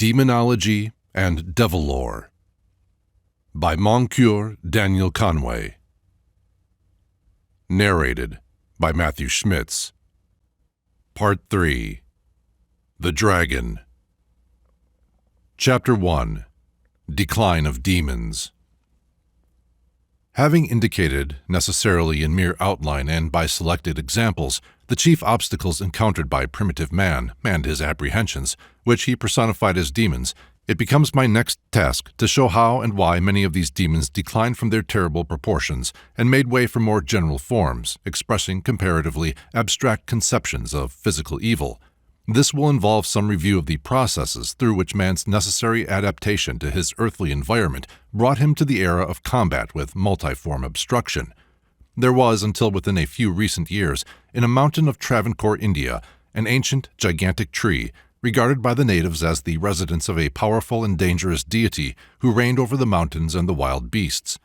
Demonology and Devil Lore by Moncure Daniel Conway. Narrated by Matthew Schmitz. Part 3. The Dragon. Chapter 1. Decline of Demons. Having indicated, necessarily in mere outline and by selected examples, the chief obstacles encountered by primitive man and his apprehensions, which he personified as demons, it becomes my next task to show how and why many of these demons declined from their terrible proportions and made way for more general forms, expressing comparatively abstract conceptions of physical evil. This will involve some review of the processes through which man's necessary adaptation to his earthly environment brought him to the era of combat with multiform obstruction. There was, until within a few recent years, in a mountain of Travancore, India, an ancient, gigantic tree, regarded by the natives as the residence of a powerful and dangerous deity who reigned over the mountains and the wild beasts.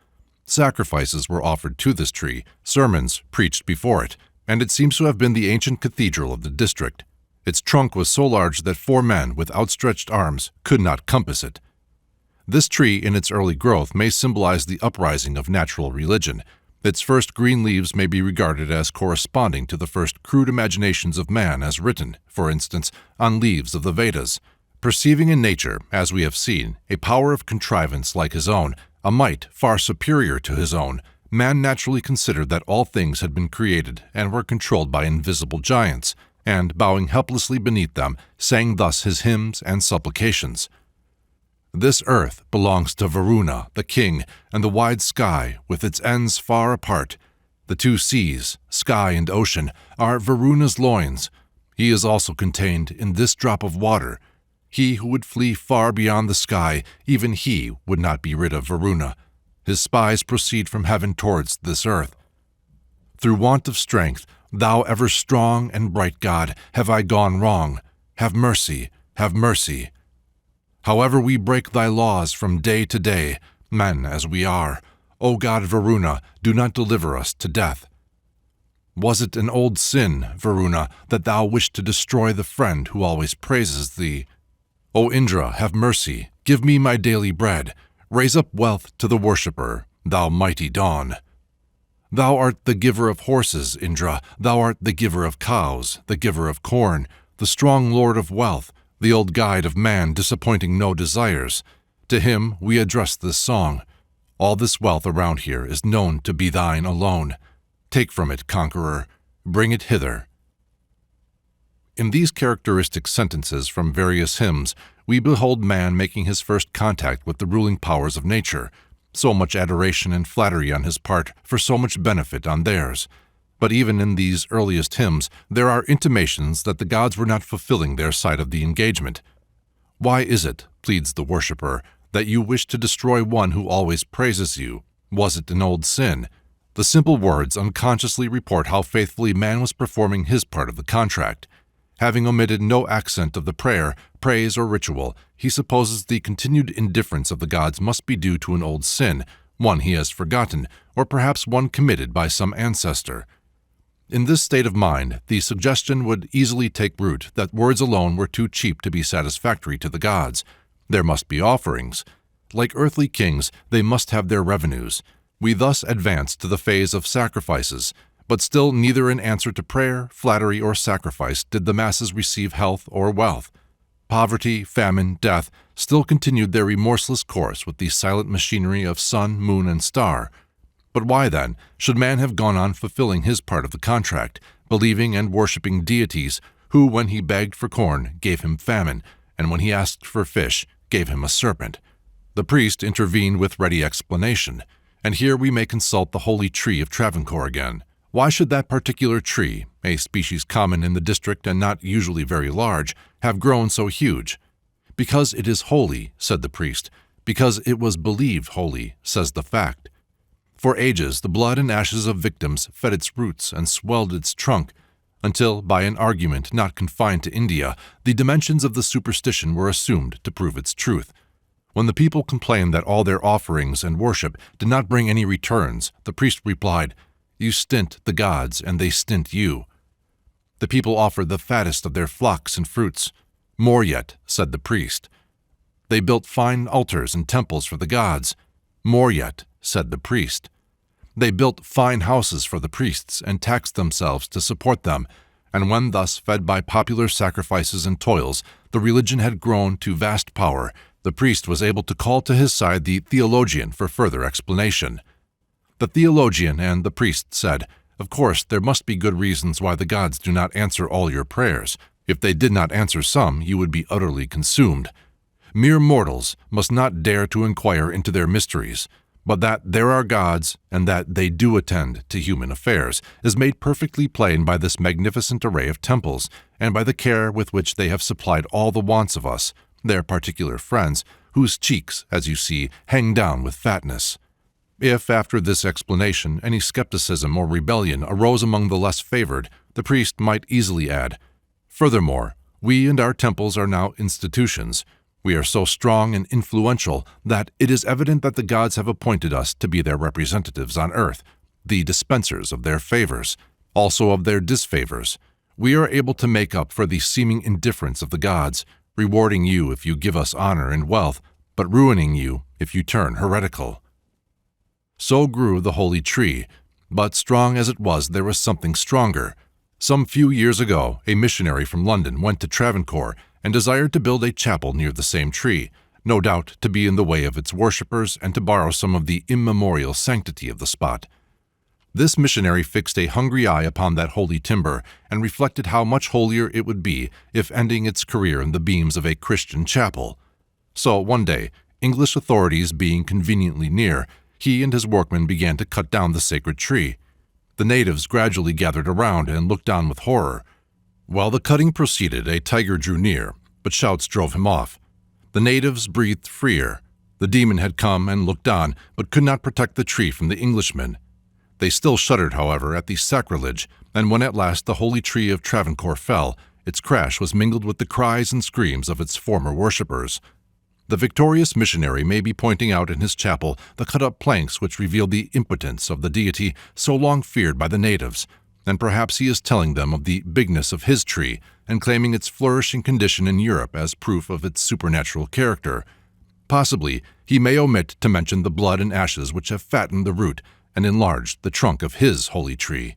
Sacrifices were offered to this tree, sermons preached before it, and it seems to have been the ancient cathedral of the district. Its trunk was so large that 4 men with outstretched arms could not compass it. This tree in its early growth may symbolize the uprising of natural religion. Its first green leaves may be regarded as corresponding to the first crude imaginations of man as written, for instance, on leaves of the Vedas. Perceiving in nature, as we have seen, a power of contrivance like his own, a might far superior to his own, man naturally considered that all things had been created and were controlled by invisible giants, and, bowing helplessly beneath them, sang thus his hymns and supplications. This earth belongs to Varuna, the king, and the wide sky, with its ends far apart. The 2 seas, sky and ocean, are Varuna's loins. He is also contained in this drop of water. He who would flee far beyond the sky, even he would not be rid of Varuna. His spies proceed from heaven towards this earth. Through want of strength, thou ever strong and bright God, have I gone wrong. Have mercy, have mercy. However we break thy laws from day to day, men as we are, O God Varuna, do not deliver us to death. Was it an old sin, Varuna, that thou wished to destroy the friend who always praises thee? O Indra, have mercy, give me my daily bread, raise up wealth to the worshipper, thou mighty dawn. Thou art the giver of horses, Indra, thou art the giver of cows, the giver of corn, the strong lord of wealth, the old guide of man disappointing no desires. To him we address this song. All this wealth around here is known to be thine alone. Take from it, conqueror, bring it hither. In these characteristic sentences from various hymns, we behold man making his first contact with the ruling powers of nature. So much adoration and flattery on his part for so much benefit on theirs. But even in these earliest hymns, there are intimations that the gods were not fulfilling their side of the engagement. Why is it, pleads the worshipper, that you wish to destroy one who always praises you? Was it an old sin? The simple words unconsciously report how faithfully man was performing his part of the contract. Having omitted no accent of the prayer, praise, or ritual, he supposes the continued indifference of the gods must be due to an old sin, one he has forgotten, or perhaps one committed by some ancestor. In this state of mind, the suggestion would easily take root that words alone were too cheap to be satisfactory to the gods. There must be offerings. Like earthly kings, they must have their revenues. We thus advance to the phase of sacrifices, but still neither in answer to prayer, flattery, or sacrifice did the masses receive health or wealth. Poverty, famine, death still continued their remorseless course with the silent machinery of sun, moon, and star. But why, then, should man have gone on fulfilling his part of the contract, believing and worshipping deities who, when he begged for corn, gave him famine, and when he asked for fish, gave him a serpent? The priest intervened with ready explanation, and here we may consult the holy tree of Travancore again. Why should that particular tree, a species common in the district and not usually very large, have grown so huge? Because it is holy, said the priest. Because it was believed holy, says the fact. For ages, the blood and ashes of victims fed its roots and swelled its trunk, until, by an argument not confined to India, the dimensions of the superstition were assumed to prove its truth. When the people complained that all their offerings and worship did not bring any returns, the priest replied, "You stint the gods, and they stint you." The people offered the fattest of their flocks and fruits. "More yet," said the priest. They built fine altars and temples for the gods. More yet, said the priest. They built fine houses for the priests and taxed themselves to support them, and when thus fed by popular sacrifices and toils, the religion had grown to vast power, the priest was able to call to his side the theologian for further explanation. The theologian and the priest said, "Of course, there must be good reasons why the gods do not answer all your prayers. If they did not answer some, you would be utterly consumed. Mere mortals must not dare to inquire into their mysteries, but that there are gods and that they do attend to human affairs is made perfectly plain by this magnificent array of temples and by the care with which they have supplied all the wants of us, their particular friends, whose cheeks, as you see, hang down with fatness." If, after this explanation, any skepticism or rebellion arose among the less favored, the priest might easily add, "Furthermore, we and our temples are now institutions. We are so strong and influential that it is evident that the gods have appointed us to be their representatives on earth, the dispensers of their favors, also of their disfavors. We are able to make up for the seeming indifference of the gods, rewarding you if you give us honor and wealth, but ruining you if you turn heretical." So grew the holy tree, but strong as it was, there was something stronger. Some few years ago, a missionary from London went to Travancore and desired to build a chapel near the same tree, no doubt to be in the way of its worshippers and to borrow some of the immemorial sanctity of the spot. This missionary fixed a hungry eye upon that holy timber and reflected how much holier it would be if ending its career in the beams of a Christian chapel. So one day, English authorities being conveniently near, he and his workmen began to cut down the sacred tree. The natives gradually gathered around and looked on with horror. While the cutting proceeded, a tiger drew near, but shouts drove him off. The natives breathed freer. The demon had come and looked on, but could not protect the tree from the Englishmen. They still shuddered, however, at the sacrilege, and when at last the holy tree of Travancore fell, its crash was mingled with the cries and screams of its former worshippers. The victorious missionary may be pointing out in his chapel the cut-up planks which reveal the impotence of the deity so long feared by the natives, and perhaps he is telling them of the bigness of his tree and claiming its flourishing condition in Europe as proof of its supernatural character. Possibly he may omit to mention the blood and ashes which have fattened the root and enlarged the trunk of his holy tree.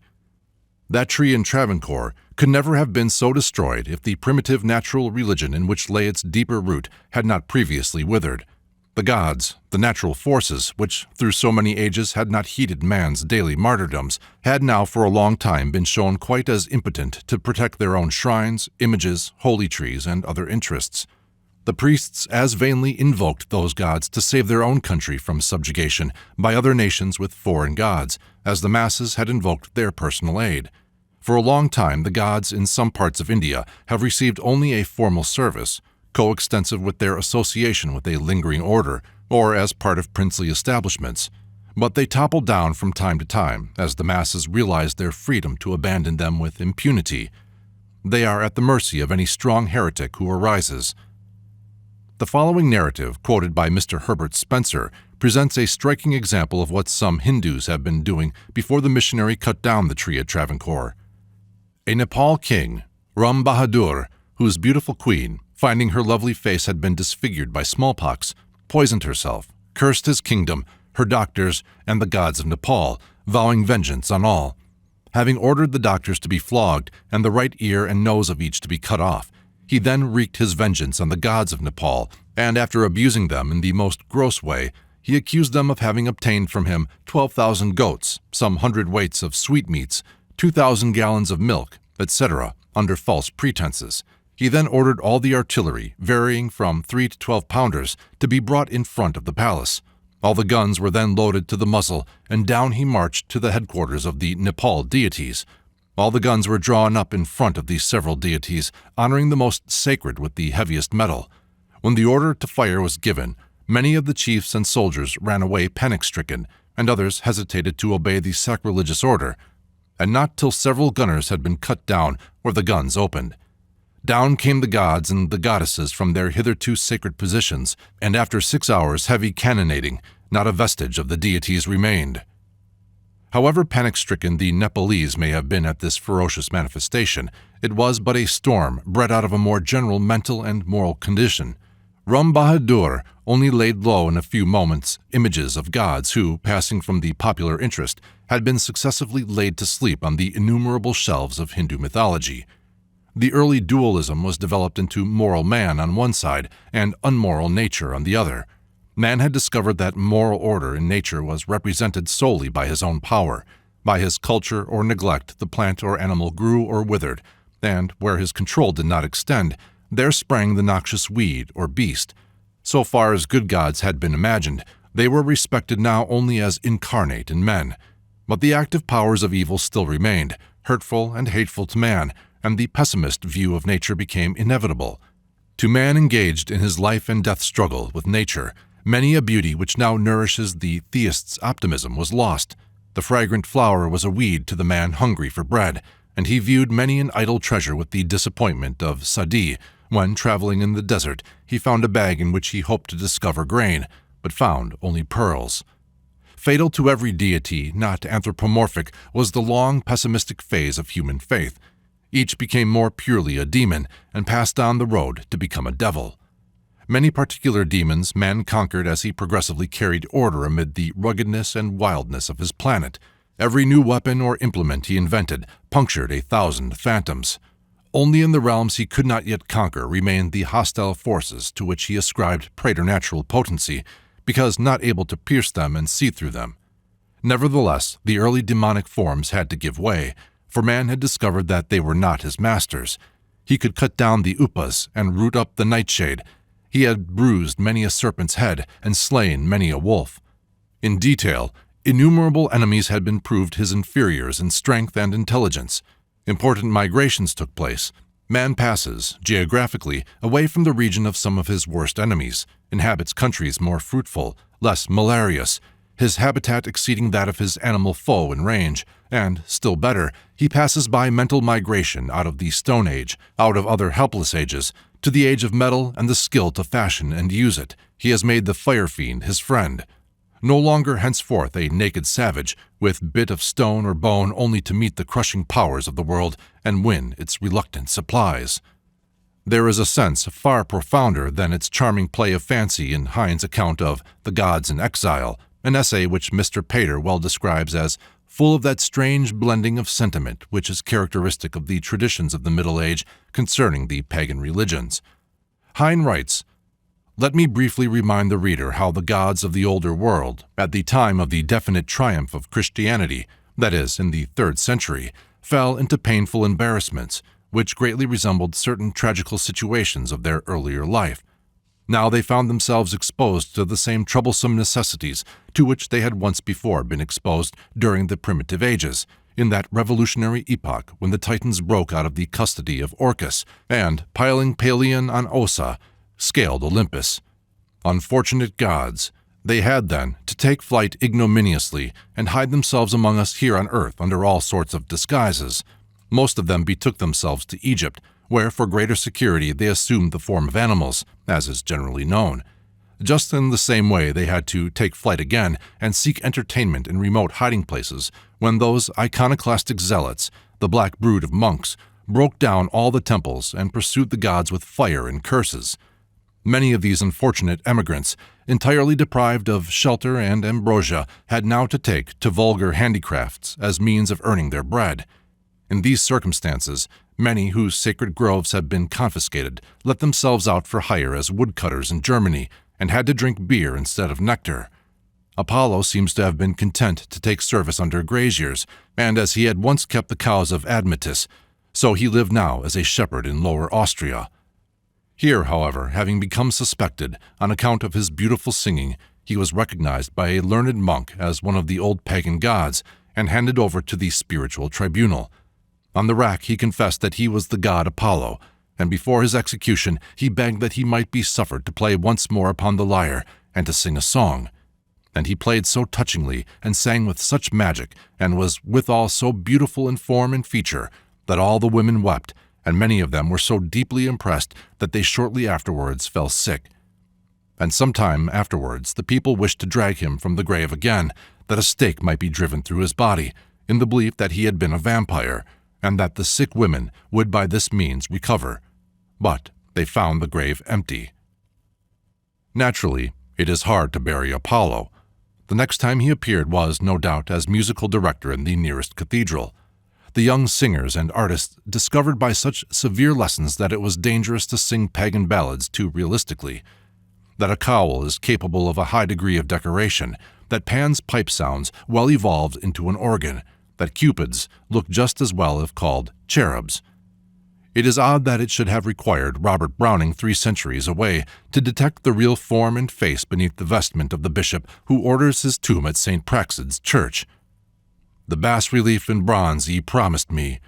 That tree in Travancore could never have been so destroyed if the primitive natural religion in which lay its deeper root had not previously withered. The gods, the natural forces, which through so many ages had not heeded man's daily martyrdoms, had now for a long time been shown quite as impotent to protect their own shrines, images, holy trees, and other interests. The priests as vainly invoked those gods to save their own country from subjugation by other nations with foreign gods, as the masses had invoked their personal aid. For a long time, the gods in some parts of India have received only a formal service, coextensive with their association with a lingering order, or as part of princely establishments. But they toppled down from time to time, as the masses realized their freedom to abandon them with impunity. They are at the mercy of any strong heretic who arises. The following narrative, quoted by Mr. Herbert Spencer, presents a striking example of what some Hindus have been doing before the missionary cut down the tree at Travancore. A Nepal king, Ram Bahadur, whose beautiful queen, finding her lovely face had been disfigured by smallpox, poisoned herself, cursed his kingdom, her doctors, and the gods of Nepal, vowing vengeance on all. Having ordered the doctors to be flogged and the right ear and nose of each to be cut off, he then wreaked his vengeance on the gods of Nepal, and after abusing them in the most gross way, he accused them of having obtained from him 12,000 goats, some 100 weights of sweetmeats, 2,000 gallons of milk, etc., under false pretenses. He then ordered all the artillery, varying from 3 to 12-pounders, to be brought in front of the palace. All the guns were then loaded to the muzzle, and down he marched to the headquarters of the Nepal deities. All the guns were drawn up in front of these several deities, honoring the most sacred with the heaviest metal. When the order to fire was given, many of the chiefs and soldiers ran away panic-stricken, and others hesitated to obey the sacrilegious order. And not till several gunners had been cut down were the guns opened. Down came the gods and the goddesses from their hitherto sacred positions, and after 6 hours' heavy cannonading, not a vestige of the deities remained. However panic-stricken the Nepalese may have been at this ferocious manifestation, it was but a storm bred out of a more general mental and moral condition. Ram Bahadur only laid low in a few moments images of gods who, passing from the popular interest, had been successively laid to sleep on the innumerable shelves of Hindu mythology. The early dualism was developed into moral man on one side and unmoral nature on the other. Man had discovered that moral order in nature was represented solely by his own power. By his culture or neglect, the plant or animal grew or withered, and where his control did not extend, there sprang the noxious weed or beast. So far as good gods had been imagined, they were respected now only as incarnate in men. But the active powers of evil still remained, hurtful and hateful to man, and the pessimist view of nature became inevitable. To man engaged in his life and death struggle with nature, many a beauty which now nourishes the theist's optimism was lost. The fragrant flower was a weed to the man hungry for bread, and he viewed many an idle treasure with the disappointment of Sadi when, traveling in the desert, he found a bag in which he hoped to discover grain, but found only pearls. Fatal to every deity not anthropomorphic was the long pessimistic phase of human faith. Each became more purely a demon and passed on the road to become a devil. Many particular demons man conquered as he progressively carried order amid the ruggedness and wildness of his planet. Every new weapon or implement he invented punctured 1,000 phantoms. Only in the realms he could not yet conquer remained the hostile forces to which he ascribed preternatural potency, because not able to pierce them and see through them. Nevertheless, the early demonic forms had to give way, for man had discovered that they were not his masters. He could cut down the upas and root up the nightshade. He had bruised many a serpent's head and slain many a wolf. In detail, innumerable enemies had been proved his inferiors in strength and intelligence. Important migrations took place. Man passes, geographically, away from the region of some of his worst enemies, inhabits countries more fruitful, less malarious, his habitat exceeding that of his animal foe in range, and, still better, he passes by mental migration out of the Stone Age, out of other helpless ages, to the age of metal and the skill to fashion and use it. He has made the fire fiend his friend. No longer henceforth a naked savage, with bit of stone or bone only to meet the crushing powers of the world and win its reluctant supplies. There is a sense far profounder than its charming play of fancy in Heine's account of The Gods in Exile, an essay which Mr. Pater well describes as full of that strange blending of sentiment which is characteristic of the traditions of the Middle Age concerning the pagan religions. Heine writes, "Let me briefly remind the reader how the gods of the older world, at the time of the definite triumph of Christianity, that is, in the 3rd century, fell into painful embarrassments, which greatly resembled certain tragical situations of their earlier life. Now they found themselves exposed to the same troublesome necessities to which they had once before been exposed during the primitive ages, in that revolutionary epoch when the Titans broke out of the custody of Orcus and, piling Pelion on Ossa, scaled Olympus. Unfortunate gods, they had then to take flight ignominiously and hide themselves among us here on earth under all sorts of disguises. Most of them betook themselves to Egypt, where for greater security they assumed the form of animals, as is generally known. Just in the same way they had to take flight again and seek entertainment in remote hiding places when those iconoclastic zealots, the black brood of monks, broke down all the temples and pursued the gods with fire and curses. Many of these unfortunate emigrants, entirely deprived of shelter and ambrosia, had now to take to vulgar handicrafts as means of earning their bread. In these circumstances, many whose sacred groves had been confiscated let themselves out for hire as woodcutters in Germany and had to drink beer instead of nectar. Apollo seems to have been content to take service under graziers, and as he had once kept the cows of Admetus, so he lived now as a shepherd in Lower Austria. Here, however, having become suspected on account of his beautiful singing, he was recognized by a learned monk as one of the old pagan gods and handed over to the spiritual tribunal. On the rack he confessed that he was the god Apollo, and before his execution he begged that he might be suffered to play once more upon the lyre and to sing a song. And he played so touchingly and sang with such magic and was withal so beautiful in form and feature that all the women wept, and many of them were so deeply impressed that they shortly afterwards fell sick. And some time afterwards the people wished to drag him from the grave again, that a stake might be driven through his body, in the belief that he had been a vampire, and that the sick women would by this means recover. But they found the grave empty. Naturally, it is hard to bury Apollo. The next time he appeared was, no doubt, as musical director in the nearest cathedral. The young singers and artists discovered by such severe lessons that it was dangerous to sing pagan ballads too realistically, that a cowl is capable of a high degree of decoration, that Pan's pipe sounds well evolved into an organ, that Cupids look just as well if called cherubs. It is odd that it should have required Robert Browning 3 centuries away to detect the real form and face beneath the vestment of the bishop who orders his tomb at St. Praxed's church. The bas-relief in bronze ye promised me,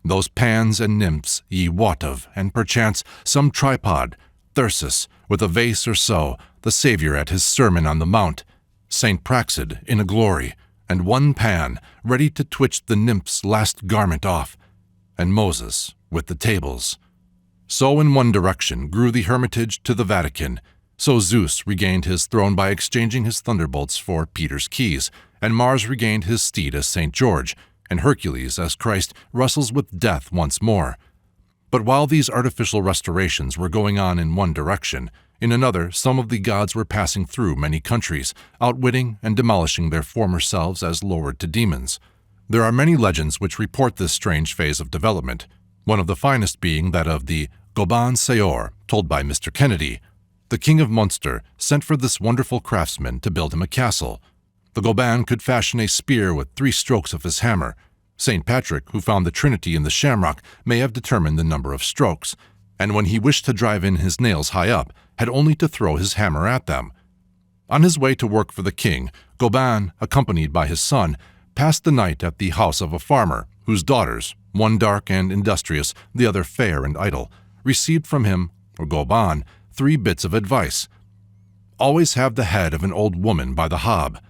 those Pans and nymphs ye wot of, and perchance some tripod, Thyrsis, with a vase or so, the Saviour at his Sermon on the Mount, St. Praxed in a glory, and one Pan ready to twitch the nymph's last garment off, and Moses with the tables. So in one direction grew the Hermitage to the Vatican, so Zeus regained his throne by exchanging his thunderbolts for Peter's keys, and Mars regained his steed as St. George, and Hercules as Christ wrestles with death once more. But while these artificial restorations were going on in one direction, in another some of the gods were passing through many countries, outwitting and demolishing their former selves as lowered to demons. There are many legends which report this strange phase of development, one of the finest being that of the Goban Seor, told by Mr. Kennedy. The king of Munster sent for this wonderful craftsman to build him a castle. The Goban could fashion a spear with 3 strokes of his hammer. St. Patrick, who found the Trinity in the shamrock, may have determined the number of strokes, and when he wished to drive in his nails high up, had only to throw his hammer at them. On his way to work for the king, Goban, accompanied by his son, passed the night at the house of a farmer, whose daughters, one dark and industrious, the other fair and idle, received from him, or Goban, 3 bits of advice. Always have the head of an old woman by the hob.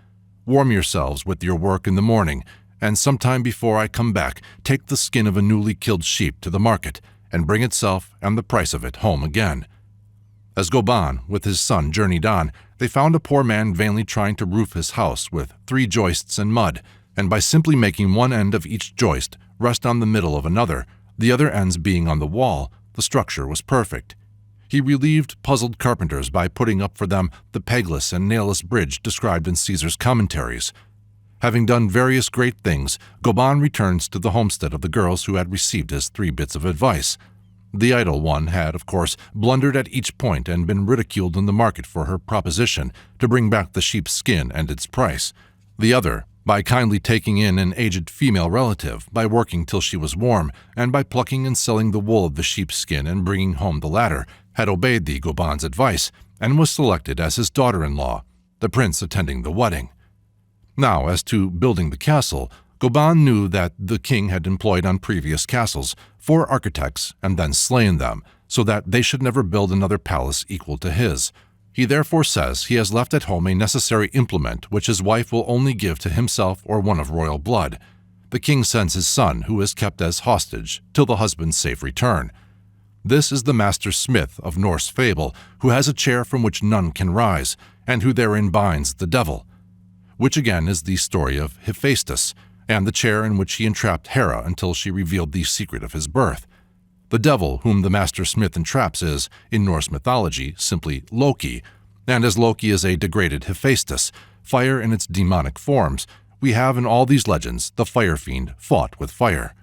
Warm yourselves with your work in the morning, and some time before I come back, take the skin of a newly killed sheep to the market, and bring itself and the price of it home again. As Goban, with his son, journeyed on, they found a poor man vainly trying to roof his house with 3 joists and mud, and by simply making one end of each joist rest on the middle of another, the other ends being on the wall, the structure was perfect. He relieved puzzled carpenters by putting up for them the pegless and nailless bridge described in Caesar's commentaries. Having done various great things, Goban returns to the homestead of the girls who had received his 3 bits of advice. The idle one had, of course, blundered at each point and been ridiculed in the market for her proposition to bring back the sheep's skin and its price. The other, by kindly taking in an aged female relative, by working till she was warm, and by plucking and selling the wool of the sheep's skin and bringing home the latter, had obeyed the Goban's advice, and was selected as his daughter-in-law, the prince attending the wedding. Now, as to building the castle, Goban knew that the king had employed on previous castles 4 architects and then slain them, so that they should never build another palace equal to his. He therefore says he has left at home a necessary implement which his wife will only give to himself or one of royal blood. The king sends his son, who is kept as hostage, till the husband's safe return. This is the master smith of Norse fable, who has a chair from which none can rise, and who therein binds the devil, which again is the story of Hephaestus, and the chair in which he entrapped Hera until she revealed the secret of his birth. The devil whom the master smith entraps is, in Norse mythology, simply Loki, and as Loki is a degraded Hephaestus, fire in its demonic forms, we have in all these legends the fire fiend fought with fire.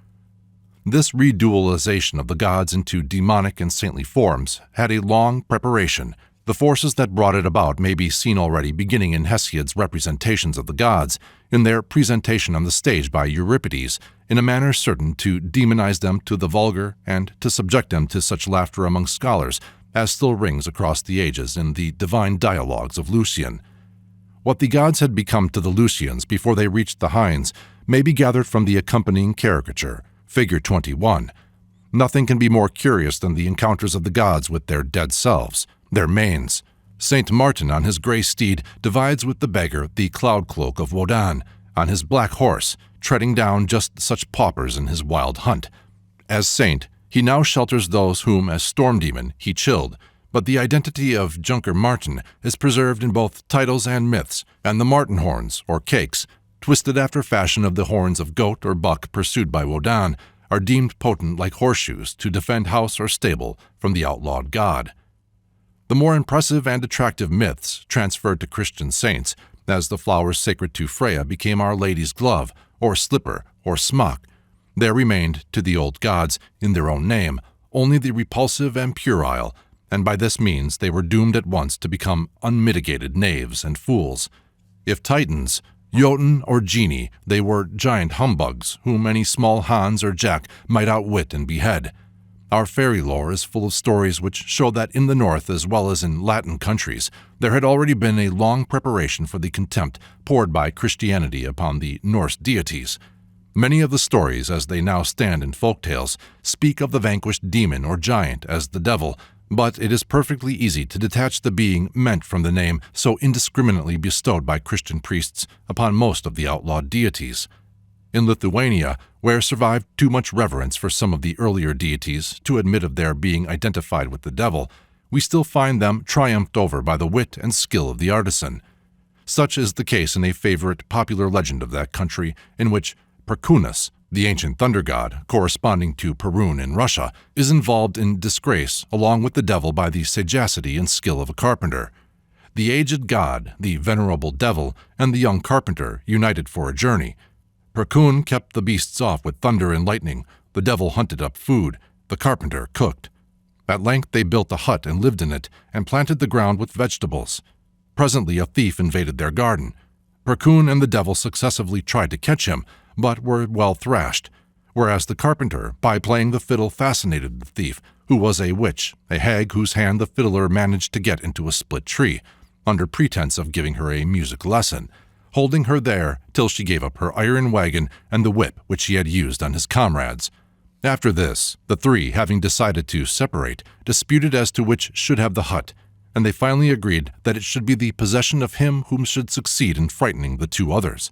This redualization of the gods into demonic and saintly forms had a long preparation. The forces that brought it about may be seen already beginning in Hesiod's representations of the gods, in their presentation on the stage by Euripides, in a manner certain to demonize them to the vulgar and to subject them to such laughter among scholars as still rings across the ages in the divine dialogues of Lucian. What the gods had become to the Lucians before they reached the Hinds may be gathered from the accompanying caricature, Figure 21. Nothing can be more curious than the encounters of the gods with their dead selves, their manes. Saint Martin on his grey steed divides with the beggar the cloud cloak of Wodan, on his black horse, treading down just such paupers in his wild hunt. As saint, he now shelters those whom, as storm demon, he chilled, but the identity of Junker Martin is preserved in both titles and myths, and the martin horns, or cakes, twisted after fashion of the horns of goat or buck pursued by Wodan, are deemed potent like horseshoes to defend house or stable from the outlawed god. The more impressive and attractive myths transferred to Christian saints, as the flowers sacred to Freya became Our Lady's glove, or slipper, or smock. There remained, to the old gods, in their own name, only the repulsive and puerile, and by this means they were doomed at once to become unmitigated knaves and fools. If Titans, Jotun, or Genii, they were giant humbugs, whom any small Hans or Jack might outwit and behead. Our fairy lore is full of stories which show that in the North, as well as in Latin countries, there had already been a long preparation for the contempt poured by Christianity upon the Norse deities. Many of the stories, as they now stand in folk tales, speak of the vanquished demon or giant as the devil, but it is perfectly easy to detach the being meant from the name so indiscriminately bestowed by Christian priests upon most of the outlawed deities. In Lithuania, where survived too much reverence for some of the earlier deities to admit of their being identified with the devil, we still find them triumphed over by the wit and skill of the artisan. Such is the case in a favorite popular legend of that country, in which Perkunus, the ancient thunder god, corresponding to Perun in Russia, is involved in disgrace along with the devil by the sagacity and skill of a carpenter. The aged god, the venerable devil, and the young carpenter united for a journey. Perkun kept the beasts off with thunder and lightning, the devil hunted up food, the carpenter cooked. At length they built a hut and lived in it, and planted the ground with vegetables. Presently a thief invaded their garden. Perkun and the devil successively tried to catch him, but were well thrashed, whereas the carpenter, by playing the fiddle, fascinated the thief, who was a witch, a hag whose hand the fiddler managed to get into a split tree, under pretense of giving her a music lesson, holding her there till she gave up her iron wagon and the whip which he had used on his comrades. After this, the three, having decided to separate, disputed as to which should have the hut, and they finally agreed that it should be the possession of him whom should succeed in frightening the two others.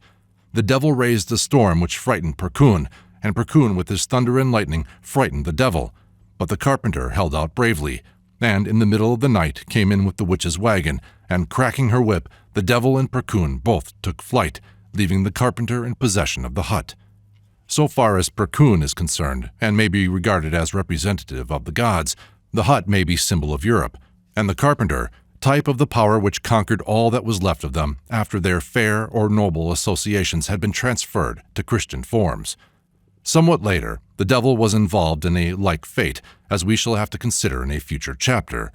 The devil raised a storm which frightened Perkun, and Perkun with his thunder and lightning frightened the devil. But the carpenter held out bravely, and in the middle of the night came in with the witch's wagon, and cracking her whip, the devil and Perkun both took flight, leaving the carpenter in possession of the hut. So far as Perkun is concerned, and may be regarded as representative of the gods, the hut may be symbol of Europe, and the carpenter, type of the power which conquered all that was left of them after their fair or noble associations had been transferred to Christian forms. Somewhat later, the devil was involved in a like fate, as we shall have to consider in a future chapter.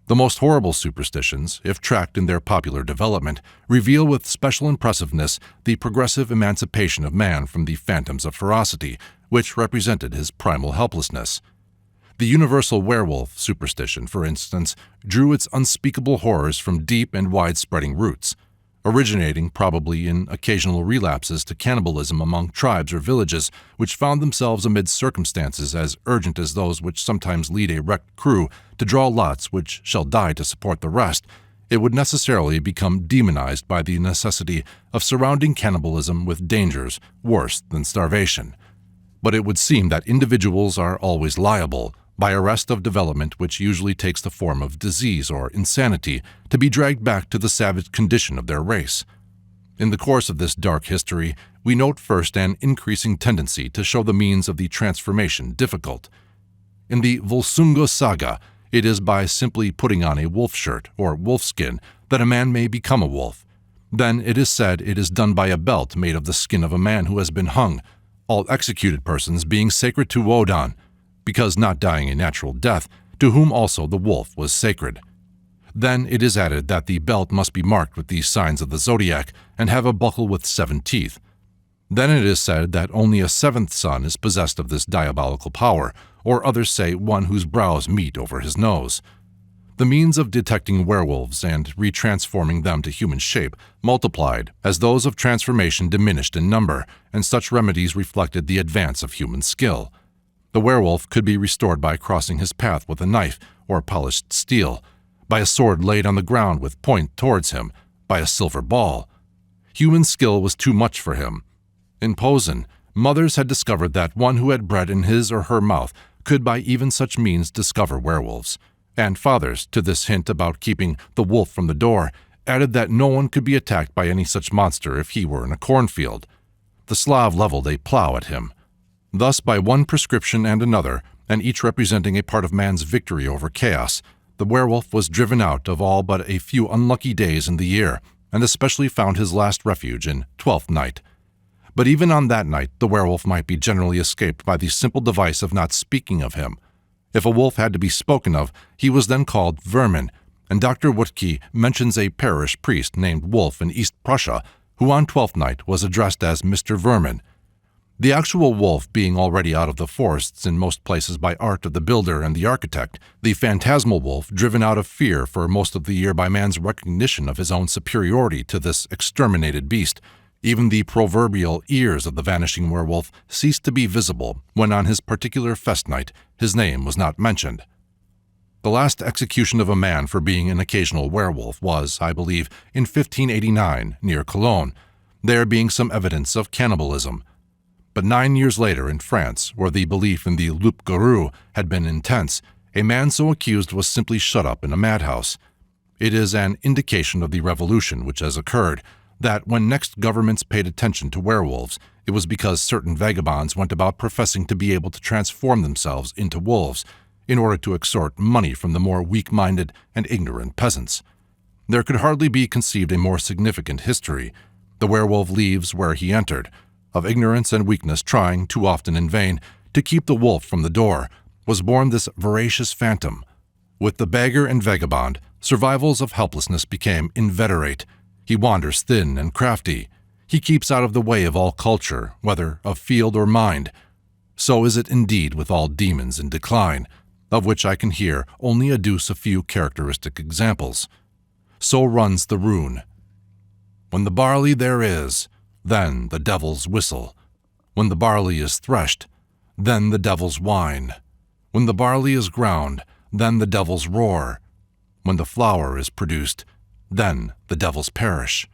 The most horrible superstitions, if tracked in their popular development, reveal with special impressiveness the progressive emancipation of man from the phantoms of ferocity, which represented his primal helplessness. The universal werewolf superstition, for instance, drew its unspeakable horrors from deep and wide-spreading roots, originating probably in occasional relapses to cannibalism among tribes or villages which found themselves amid circumstances as urgent as those which sometimes lead a wrecked crew to draw lots which shall die to support the rest. It would necessarily become demonized by the necessity of surrounding cannibalism with dangers worse than starvation. But it would seem that individuals are always liable, by arrest of development which usually takes the form of disease or insanity, to be dragged back to the savage condition of their race. In the course of this dark history, we note first an increasing tendency to show the means of the transformation difficult. In the Volsunga saga, it is by simply putting on a wolf shirt or wolf skin that a man may become a wolf. Then it is said it is done by a belt made of the skin of a man who has been hung, all executed persons being sacred to Wodan, because not dying a natural death, to whom also the wolf was sacred. Then it is added that the belt must be marked with the signs of the zodiac and have a buckle with 7 teeth. Then it is said that only a 7th son is possessed of this diabolical power, or others say one whose brows meet over his nose. The means of detecting werewolves and retransforming them to human shape multiplied as those of transformation diminished in number, and such remedies reflected the advance of human skill. The werewolf could be restored by crossing his path with a knife or polished steel, by a sword laid on the ground with point towards him, by a silver ball. Human skill was too much for him. In Posen, mothers had discovered that one who had bread in his or her mouth could by even such means discover werewolves, and fathers, to this hint about keeping the wolf from the door, added that no one could be attacked by any such monster if he were in a cornfield. The Slav leveled a plow at him. Thus, by one prescription and another, and each representing a part of man's victory over chaos, The werewolf was driven out of all but a few unlucky days in the year, and especially found his last refuge in Twelfth Night. But even on that night, the werewolf might be generally escaped by the simple device of not speaking of him. If a wolf had to be spoken of, he was then called vermin, and Dr. Wuttke mentions a parish priest named Wolf in East Prussia, who on Twelfth Night was addressed as Mr. Vermin. The actual wolf being already out of the forests in most places by art of the builder and the architect, the phantasmal wolf driven out of fear for most of the year by man's recognition of his own superiority to this exterminated beast, even the proverbial ears of the vanishing werewolf ceased to be visible when on his particular fest night his name was not mentioned. The last execution of a man for being an occasional werewolf was, I believe, in 1589 near Cologne, there being some evidence of cannibalism. But 9 years later in France, where the belief in the loup-garou had been intense, a man so accused was simply shut up in a madhouse. It is an indication of the revolution which has occurred, that when next governments paid attention to werewolves, it was because certain vagabonds went about professing to be able to transform themselves into wolves, in order to extort money from the more weak-minded and ignorant peasants. There could hardly be conceived a more significant history. The werewolf leaves where he entered, of ignorance and weakness trying, too often in vain, to keep the wolf from the door, was born this voracious phantom. With the beggar and vagabond, survivals of helplessness became inveterate. He wanders thin and crafty. He keeps out of the way of all culture, whether of field or mind. So is it indeed with all demons in decline, of which I can here only adduce a few characteristic examples. So runs the rune. When the barley there is, then the devil's whistle. When the barley is threshed, then the devil's whine. When the barley is ground, then the devil's roar. When the flour is produced, then the devil's perish.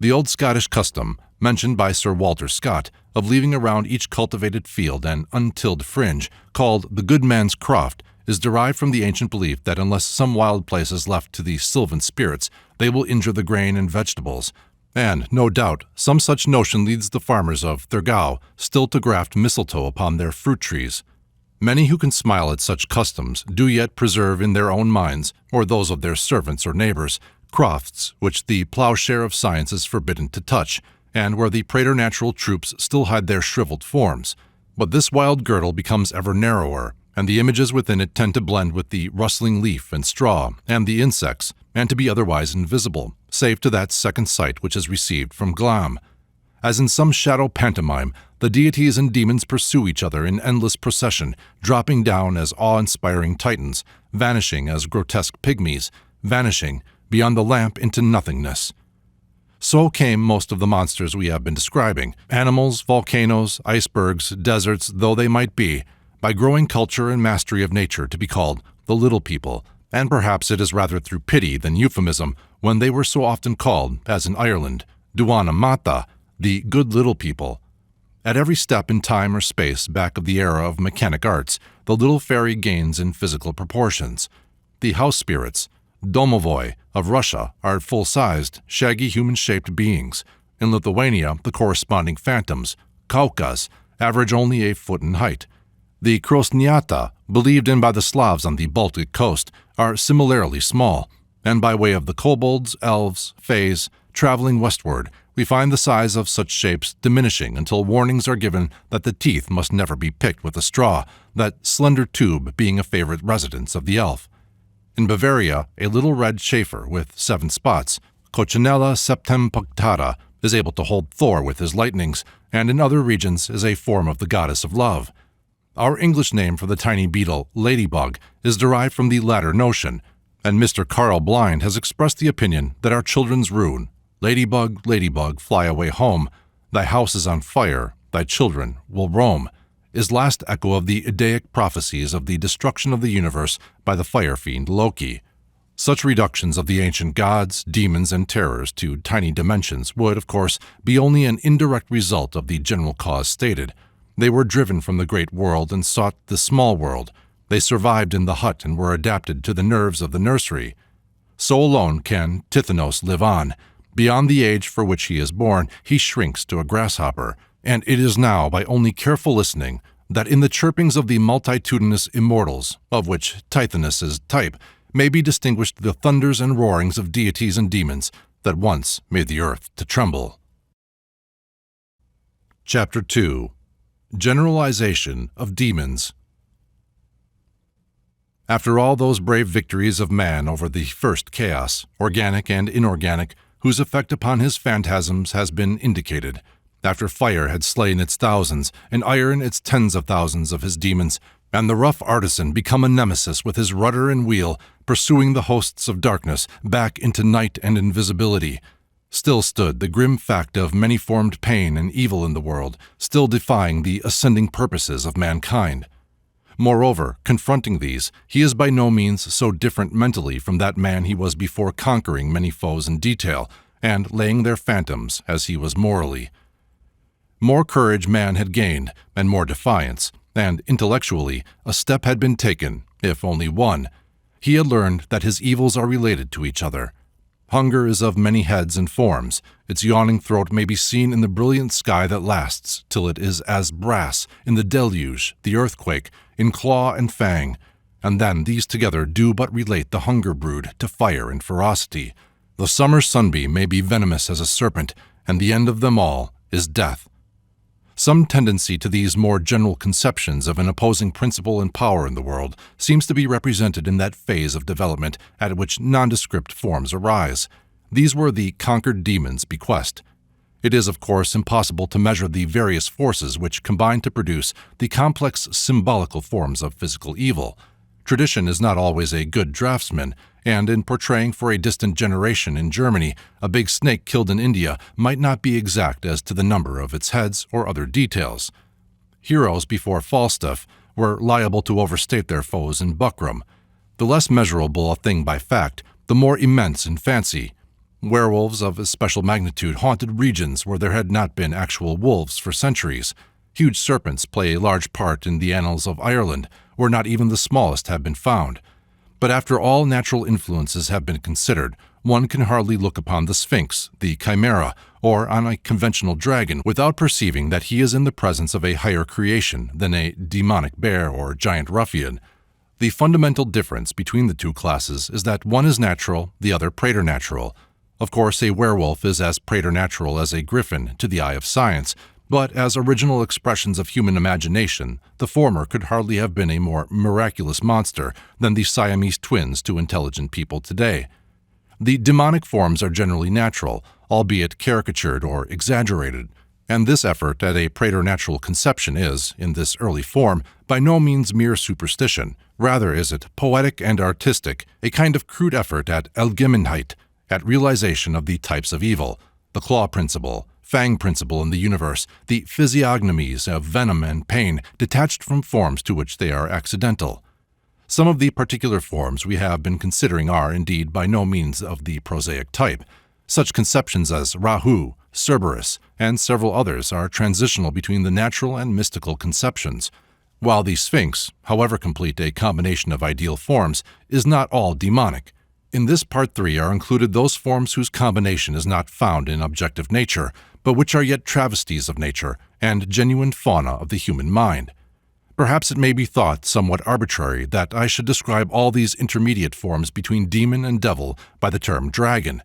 The old Scottish custom, mentioned by Sir Walter Scott, of leaving around each cultivated field an untilled fringe, called the good man's croft, is derived from the ancient belief that unless some wild place is left to the sylvan spirits, they will injure the grain and vegetables. And, no doubt, some such notion leads the farmers of Thurgau still to graft mistletoe upon their fruit trees. Many who can smile at such customs do yet preserve in their own minds, or those of their servants or neighbors, crofts which the plowshare of science is forbidden to touch, and where the preternatural troops still hide their shriveled forms. But this wild girdle becomes ever narrower, and the images within it tend to blend with the rustling leaf and straw and the insects, and to be otherwise invisible, save to that second sight which is received from Glam. As in some shadow pantomime, the deities and demons pursue each other in endless procession, dropping down as awe-inspiring titans, vanishing as grotesque pygmies, vanishing beyond the lamp into nothingness. So came most of the monsters we have been describing, animals, volcanoes, icebergs, deserts though they might be, by growing culture and mastery of nature to be called the little people, and perhaps it is rather through pity than euphemism when they were so often called, as in Ireland, Duana Mata, the good little people. At every step in time or space back of the era of mechanic arts, the little fairy gains in physical proportions. The house spirits, domovoi, of Russia are full-sized, shaggy human-shaped beings. In Lithuania, the corresponding phantoms, Kaukas, average only a foot in height. The Krosniata, believed in by the Slavs on the Baltic coast, are similarly small, and by way of the kobolds, elves, fays, traveling westward, we find the size of such shapes diminishing until warnings are given that the teeth must never be picked with a straw, that slender tube being a favorite residence of the elf. In Bavaria, a little red chafer with 7 spots, Coccinella septempunctata, is able to hold Thor with his lightnings, and in other regions is a form of the goddess of love. Our English name for the tiny beetle, ladybug, is derived from the latter notion, and Mr. Carl Blind has expressed the opinion that our children's rune, ladybug, ladybug, fly away home, thy house is on fire, thy children will roam, is last echo of the Idaic prophecies of the destruction of the universe by the fire fiend Loki. Such reductions of the ancient gods, demons, and terrors to tiny dimensions would, of course, be only an indirect result of the general cause stated. They were driven from the great world and sought the small world. They survived in the hut and were adapted to the nerves of the nursery. So alone can Tithonus live on. Beyond the age for which he is born, he shrinks to a grasshopper, and it is now by only careful listening that in the chirpings of the multitudinous immortals, of which Tithonus is type, may be distinguished the thunders and roarings of deities and demons that once made the earth to tremble. Chapter 2. Generalization of Demons. After all those brave victories of man over the first chaos, organic and inorganic, whose effect upon his phantasms has been indicated, after fire had slain its thousands, and iron its tens of thousands of his demons, and the rough artisan become a nemesis with his rudder and wheel, pursuing the hosts of darkness back into night and invisibility, still stood the grim fact of many-formed pain and evil in the world, still defying the ascending purposes of mankind. Moreover, confronting these, he is by no means so different mentally from that man he was before conquering many foes in detail, and laying their phantoms as he was morally. More courage man had gained, and more defiance, and intellectually a step had been taken, if only one. He had learned that his evils are related to each other. Hunger is of many heads and forms. Its yawning throat may be seen in the brilliant sky that lasts till it is as brass, in the deluge, the earthquake, in claw and fang, and then these together do but relate the hunger brood to fire and ferocity. The summer sunbeam may be venomous as a serpent, and the end of them all is death. Some tendency to these more general conceptions of an opposing principle and power in the world seems to be represented in that phase of development at which nondescript forms arise. These were the conquered demons' bequest. It is, of course, impossible to measure the various forces which combine to produce the complex symbolical forms of physical evil. Tradition is not always a good draftsman, and in portraying for a distant generation in Germany a big snake killed in India might not be exact as to the number of its heads or other details. Heroes before Falstaff were liable to overstate their foes in buckram. The less measurable a thing by fact, the more immense in fancy. Werewolves of especial magnitude haunted regions where there had not been actual wolves for centuries. Huge serpents play a large part in the annals of Ireland, where not even the smallest have been found. But after all natural influences have been considered, one can hardly look upon the Sphinx, the Chimera, or on a conventional dragon without perceiving that he is in the presence of a higher creation than a demonic bear or giant ruffian. The fundamental difference between the two classes is that one is natural, the other preternatural. Of course, a werewolf is as preternatural as a griffin to the eye of science, but as original expressions of human imagination, the former could hardly have been a more miraculous monster than the Siamese twins to intelligent people today. The demonic forms are generally natural, albeit caricatured or exaggerated, and this effort at a preternatural conception is, in this early form, by no means mere superstition. Rather is it poetic and artistic, a kind of crude effort at Allgemeinheit, at realization of the types of evil, the claw principle, fang principle in the universe, the physiognomies of venom and pain detached from forms to which they are accidental. Some of the particular forms we have been considering are, indeed, by no means of the prosaic type. Such conceptions as Rahu, Cerberus, and several others are transitional between the natural and mystical conceptions, while the Sphinx, however complete a combination of ideal forms, is not all demonic. In this Part 3 are included those forms whose combination is not found in objective nature, but which are yet travesties of nature and genuine fauna of the human mind. Perhaps it may be thought somewhat arbitrary that I should describe all these intermediate forms between demon and devil by the term dragon,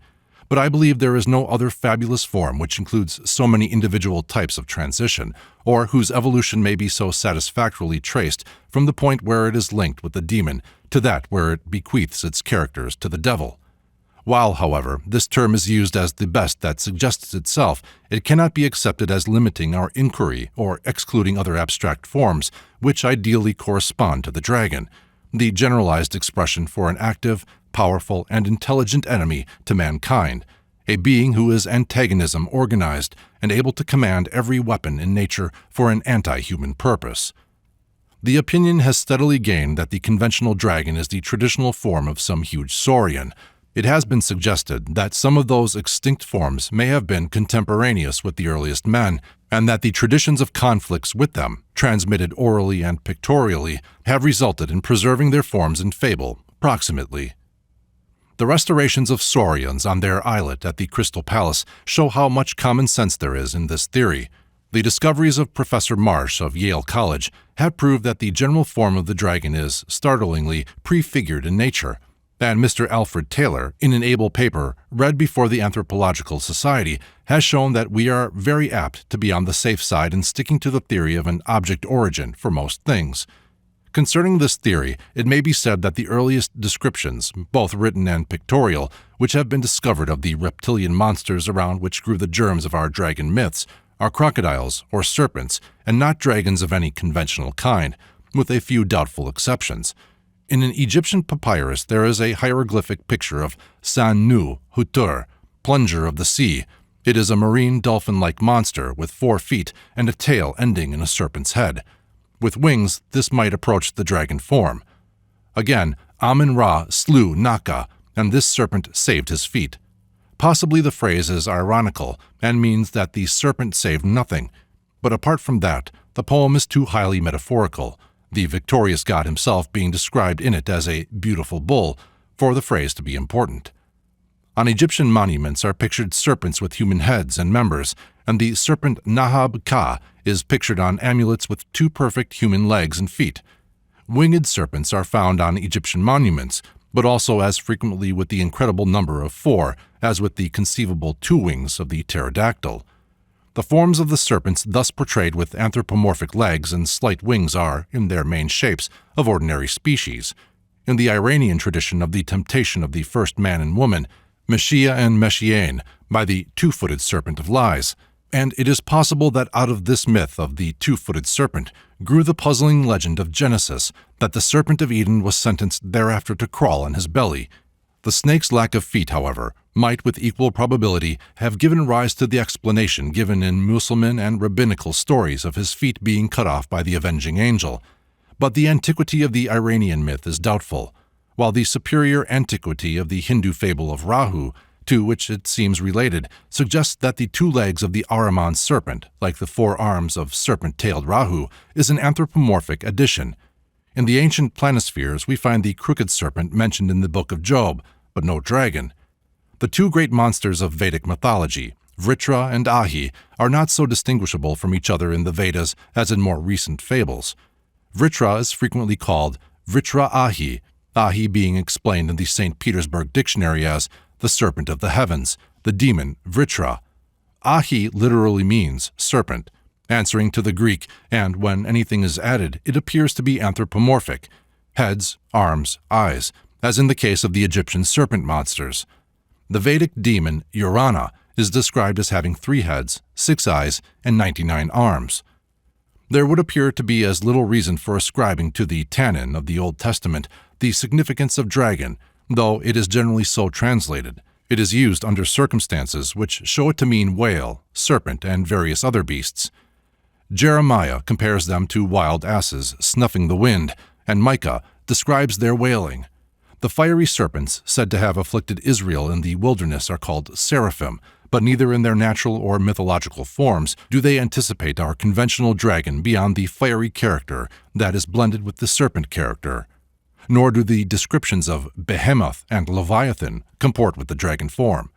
but I believe there is no other fabulous form which includes so many individual types of transition, or whose evolution may be so satisfactorily traced from the point where it is linked with the demon to that where it bequeaths its characters to the devil. While, however, this term is used as the best that suggests itself, it cannot be accepted as limiting our inquiry or excluding other abstract forms which ideally correspond to the dragon, the generalized expression for an active, powerful, and intelligent enemy to mankind, a being who is antagonism organized and able to command every weapon in nature for an anti-human purpose. The opinion has steadily gained that the conventional dragon is the traditional form of some huge saurian. It has been suggested that some of those extinct forms may have been contemporaneous with the earliest men, and that the traditions of conflicts with them, transmitted orally and pictorially, have resulted in preserving their forms in fable, proximately. The restorations of saurians on their islet at the Crystal Palace show how much common sense there is in this theory. The discoveries of Professor Marsh of Yale College have proved that the general form of the dragon is, startlingly, prefigured in nature, and Mr. Alfred Taylor, in an able paper read before the Anthropological Society, has shown that we are very apt to be on the safe side in sticking to the theory of an object origin for most things. Concerning this theory, it may be said that the earliest descriptions, both written and pictorial, which have been discovered of the reptilian monsters around which grew the germs of our dragon myths, are crocodiles or serpents, and not dragons of any conventional kind, with a few doubtful exceptions. In an Egyptian papyrus there is a hieroglyphic picture of San-Nu Hutur, plunger of the sea. It is a marine dolphin-like monster with 4 feet and a tail ending in a serpent's head. With wings, this might approach the dragon form. Again, Amun-Ra slew Naka, and this serpent saved his feet. Possibly the phrase is ironical and means that the serpent saved nothing, but apart from that, the poem is too highly metaphorical, the victorious god himself being described in it as a beautiful bull, for the phrase to be important. On Egyptian monuments are pictured serpents with human heads and members, and the serpent Nahab-Ka is pictured on amulets with 2 perfect human legs and feet. Winged serpents are found on Egyptian monuments, but also as frequently with the incredible number of 4, as with the conceivable 2 wings of the pterodactyl. The forms of the serpents thus portrayed with anthropomorphic legs and slight wings are, in their main shapes, of ordinary species. In the Iranian tradition of the temptation of the first man and woman, Meshia and Meshiane, by the 2-footed serpent of lies, and it is possible that out of this myth of the 2-footed serpent grew the puzzling legend of Genesis that the serpent of Eden was sentenced thereafter to crawl on his belly. The snake's lack of feet, however, might with equal probability have given rise to the explanation given in Mussulman and rabbinical stories of his feet being cut off by the avenging angel. But the antiquity of the Iranian myth is doubtful, while the superior antiquity of the Hindu fable of Rahu, to which it seems related, suggests that the 2 legs of the Ahriman serpent, like the 4 arms of serpent-tailed Rahu, is an anthropomorphic addition. In the ancient planispheres we find the crooked serpent mentioned in the Book of Job, but no dragon. The 2 great monsters of Vedic mythology, Vritra and Ahi, are not so distinguishable from each other in the Vedas as in more recent fables. Vritra is frequently called Vritra Ahi, Ahi being explained in the St. Petersburg Dictionary as the serpent of the heavens, the demon Vritra. Ahi literally means serpent, answering to the Greek, and when anything is added, it appears to be anthropomorphic, heads, arms, eyes, as in the case of the Egyptian serpent monsters. The Vedic demon Urana is described as having 3 heads, 6 eyes, and 99 arms. There would appear to be as little reason for ascribing to the Tannin of the Old Testament the significance of dragon, though it is generally so translated. It is used under circumstances which show it to mean whale, serpent, and various other beasts. Jeremiah compares them to wild asses snuffing the wind, and Micah describes their wailing. The fiery serpents said to have afflicted Israel in the wilderness are called seraphim, but neither in their natural or mythological forms do they anticipate our conventional dragon beyond the fiery character that is blended with the serpent character. Nor do the descriptions of Behemoth and Leviathan comport with the dragon form.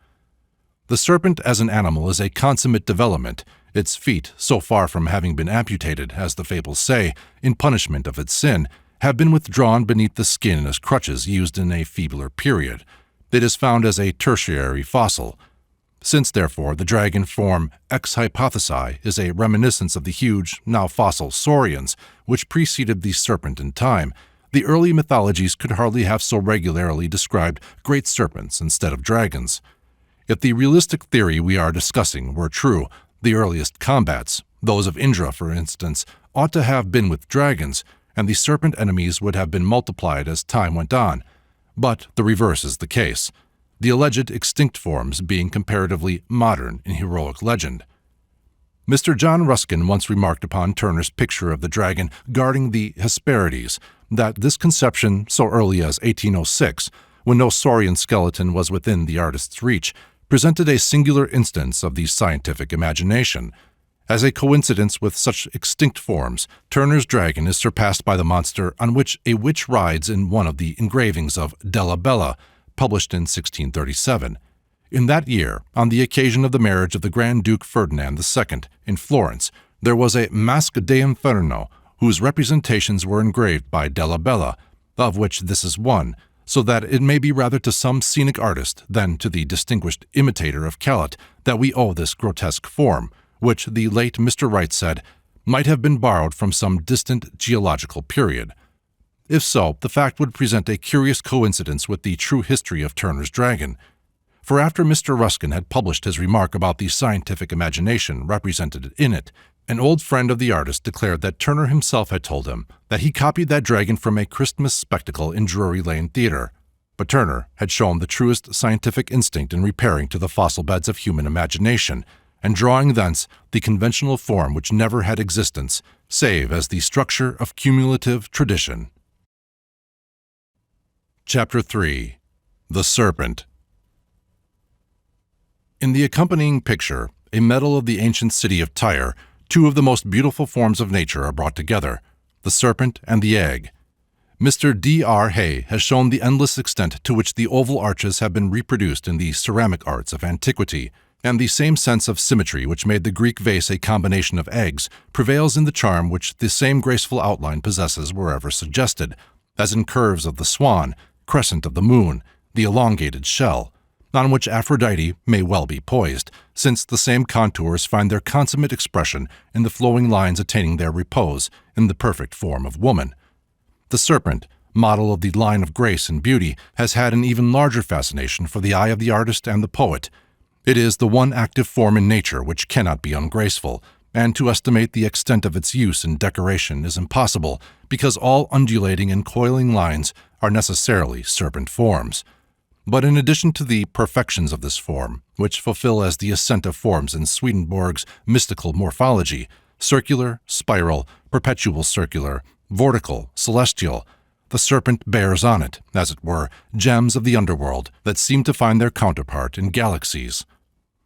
The serpent as an animal is a consummate development, its feet, so far from having been amputated, as the fables say, in punishment of its sin, have been withdrawn beneath the skin as crutches used in a feebler period. It is found as a tertiary fossil. Since, therefore, the dragon form ex hypothesi is a reminiscence of the huge, now fossil saurians, which preceded the serpent in time, the early mythologies could hardly have so regularly described great serpents instead of dragons. If the realistic theory we are discussing were true, the earliest combats, those of Indra for instance, ought to have been with dragons, and the serpent enemies would have been multiplied as time went on. But the reverse is the case, the alleged extinct forms being comparatively modern in heroic legend. Mr. John Ruskin once remarked upon Turner's picture of the dragon guarding the Hesperides that this conception, so early as 1806, when no saurian skeleton was within the artist's reach, presented a singular instance of the scientific imagination. As a coincidence with such extinct forms, Turner's dragon is surpassed by the monster on which a witch rides in one of the engravings of Della Bella, published in 1637. In that year, on the occasion of the marriage of the Grand Duke Ferdinand II in Florence, there was a Masque d'Inferno, whose representations were engraved by Della Bella, of which this is one, so that it may be rather to some scenic artist than to the distinguished imitator of Callet that we owe this grotesque form, which the late Mr. Wright said might have been borrowed from some distant geological period. If so, the fact would present a curious coincidence with the true history of Turner's dragon. For after Mr. Ruskin had published his remark about the scientific imagination represented in it, an old friend of the artist declared that Turner himself had told him that he copied that dragon from a Christmas spectacle in Drury Lane Theatre. But Turner had shown the truest scientific instinct in repairing to the fossil beds of human imagination, and drawing thence the conventional form which never had existence, save as the structure of cumulative tradition. Chapter 3. The Serpent. In the accompanying picture, a medal of the ancient city of Tyre, two of the most beautiful forms of nature are brought together, the serpent and the egg. Mr. D.R. Hay has shown the endless extent to which the oval arches have been reproduced in the ceramic arts of antiquity, and the same sense of symmetry which made the Greek vase a combination of eggs prevails in the charm which the same graceful outline possesses wherever suggested, as in curves of the swan, crescent of the moon, the elongated shell, on which Aphrodite may well be poised, since the same contours find their consummate expression in the flowing lines attaining their repose in the perfect form of woman. The serpent, model of the line of grace and beauty, has had an even larger fascination for the eye of the artist and the poet. It is the one active form in nature which cannot be ungraceful, and to estimate the extent of its use in decoration is impossible, because all undulating and coiling lines are necessarily serpent forms. But in addition to the perfections of this form, which fulfill as the ascent of forms in Swedenborg's mystical morphology, circular, spiral, perpetual circular, vortical, celestial, the serpent bears on it, as it were, gems of the underworld that seem to find their counterpart in galaxies.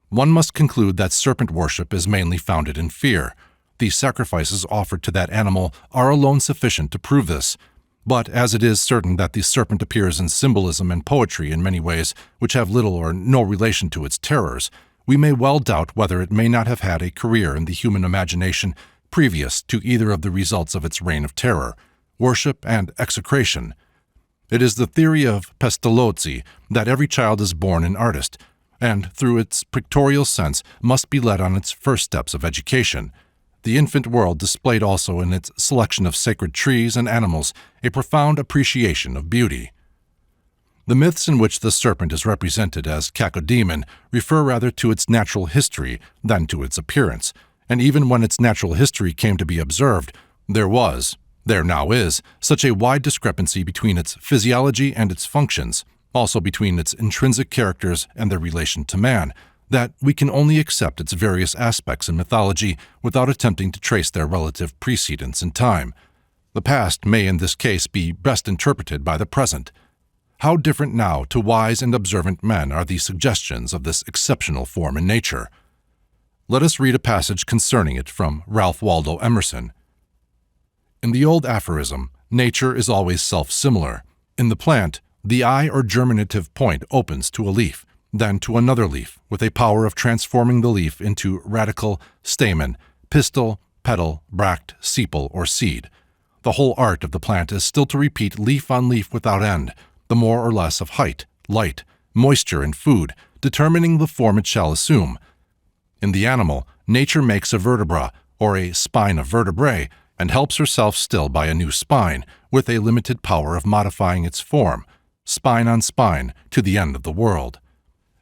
One must conclude that serpent worship is mainly founded in fear. The sacrifices offered to that animal are alone sufficient to prove this. But as it is certain that the serpent appears in symbolism and poetry in many ways which have little or no relation to its terrors, we may well doubt whether it may not have had a career in the human imagination previous to either of the results of its reign of terror, worship and execration. It is the theory of Pestalozzi that every child is born an artist, and through its pictorial sense must be led on its first steps of education. The infant world displayed also in its selection of sacred trees and animals a profound appreciation of beauty. The myths in which the serpent is represented as cacodemon refer rather to its natural history than to its appearance, and even when its natural history came to be observed, there now is, such a wide discrepancy between its physiology and its functions, also between its intrinsic characters and their relation to man, that we can only accept its various aspects in mythology without attempting to trace their relative precedence in time. The past may in this case be best interpreted by the present. How different now to wise and observant men are the suggestions of this exceptional form in nature. Let us read a passage concerning it from Ralph Waldo Emerson. In the old aphorism, nature is always self-similar. In the plant, the eye or germinative point opens to a leaf, then to another leaf, with a power of transforming the leaf into radicle, stamen, pistil, petal, bract, sepal, or seed. The whole art of the plant is still to repeat leaf on leaf without end, the more or less of height, light, moisture, and food, determining the form it shall assume. In the animal, nature makes a vertebra, or a spine of vertebrae, and helps herself still by a new spine, with a limited power of modifying its form, spine on spine, to the end of the world.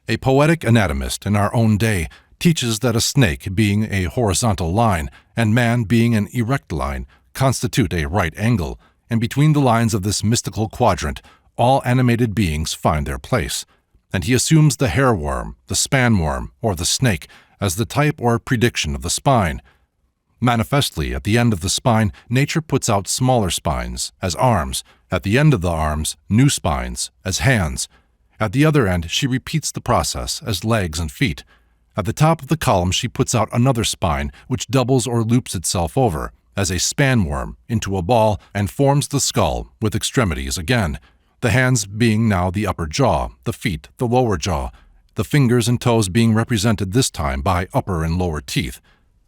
A poetic anatomist in our own day teaches that a snake being a horizontal line and man being an erect line constitute a right angle, and between the lines of this mystical quadrant all animated beings find their place, and he assumes the hairworm, the spanworm, or the snake as the type or prediction of the spine. Manifestly, at the end of the spine, nature puts out smaller spines, as arms, at the end of the arms, new spines, as hands. At the other end, she repeats the process as legs and feet. At the top of the column, she puts out another spine, which doubles or loops itself over, as a spanworm, into a ball and forms the skull, with extremities again, the hands being now the upper jaw, the feet the lower jaw, the fingers and toes being represented this time by upper and lower teeth.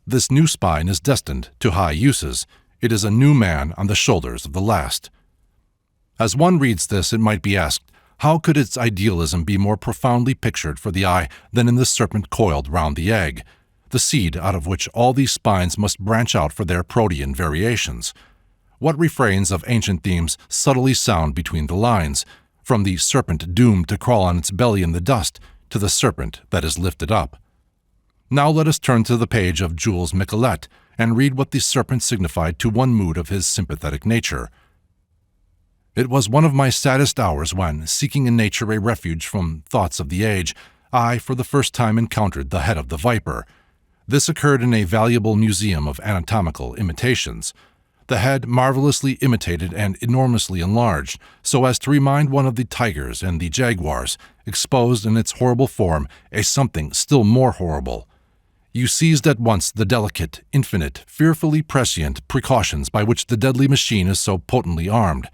This new spine is destined to high uses. It is a new man on the shoulders of the last. As one reads this, it might be asked, how could its idealism be more profoundly pictured for the eye than in the serpent coiled round the egg, the seed out of which all these spines must branch out for their protean variations? What refrains of ancient themes subtly sound between the lines, from the serpent doomed to crawl on its belly in the dust to the serpent that is lifted up? Now let us turn to the page of Jules Michelet and read what the serpent signified to one mood of his sympathetic nature. It was one of my saddest hours when, seeking in nature a refuge from thoughts of the age, I for the first time encountered the head of the viper. This occurred in a valuable museum of anatomical imitations. The head marvelously imitated and enormously enlarged, so as to remind one of the tigers and the jaguars, exposed in its horrible form a something still more horrible. You seized at once the delicate, infinite, fearfully prescient precautions by which the deadly machine is so potently armed.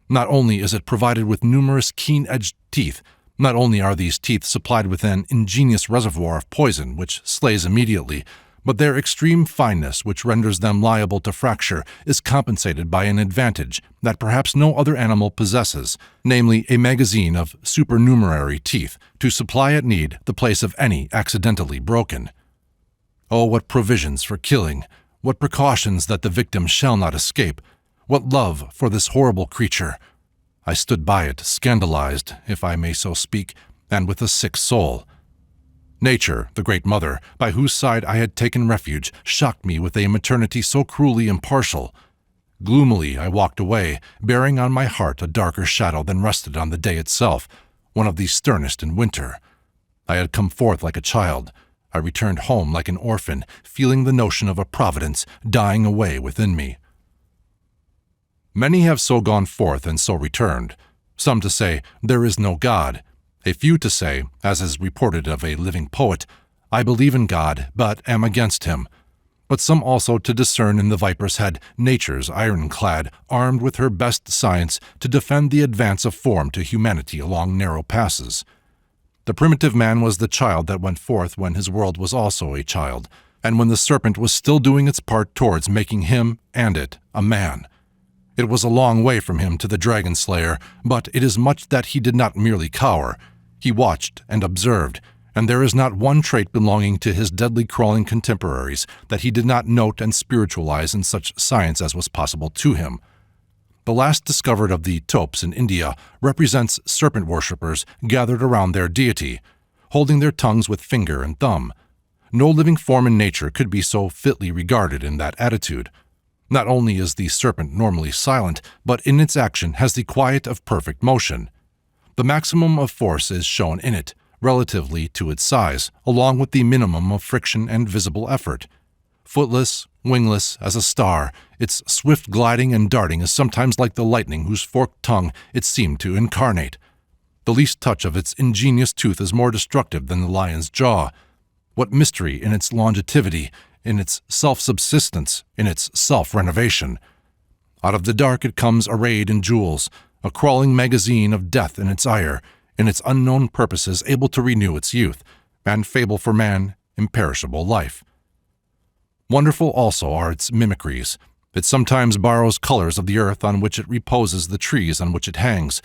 Not only is it provided with numerous keen-edged teeth, not only are these teeth supplied with an ingenious reservoir of poison which slays immediately, but their extreme fineness, which renders them liable to fracture, is compensated by an advantage that perhaps no other animal possesses, namely a magazine of supernumerary teeth to supply at need the place of any accidentally broken. Oh, what provisions for killing! What precautions that the victim shall not escape! What love for this horrible creature! I stood by it, scandalized, if I may so speak, and with a sick soul. Nature, the great mother, by whose side I had taken refuge, shocked me with a maternity so cruelly impartial. Gloomily I walked away, bearing on my heart a darker shadow than rested on the day itself, one of the sternest in winter. I had come forth like a child. I returned home like an orphan, feeling the notion of a providence dying away within me. Many have so gone forth and so returned, some to say, there is no God, a few to say, as is reported of a living poet, I believe in God, but am against him, but some also to discern in the viper's head nature's ironclad, armed with her best science to defend the advance of form to humanity along narrow passes. The primitive man was the child that went forth when his world was also a child, and when the serpent was still doing its part towards making him, and it, a man. It was a long way from him to the dragon slayer, but it is much that he did not merely cower. He watched and observed, and there is not one trait belonging to his deadly crawling contemporaries that he did not note and spiritualize in such science as was possible to him. The last discovered of the topes in India represents serpent worshippers gathered around their deity, holding their tongues with finger and thumb. No living form in nature could be so fitly regarded in that attitude. Not only is the serpent normally silent, but in its action has the quiet of perfect motion. The maximum of force is shown in it, relatively to its size, along with the minimum of friction and visible effort. Footless, wingless as a star, its swift gliding and darting is sometimes like the lightning whose forked tongue it seemed to incarnate. The least touch of its ingenious tooth is more destructive than the lion's jaw. What mystery in its longevity, in its self-subsistence, in its self-renovation! Out of the dark it comes arrayed in jewels, a crawling magazine of death in its ire, in its unknown purposes able to renew its youth, and fable for man, imperishable life. Wonderful also are its mimicries. It sometimes borrows colors of the earth on which it reposes, the trees on which it hangs,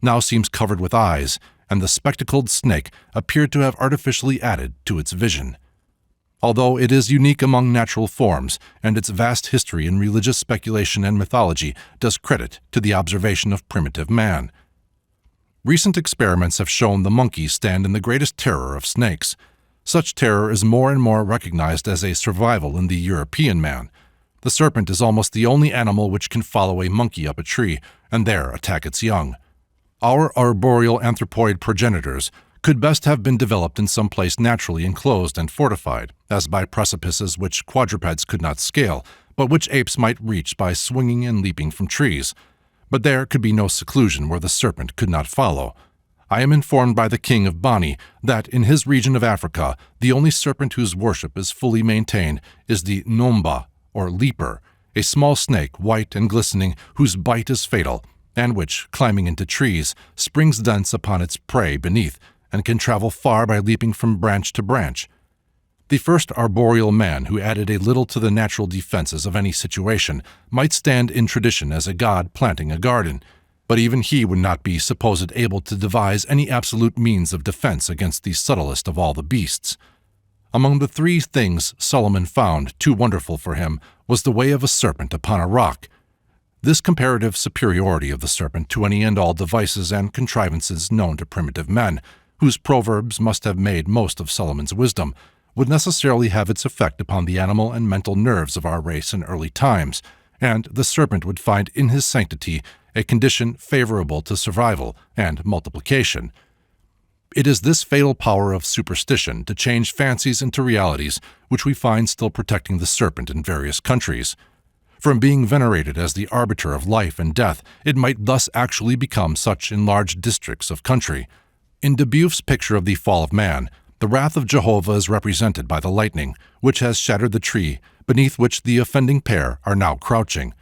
now seems covered with eyes, and the spectacled snake appeared to have artificially added to its vision. Although it is unique among natural forms, and its vast history in religious speculation and mythology does credit to the observation of primitive man. Recent experiments have shown the monkey stand in the greatest terror of snakes. Such terror is more and more recognized as a survival in the European man. The serpent is almost the only animal which can follow a monkey up a tree and there attack its young. Our arboreal anthropoid progenitors could best have been developed in some place naturally enclosed and fortified, as by precipices which quadrupeds could not scale, but which apes might reach by swinging and leaping from trees. But there could be no seclusion where the serpent could not follow. I am informed by the king of Bani that in his region of Africa, the only serpent whose worship is fully maintained is the nomba, or leaper, a small snake, white and glistening, whose bite is fatal, and which, climbing into trees, springs thence upon its prey beneath, and can travel far by leaping from branch to branch. The first arboreal man who added a little to the natural defenses of any situation might stand in tradition as a god planting a garden, but even he would not be supposed able to devise any absolute means of defense against the subtlest of all the beasts. Among the three things Solomon found too wonderful for him was the way of a serpent upon a rock. This comparative superiority of the serpent to any and all devices and contrivances known to primitive men, whose proverbs must have made most of Solomon's wisdom, would necessarily have its effect upon the animal and mental nerves of our race in early times, and the serpent would find in his sanctity a condition favorable to survival and multiplication. It is this fatal power of superstition to change fancies into realities which we find still protecting the serpent in various countries. From being venerated as the arbiter of life and death, it might thus actually become such in large districts of country. In Debuf's picture of the fall of man, the wrath of Jehovah is represented by the lightning, which has shattered the tree beneath which the offending pair are now crouching.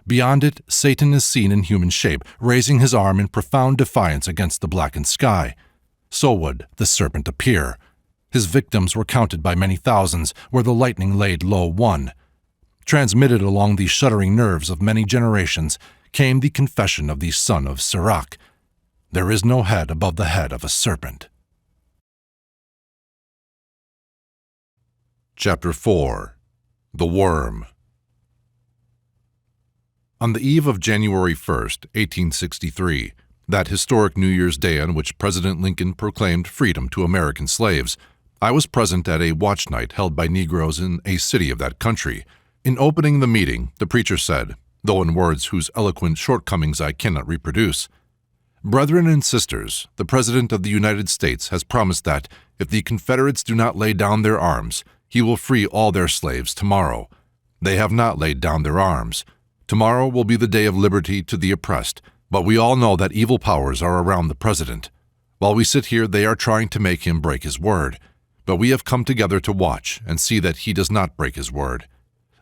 Beyond it, Satan is seen in human shape, raising his arm in profound defiance against the blackened sky. So would the serpent appear. His victims were counted by many thousands, where the lightning laid low one. Transmitted along the shuddering nerves of many generations came the confession of the son of Sirach: "There is no head above the head of a serpent." Chapter 4. The Worm. On the eve of January 1st, 1863, that historic New Year's Day on which President Lincoln proclaimed freedom to American slaves, I was present at a watch night held by Negroes in a city of that country. In opening the meeting, the preacher said, though in words whose eloquent shortcomings I cannot reproduce, "Brethren and sisters, the President of the United States has promised that, if the Confederates do not lay down their arms, he will free all their slaves tomorrow. They have not laid down their arms. Tomorrow will be the day of liberty to the oppressed, but we all know that evil powers are around the President. While we sit here, they are trying to make him break his word. But we have come together to watch and see that he does not break his word.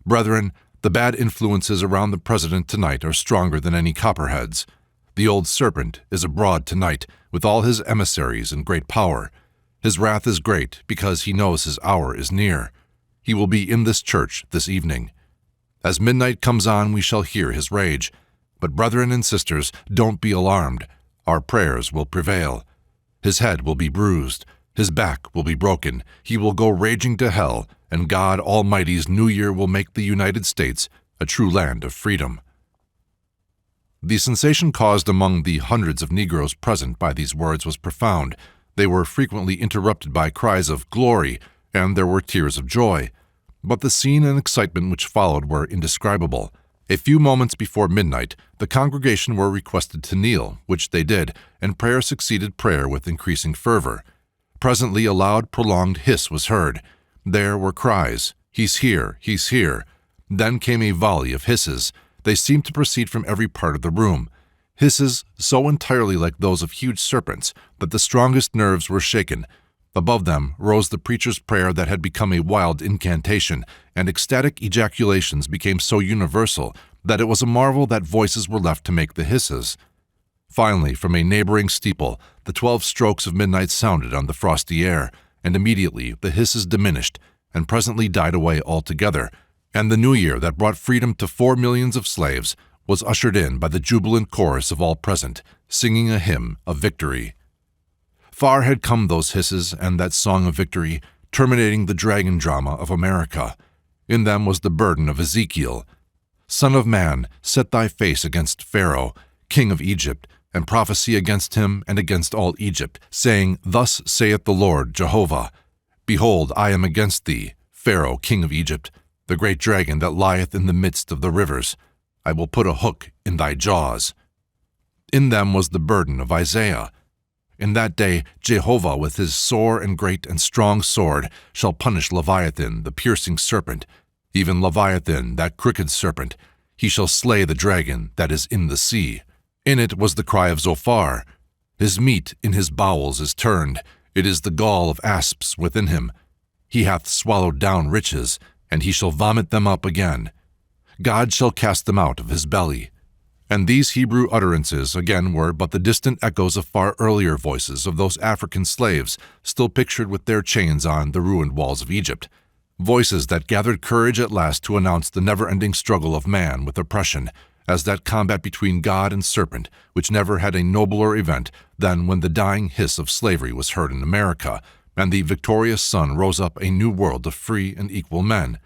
Brethren, the bad influences around the President tonight are stronger than any copperheads. The old serpent is abroad tonight with all his emissaries and great power. His wrath is great because he knows his hour is near. He will be in this church this evening. As midnight comes on, we shall hear his rage. But brethren and sisters, don't be alarmed. Our prayers will prevail. His head will be bruised. His back will be broken. He will go raging to hell, and God Almighty's New Year will make the United States a true land of freedom." The sensation caused among the hundreds of Negroes present by these words was profound. They were frequently interrupted by cries of "glory," and there were tears of joy. But the scene and excitement which followed were indescribable. A few moments before midnight, the congregation were requested to kneel, which they did, and prayer succeeded prayer with increasing fervor. Presently a loud, prolonged hiss was heard. There were cries, "He's here! He's here!" Then came a volley of hisses. They seemed to proceed from every part of the room. Hisses so entirely like those of huge serpents that the strongest nerves were shaken. Above them rose the preacher's prayer that had become a wild incantation, and ecstatic ejaculations became so universal that it was a marvel that voices were left to make the hisses. Finally, from a neighboring steeple, the 12 strokes of midnight sounded on the frosty air, and immediately the hisses diminished and presently died away altogether, and the new year that brought freedom to 4 millions of slaves was ushered in by the jubilant chorus of all present, singing a hymn of victory. Far had come those hisses and that song of victory, terminating the dragon drama of America. In them was the burden of Ezekiel. "Son of man, set thy face against Pharaoh, king of Egypt, and prophesy against him and against all Egypt, saying, Thus saith the Lord Jehovah, Behold, I am against thee, Pharaoh, king of Egypt, the great dragon that lieth in the midst of the rivers. I will put a hook in thy jaws." In them was the burden of Isaiah. "In that day Jehovah with his sore and great and strong sword shall punish Leviathan, the piercing serpent, even Leviathan, that crooked serpent. He shall slay the dragon that is in the sea." In it was the cry of Zophar. "His meat in his bowels is turned. It is the gall of asps within him. He hath swallowed down riches, and he shall vomit them up again. God shall cast them out of his belly." And these Hebrew utterances again were but the distant echoes of far earlier voices of those African slaves still pictured with their chains on the ruined walls of Egypt, voices that gathered courage at last to announce the never-ending struggle of man with oppression, as that combat between God and serpent which never had a nobler event than when the dying hiss of slavery was heard in America, and the victorious sun rose up a new world of free and equal men.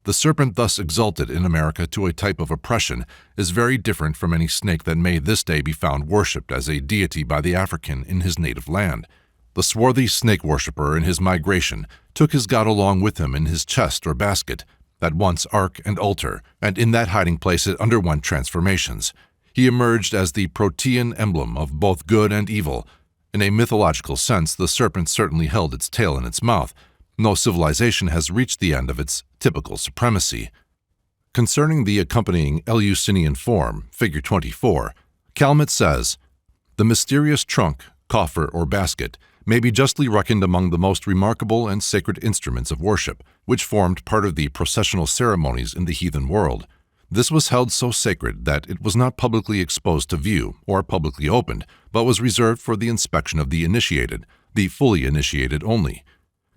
The serpent thus exalted in America to a type of oppression is very different from any snake that may this day be found worshipped as a deity by the African in his native land. The swarthy snake worshipper in his migration took his god along with him in his chest or basket, at once ark and altar, and in that hiding place it underwent transformations. He emerged as the protean emblem of both good and evil. In a mythological sense, the serpent certainly held its tail in its mouth. No civilization has reached the end of its typical supremacy. Concerning the accompanying Eleusinian form, figure 24, Calmet says, "The mysterious trunk, coffer, or basket may be justly reckoned among the most remarkable and sacred instruments of worship, which formed part of the processional ceremonies in the heathen world. This was held so sacred that it was not publicly exposed to view or publicly opened, but was reserved for the inspection of the initiated, the fully initiated only.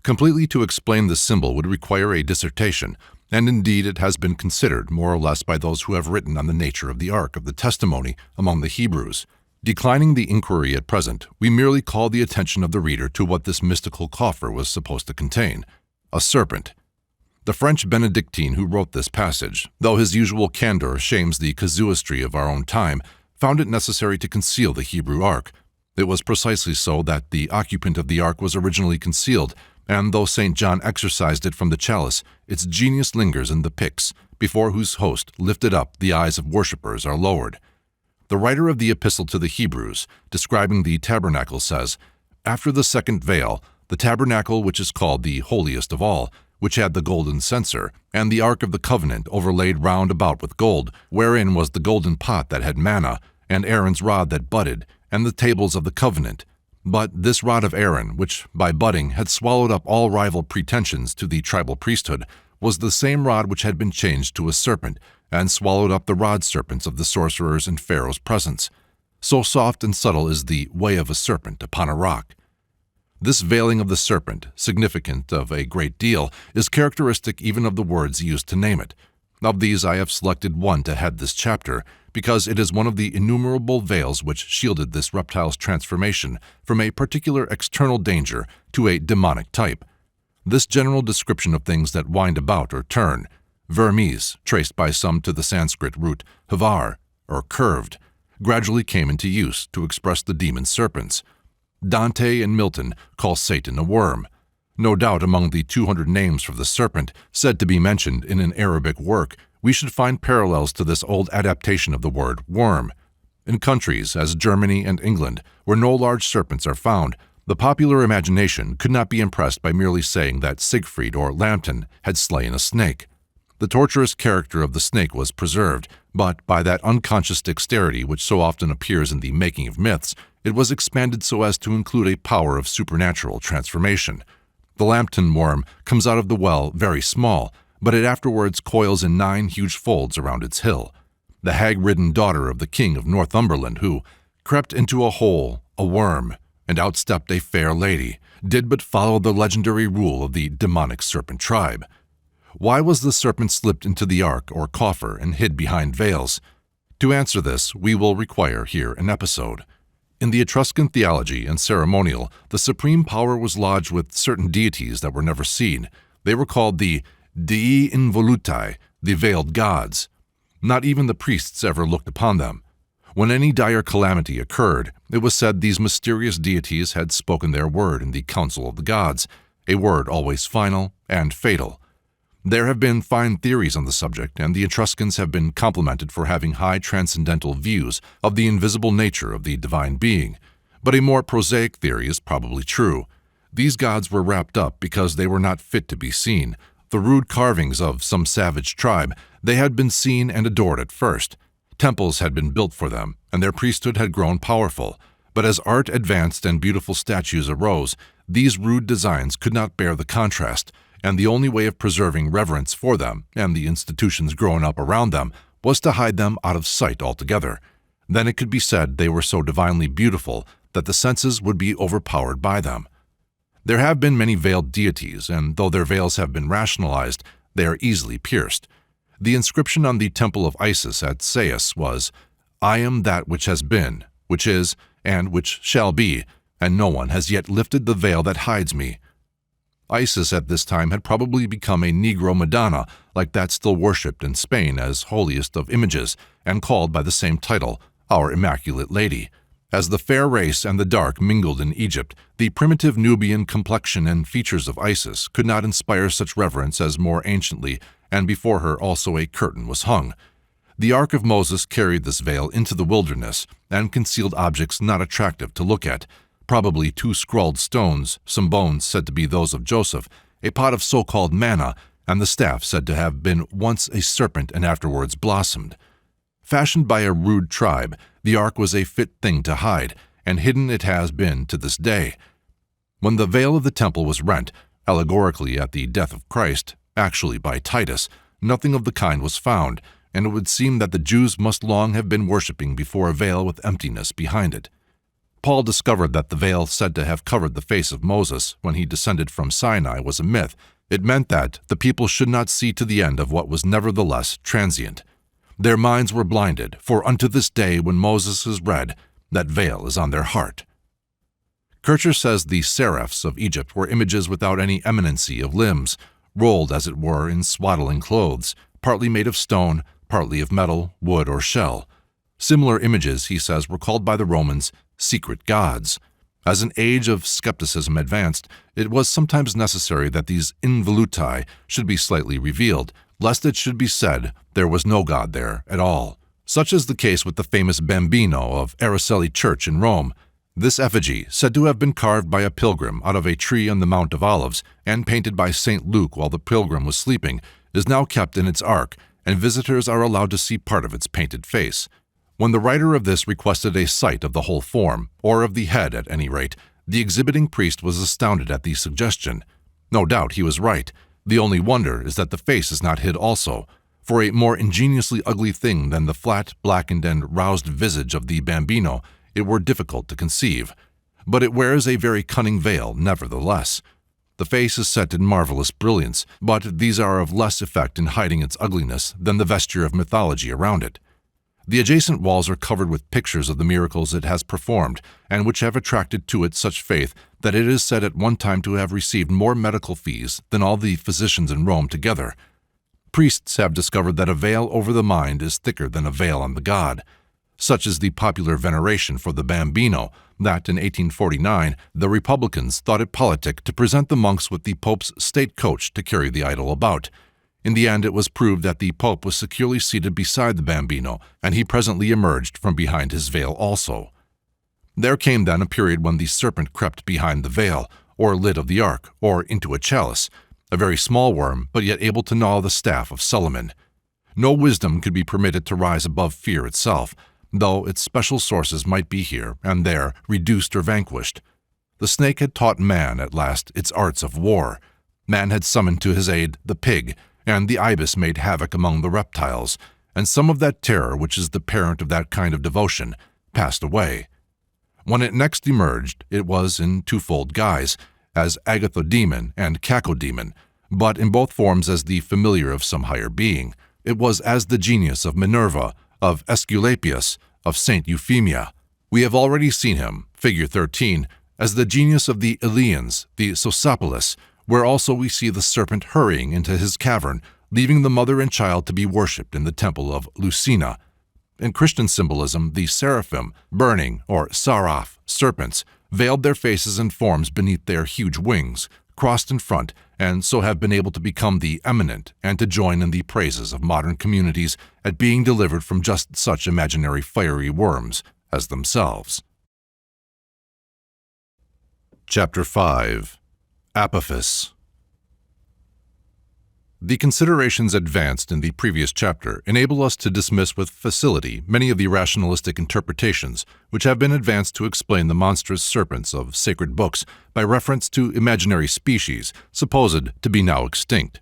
Completely to explain this symbol would require a dissertation, and indeed it has been considered more or less by those who have written on the nature of the Ark of the Testimony among the Hebrews. Declining the inquiry at present, we merely call the attention of the reader to what this mystical coffer was supposed to contain: a serpent. The French Benedictine who wrote this passage, though his usual candor shames the casuistry of our own time, found it necessary to conceal the Hebrew Ark. It was precisely so that the occupant of the Ark was originally concealed, and though St. John exorcised it from the chalice, its genius lingers in the pyx, before whose host, lifted up, the eyes of worshippers are lowered. The writer of the Epistle to the Hebrews, describing the tabernacle, says, "After the second veil, the tabernacle which is called the holiest of all, which had the golden censer, and the ark of the covenant overlaid round about with gold, wherein was the golden pot that had manna, and Aaron's rod that budded, and the tables of the covenant. But this rod of Aaron, which by budding had swallowed up all rival pretensions to the tribal priesthood, was the same rod which had been changed to a serpent, and swallowed up the rod serpents of the sorcerers in Pharaoh's presence. So soft and subtle is the way of a serpent upon a rock." This veiling of the serpent, significant of a great deal, is characteristic even of the words used to name it. Of these I have selected one to head this chapter, because it is one of the innumerable veils which shielded this reptile's transformation from a particular external danger to a demonic type. This general description of things that wind about or turn, vermes, traced by some to the Sanskrit root havar, or curved, gradually came into use to express the demon serpents. Dante and Milton call Satan a worm. No doubt among the 200 names for the serpent said to be mentioned in an Arabic work, we should find parallels to this old adaptation of the word worm. In countries, as Germany and England, where no large serpents are found, the popular imagination could not be impressed by merely saying that Siegfried or Lambton had slain a snake. The torturous character of the snake was preserved, but by that unconscious dexterity which so often appears in the making of myths, it was expanded so as to include a power of supernatural transformation. The Lambton worm comes out of the well very small, but it afterwards coils in 9 huge folds around its hill. The hag-ridden daughter of the king of Northumberland, who crept into a hole, a worm, and outstepped a fair lady, did but follow the legendary rule of the demonic serpent tribe. Why was the serpent slipped into the ark or coffer and hid behind veils? To answer this, we will require here an episode. In the Etruscan theology and ceremonial, the supreme power was lodged with certain deities that were never seen. They were called the Dei Involuti, the veiled gods. Not even the priests ever looked upon them. When any dire calamity occurred, it was said these mysterious deities had spoken their word in the council of the gods, a word always final and fatal. There have been fine theories on the subject, and the Etruscans have been complimented for having high transcendental views of the invisible nature of the divine being. But a more prosaic theory is probably true. These gods were wrapped up because they were not fit to be seen. The rude carvings of some savage tribe, they had been seen and adored at first. Temples had been built for them, and their priesthood had grown powerful. But as art advanced and beautiful statues arose, these rude designs could not bear the contrast, and the only way of preserving reverence for them and the institutions growing up around them was to hide them out of sight altogether. Then it could be said they were so divinely beautiful that the senses would be overpowered by them. There have been many veiled deities, and though their veils have been rationalized, they are easily pierced. The inscription on the temple of Isis at Sais was, "I am that which has been, which is, and which shall be, and no one has yet lifted the veil that hides me." Isis at this time had probably become a Negro Madonna, like that still worshipped in Spain as holiest of images, and called by the same title, Our Immaculate Lady. As the fair race and the dark mingled in Egypt, the primitive Nubian complexion and features of Isis could not inspire such reverence as more anciently, and before her also a curtain was hung. The Ark of Moses carried this veil into the wilderness and concealed objects not attractive to look at, probably 2 scrawled stones, some bones said to be those of Joseph, a pot of so-called manna, and the staff said to have been once a serpent and afterwards blossomed. Fashioned by a rude tribe, the ark was a fit thing to hide, and hidden it has been to this day. When the veil of the temple was rent, allegorically at the death of Christ, actually by Titus, nothing of the kind was found, and it would seem that the Jews must long have been worshipping before a veil with emptiness behind it. Paul discovered that the veil said to have covered the face of Moses when he descended from Sinai was a myth. It meant that the people should not see to the end of what was nevertheless transient. Their minds were blinded, for unto this day when Moses is read, that veil is on their heart. Kircher says the seraphs of Egypt were images without any eminency of limbs, rolled as it were in swaddling clothes, partly made of stone, partly of metal, wood, or shell. Similar images, he says, were called by the Romans secret gods. As an age of skepticism advanced, it was sometimes necessary that these involuti should be slightly revealed, lest it should be said there was no God there at all. Such is the case with the famous Bambino of Araceli Church in Rome. This effigy, said to have been carved by a pilgrim out of a tree on the Mount of Olives and painted by St. Luke while the pilgrim was sleeping, is now kept in its ark, and visitors are allowed to see part of its painted face. When the writer of this requested a sight of the whole form, or of the head at any rate, the exhibiting priest was astounded at the suggestion. No doubt he was right. The only wonder is that the face is not hid also, for a more ingeniously ugly thing than the flat, blackened, and roused visage of the Bambino it were difficult to conceive. But it wears a very cunning veil, nevertheless. The face is set in marvelous brilliance, but these are of less effect in hiding its ugliness than the vesture of mythology around it. The adjacent walls are covered with pictures of the miracles it has performed, and which have attracted to it such faith that it is said at one time to have received more medical fees than all the physicians in Rome together. Priests have discovered that a veil over the mind is thicker than a veil on the god. Such is the popular veneration for the Bambino that in 1849 the Republicans thought it politic to present the monks with the Pope's state coach to carry the idol about. In the end, it was proved that the Pope was securely seated beside the Bambino, and he presently emerged from behind his veil also. There came then a period when the serpent crept behind the veil, or lid of the ark, or into a chalice, a very small worm, but yet able to gnaw the staff of Solomon. No wisdom could be permitted to rise above fear itself, though its special sources might be here and there reduced or vanquished. The snake had taught man, at last, its arts of war. Man had summoned to his aid the pig, and the ibis made havoc among the reptiles, and some of that terror which is the parent of that kind of devotion passed away. When it next emerged, it was in twofold guise, as agathodemon and cacodemon, but in both forms as the familiar of some higher being. It was as the genius of Minerva, of Aesculapius, of Saint Euphemia. We have already seen him, figure 13, as the genius of the Eleans, the Sosopolis, where also we see the serpent hurrying into his cavern, leaving the mother and child to be worshipped in the temple of Lucina. In Christian symbolism, the seraphim, burning, or saraph, serpents, veiled their faces and forms beneath their huge wings, crossed in front, and so have been able to become the eminent and to join in the praises of modern communities at being delivered from just such imaginary fiery worms as themselves. Chapter 5. Apophis. The considerations advanced in the previous chapter enable us to dismiss with facility many of the rationalistic interpretations which have been advanced to explain the monstrous serpents of sacred books by reference to imaginary species supposed to be now extinct.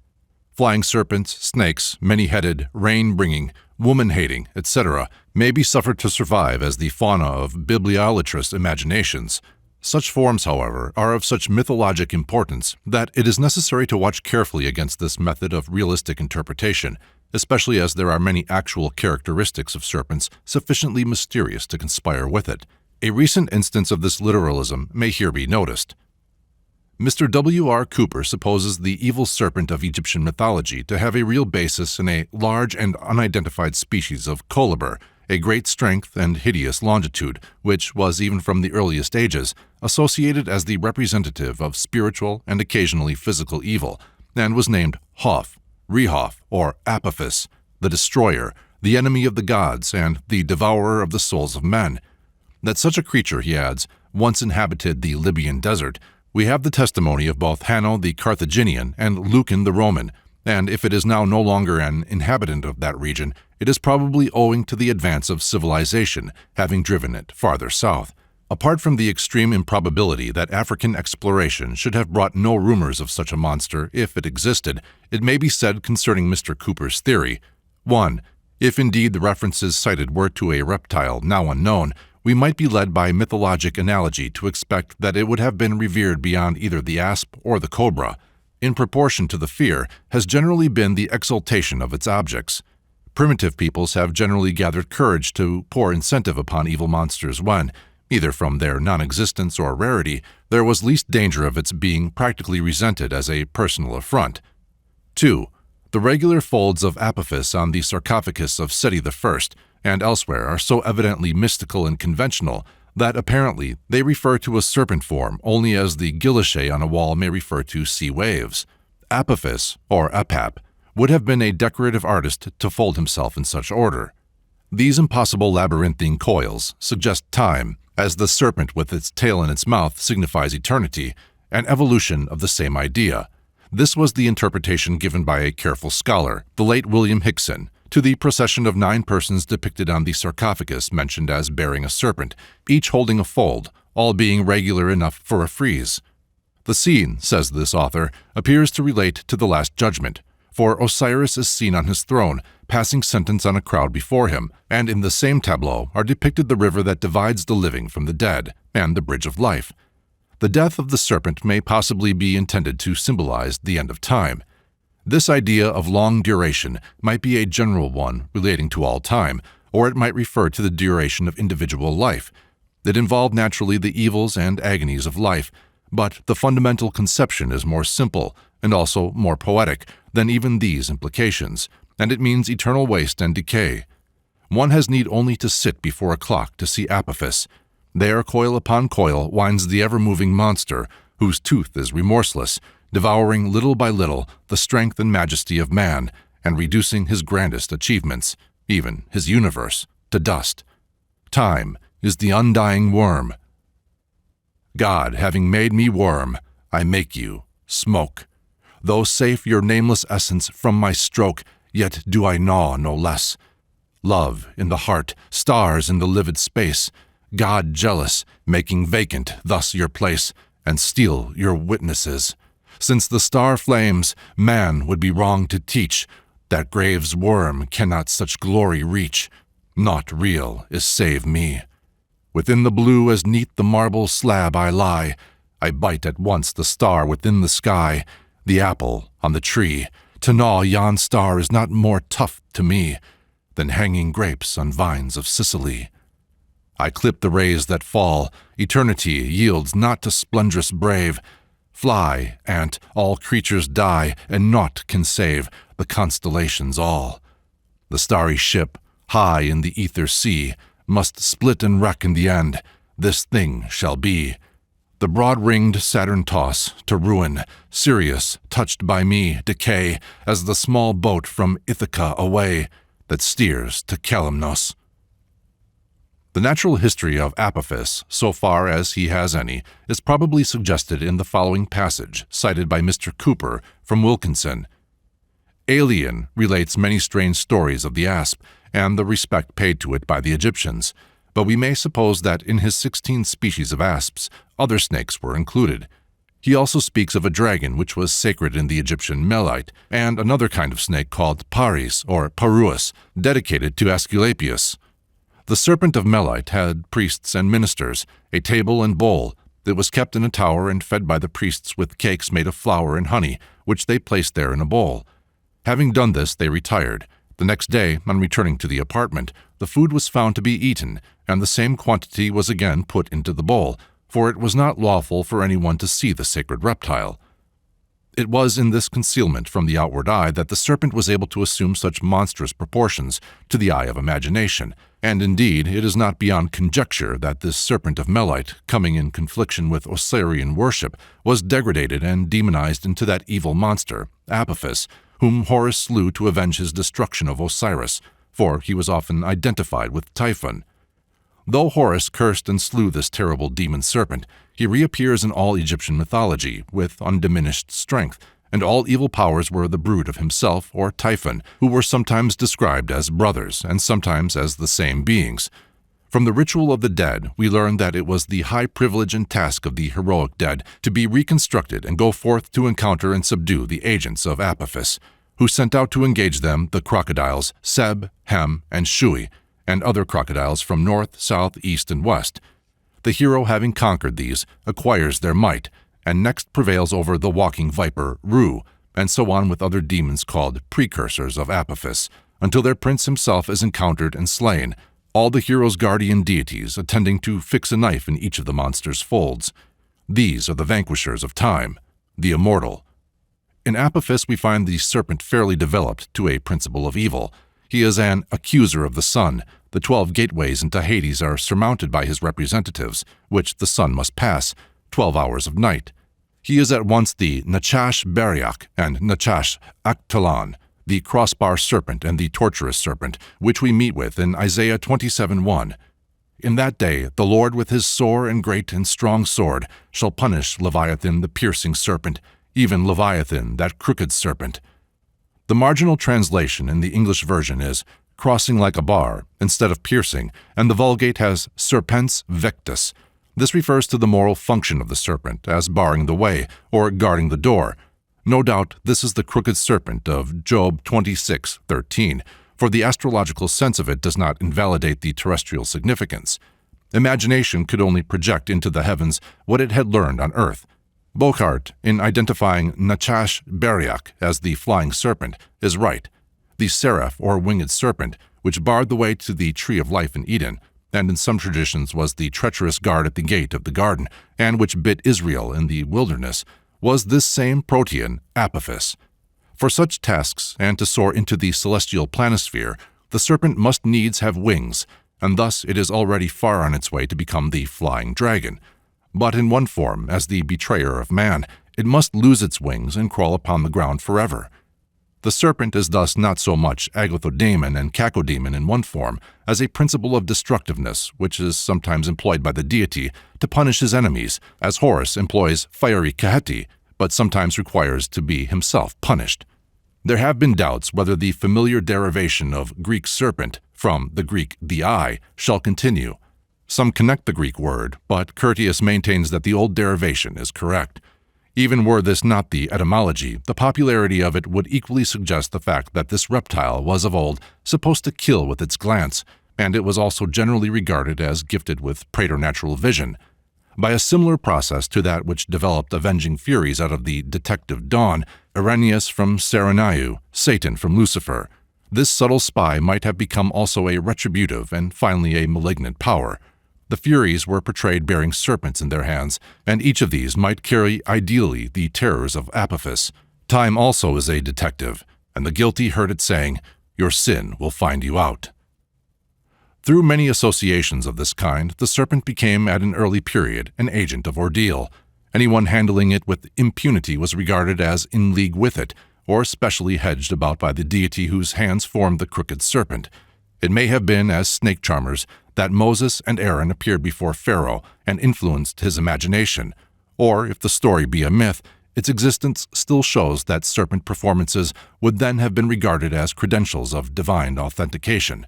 Flying serpents, snakes, many-headed, rain-bringing, woman-hating, etc. may be suffered to survive as the fauna of bibliolatrous imaginations. Such forms, however, are of such mythologic importance that it is necessary to watch carefully against this method of realistic interpretation, especially as there are many actual characteristics of serpents sufficiently mysterious to conspire with it. A recent instance of this literalism may here be noticed. Mr. W. R. Cooper supposes the evil serpent of Egyptian mythology to have a real basis in a large and unidentified species of coluber, a great strength and hideous longitude, which was, even from the earliest ages, associated as the representative of spiritual and occasionally physical evil, and was named Hoth, Rehoth, or Apophis, the destroyer, the enemy of the gods, and the devourer of the souls of men. That such a creature, he adds, once inhabited the Libyan desert, we have the testimony of both Hanno the Carthaginian and Lucan the Roman, and if it is now no longer an inhabitant of that region, it is probably owing to the advance of civilization, having driven it farther south. Apart from the extreme improbability that African exploration should have brought no rumors of such a monster if it existed, it may be said concerning Mr. Cooper's theory: 1. If indeed the references cited were to a reptile now unknown, we might be led by mythologic analogy to expect that it would have been revered beyond either the asp or the cobra. In proportion to the fear has generally been the exaltation of its objects. Primitive peoples have generally gathered courage to pour incentive upon evil monsters when, either from their non-existence or rarity, there was least danger of its being practically resented as a personal affront. 2. The regular folds of Apophis on the sarcophagus of Seti I and elsewhere are so evidently mystical and conventional that apparently they refer to a serpent form only as the guilloche on a wall may refer to sea waves. Apophis, or Apap, would have been a decorative artist to fold himself in such order. These impossible labyrinthine coils suggest time, as the serpent with its tail in its mouth signifies eternity, an evolution of the same idea. This was the interpretation given by a careful scholar, the late William Hickson, to the procession of 9 persons depicted on the sarcophagus mentioned as bearing a serpent, each holding a fold, all being regular enough for a frieze. The scene, says this author, appears to relate to the Last Judgment, for Osiris is seen on his throne, passing sentence on a crowd before him, and in the same tableau are depicted the river that divides the living from the dead, and the bridge of life. The death of the serpent may possibly be intended to symbolize the end of time. This idea of long duration might be a general one relating to all time, or it might refer to the duration of individual life. It involved naturally the evils and agonies of life, but the fundamental conception is more simple and also more poetic than even these implications, and it means eternal waste and decay. One has need only to sit before a clock to see Apophis. There, coil upon coil, winds the ever-moving monster, whose tooth is remorseless, devouring little by little the strength and majesty of man, and reducing his grandest achievements, even his universe, to dust. Time is the undying worm. God, having made me worm, I make you smoke. Though safe your nameless essence from my stroke, yet do I gnaw no less. Love in the heart, stars in the livid space, God jealous, making vacant thus your place, and steal your witnesses. Since the star flames, man would be wrong to teach that grave's worm cannot such glory reach. Naught real is save me. Within the blue as neath the marble slab I lie. I bite at once the star within the sky, the apple on the tree. To gnaw yon star is not more tough to me than hanging grapes on vines of Sicily. I clip the rays that fall, eternity yields not to splendrous brave. Fly, ant, all creatures die, and naught can save the constellations all. The starry ship, high in the ether sea, must split and wreck in the end. This thing shall be. The broad-ringed Saturn toss to ruin, Sirius, touched by me, decay, as the small boat from Ithaca away, that steers to Kalymnos. The natural history of Apophis, so far as he has any, is probably suggested in the following passage, cited by Mr. Cooper from Wilkinson. Aelian relates many strange stories of the asp and the respect paid to it by the Egyptians, but we may suppose that in his 16 species of asps, other snakes were included. He also speaks of a dragon which was sacred in the Egyptian Melite, and another kind of snake called Paris or Paruus, dedicated to Aesculapius. The serpent of Melite had priests and ministers, a table and bowl. It was kept in a tower and fed by the priests with cakes made of flour and honey, which they placed there in a bowl. Having done this, they retired. The next day, on returning to the apartment, the food was found to be eaten, and the same quantity was again put into the bowl, for it was not lawful for anyone to see the sacred reptile. It was in this concealment from the outward eye that the serpent was able to assume such monstrous proportions to the eye of imagination, and indeed it is not beyond conjecture that this serpent of Melite, coming in confliction with Osirian worship, was degraded and demonized into that evil monster, Apophis, whom Horus slew to avenge his destruction of Osiris, for he was often identified with Typhon. Though Horus cursed and slew this terrible demon serpent, he reappears in all Egyptian mythology with undiminished strength, and all evil powers were the brood of himself or Typhon, who were sometimes described as brothers and sometimes as the same beings. From the ritual of the dead, we learn that it was the high privilege and task of the heroic dead to be reconstructed and go forth to encounter and subdue the agents of Apophis, who sent out to engage them the crocodiles Seb, Hem, and Shui, and other crocodiles from north, south, east, and west. The hero, having conquered these, acquires their might, and next prevails over the walking viper, Ru, and so on with other demons called precursors of Apophis, until their prince himself is encountered and slain, all the hero's guardian deities attending to fix a knife in each of the monster's folds. These are the vanquishers of time, the immortal. In Apophis we find the serpent fairly developed to a principle of evil. He is an accuser of the sun. The 12 gateways into Hades are surmounted by his representatives, which the sun must pass, 12 hours of night. He is at once the Nachash Beriach and Nachash Aktalan, the crossbar serpent and the torturous serpent, which we meet with in Isaiah 27:1. In that day the Lord with his sore and great and strong sword shall punish Leviathan the piercing serpent, even Leviathan that crooked serpent. The marginal translation in the English version is crossing like a bar instead of piercing, and the Vulgate has serpens vectus. This refers to the moral function of the serpent as barring the way or guarding the door. No doubt this is the crooked serpent of Job 26:13, for the astrological sense of it does not invalidate the terrestrial significance. Imagination could only project into the heavens what it had learned on earth. Bocart, in identifying Nachash Beriach as the flying serpent, is right. The seraph or winged serpent, which barred the way to the tree of life in Eden, and in some traditions was the treacherous guard at the gate of the garden, and which bit Israel in the wilderness, was this same Protean, Apophis. For such tasks, and to soar into the celestial planisphere, the serpent must needs have wings, and thus it is already far on its way to become the flying dragon. But in one form, as the betrayer of man, it must lose its wings and crawl upon the ground forever. The serpent is thus not so much aglathodemon and cacodemon in one form as a principle of destructiveness which is sometimes employed by the deity to punish his enemies, as Horus employs fiery kaheti, but sometimes requires to be himself punished. There have been doubts whether the familiar derivation of Greek serpent from the Greek the eye shall continue. Some connect the Greek word, but Curtius maintains that the old derivation is correct. Even were this not the etymology, the popularity of it would equally suggest the fact that this reptile was of old supposed to kill with its glance, and it was also generally regarded as gifted with preternatural vision. By a similar process to that which developed avenging furies out of the detective Dawn, Irenaeus from Sereniu, Satan from Lucifer, this subtle spy might have become also a retributive and finally a malignant power. The Furies were portrayed bearing serpents in their hands, and each of these might carry ideally the terrors of Apophis. Time also is a detective, and the guilty heard it saying, "Your sin will find you out." Through many associations of this kind, the serpent became at an early period an agent of ordeal. Anyone handling it with impunity was regarded as in league with it, or specially hedged about by the deity whose hands formed the crooked serpent. It may have been as snake charmers that Moses and Aaron appeared before Pharaoh and influenced his imagination, or, if the story be a myth, its existence still shows that serpent performances would then have been regarded as credentials of divine authentication.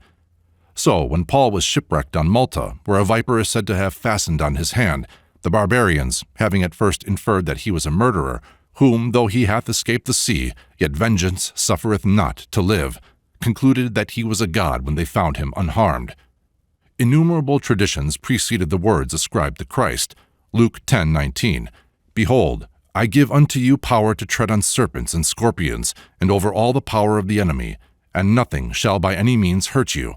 So, when Paul was shipwrecked on Malta, where a viper is said to have fastened on his hand, the barbarians, having at first inferred that he was a murderer, whom, though he hath escaped the sea, yet vengeance suffereth not to live, concluded that he was a god when they found him unharmed. Innumerable traditions preceded the words ascribed to Christ. Luke 10:19, "Behold, I give unto you power to tread on serpents and scorpions, and over all the power of the enemy, and nothing shall by any means hurt you.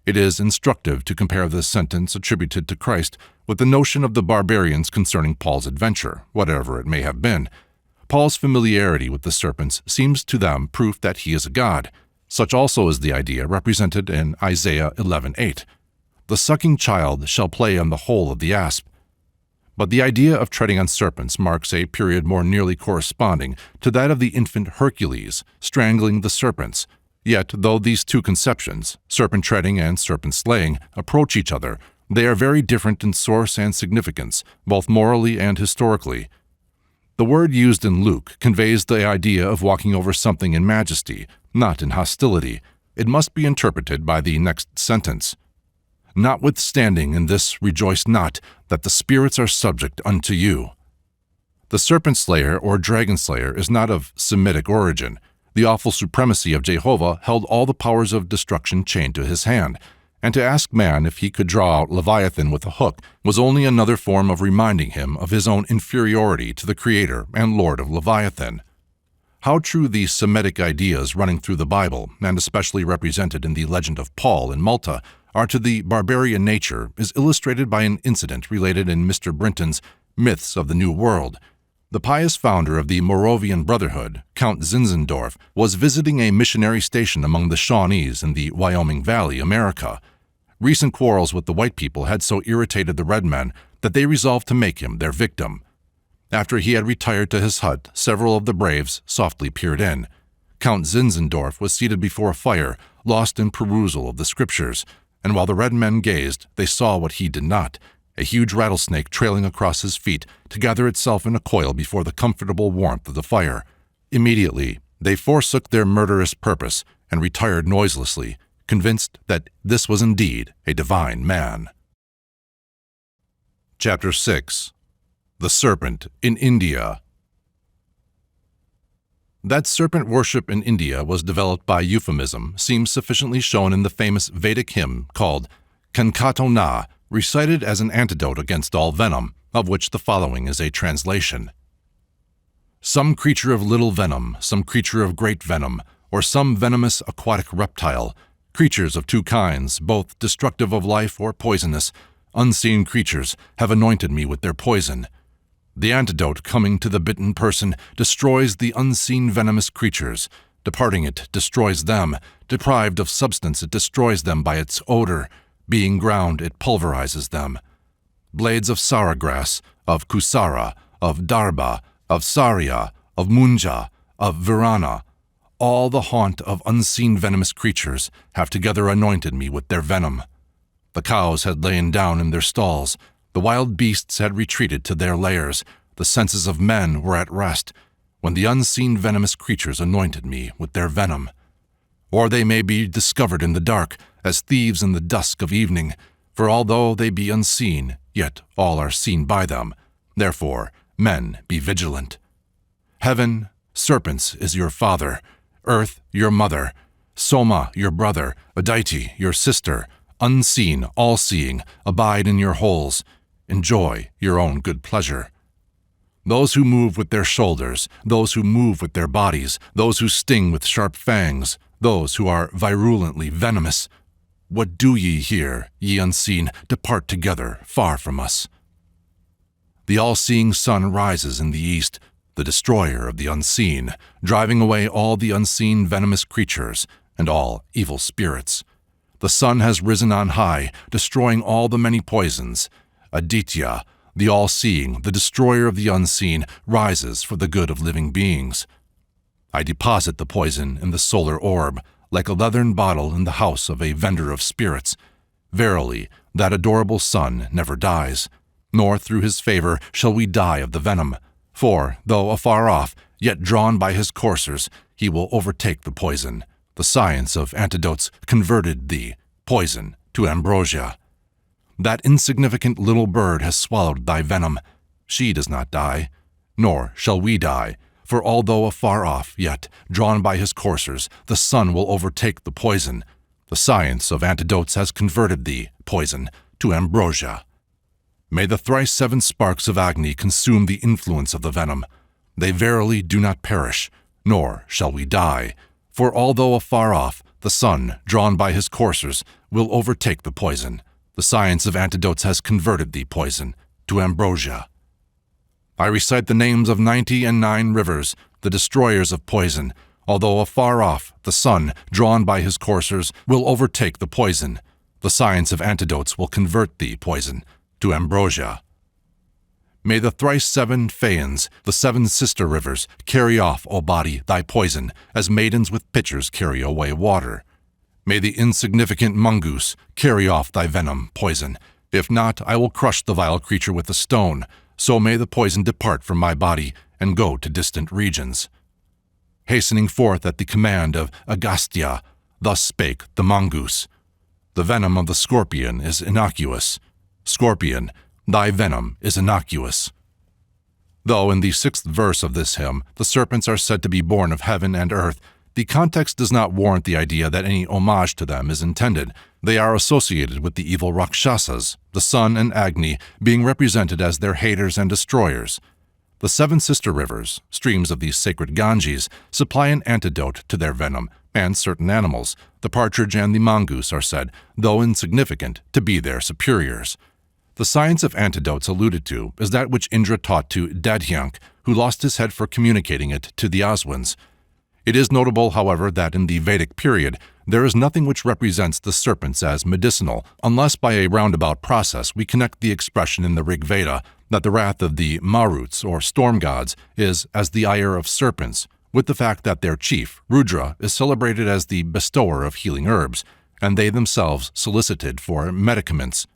It is instructive to compare this sentence attributed to Christ with the notion of the barbarians concerning Paul's adventure, whatever it may have been. Paul's familiarity with the serpents seems to them proof that he is a god. Such also is the idea represented in Isaiah 11:8. The sucking child shall play on the hole of the asp. But the idea of treading on serpents marks a period more nearly corresponding to that of the infant Hercules strangling the serpents. Yet, though these two conceptions, serpent treading and serpent slaying, approach each other, they are very different in source and significance, both morally and historically. The word used in Luke conveys the idea of walking over something in majesty, not in hostility. It must be interpreted by the next sentence. Notwithstanding in this rejoice not, that the spirits are subject unto you. The serpent slayer or dragon slayer is not of Semitic origin. The awful supremacy of Jehovah held all the powers of destruction chained to his hand, and to ask man if he could draw out Leviathan with a hook was only another form of reminding him of his own inferiority to the Creator and Lord of Leviathan. How true these Semitic ideas running through the Bible, and especially represented in the legend of Paul in Malta, are to the barbarian nature is illustrated by an incident related in Mr. Brinton's Myths of the New World. The pious founder of the Moravian Brotherhood, Count Zinzendorf, was visiting a missionary station among the Shawnees in the Wyoming Valley, America. Recent quarrels with the white people had so irritated the red men that they resolved to make him their victim. After he had retired to his hut, several of the braves softly peered in. Count Zinzendorf was seated before a fire, lost in perusal of the scriptures, and while the red men gazed, they saw what he did not, a huge rattlesnake trailing across his feet to gather itself in a coil before the comfortable warmth of the fire. Immediately, they forsook their murderous purpose and retired noiselessly, convinced that this was indeed a divine man. Chapter 6. The Serpent in India. That serpent worship in India was developed by euphemism seems sufficiently shown in the famous Vedic hymn called Kankato Na, recited as an antidote against all venom, of which the following is a translation. Some creature of little venom, some creature of great venom, or some venomous aquatic reptile, creatures of two kinds, both destructive of life or poisonous, unseen creatures, have anointed me with their poison. The antidote coming to the bitten person destroys the unseen venomous creatures. Departing it destroys them. Deprived of substance it destroys them by its odor. Being ground it pulverizes them. Blades of Saragrass, of Kusara, of Darba, of Saria, of Munja, of Virana, all the haunt of unseen venomous creatures, have together anointed me with their venom. The cows had lain down in their stalls. The wild beasts had retreated to their lairs, the senses of men were at rest, when the unseen venomous creatures anointed me with their venom. Or they may be discovered in the dark, as thieves in the dusk of evening, for although they be unseen, yet all are seen by them. Therefore, men, be vigilant. Heaven, serpents, is your father, earth, your mother, Soma, your brother, Aditi, your sister, unseen, all-seeing, abide in your holes. Enjoy your own good pleasure. Those who move with their shoulders, those who move with their bodies, those who sting with sharp fangs, those who are virulently venomous. What do ye here, ye unseen? Depart together, far from us. The all-seeing sun rises in the east, the destroyer of the unseen, driving away all the unseen venomous creatures and all evil spirits. The sun has risen on high, destroying all the many poisons. Aditya, the all-seeing, the destroyer of the unseen, rises for the good of living beings. I deposit the poison in the solar orb, like a leathern bottle in the house of a vendor of spirits. Verily, that adorable sun never dies, nor through his favor shall we die of the venom. For, though afar off, yet drawn by his coursers, he will overtake the poison. The science of antidotes converted thee, poison, to ambrosia. That insignificant little bird has swallowed thy venom. She does not die, nor shall we die, for although afar off, yet, drawn by his coursers, the sun will overtake the poison. The science of antidotes has converted thee, poison, to ambrosia. May the thrice 7 sparks of Agni consume the influence of the venom. They verily do not perish, nor shall we die, For although afar off, the sun, drawn by his coursers, will overtake the poison. The science of antidotes has converted the poison to ambrosia. I recite the names of 99 rivers, the destroyers of poison. Although afar off, the sun, drawn by his coursers, will overtake the poison. The science of antidotes will convert the poison to ambrosia. May the thrice seven Phaeons, the seven sister rivers, carry off, O body, thy poison, as maidens with pitchers carry away water. May the insignificant mongoose carry off thy venom, poison. If not, I will crush the vile creature with a stone. So may the poison depart from my body and go to distant regions. Hastening forth at the command of Agastya, thus spake the mongoose. The venom of the scorpion is innocuous. Scorpion, thy venom is innocuous. Though in the 6th verse of this hymn, the serpents are said to be born of heaven and earth, the context does not warrant the idea that any homage to them is intended. They are associated with the evil Rakshasas, the sun and Agni being represented as their haters and destroyers. The seven sister rivers, streams of the sacred Ganges, supply an antidote to their venom, and certain animals, the partridge and the mongoose, are said, though insignificant, to be their superiors. The science of antidotes alluded to is that which Indra taught to Dadhyank, who lost his head for communicating it to the Aswins. It is notable, however, that in the Vedic period, there is nothing which represents the serpents as medicinal, unless by a roundabout process we connect the expression in the Rig Veda that the wrath of the Maruts, or storm gods, is as the ire of serpents, with the fact that their chief, Rudra, is celebrated as the bestower of healing herbs, and they themselves solicited for medicaments.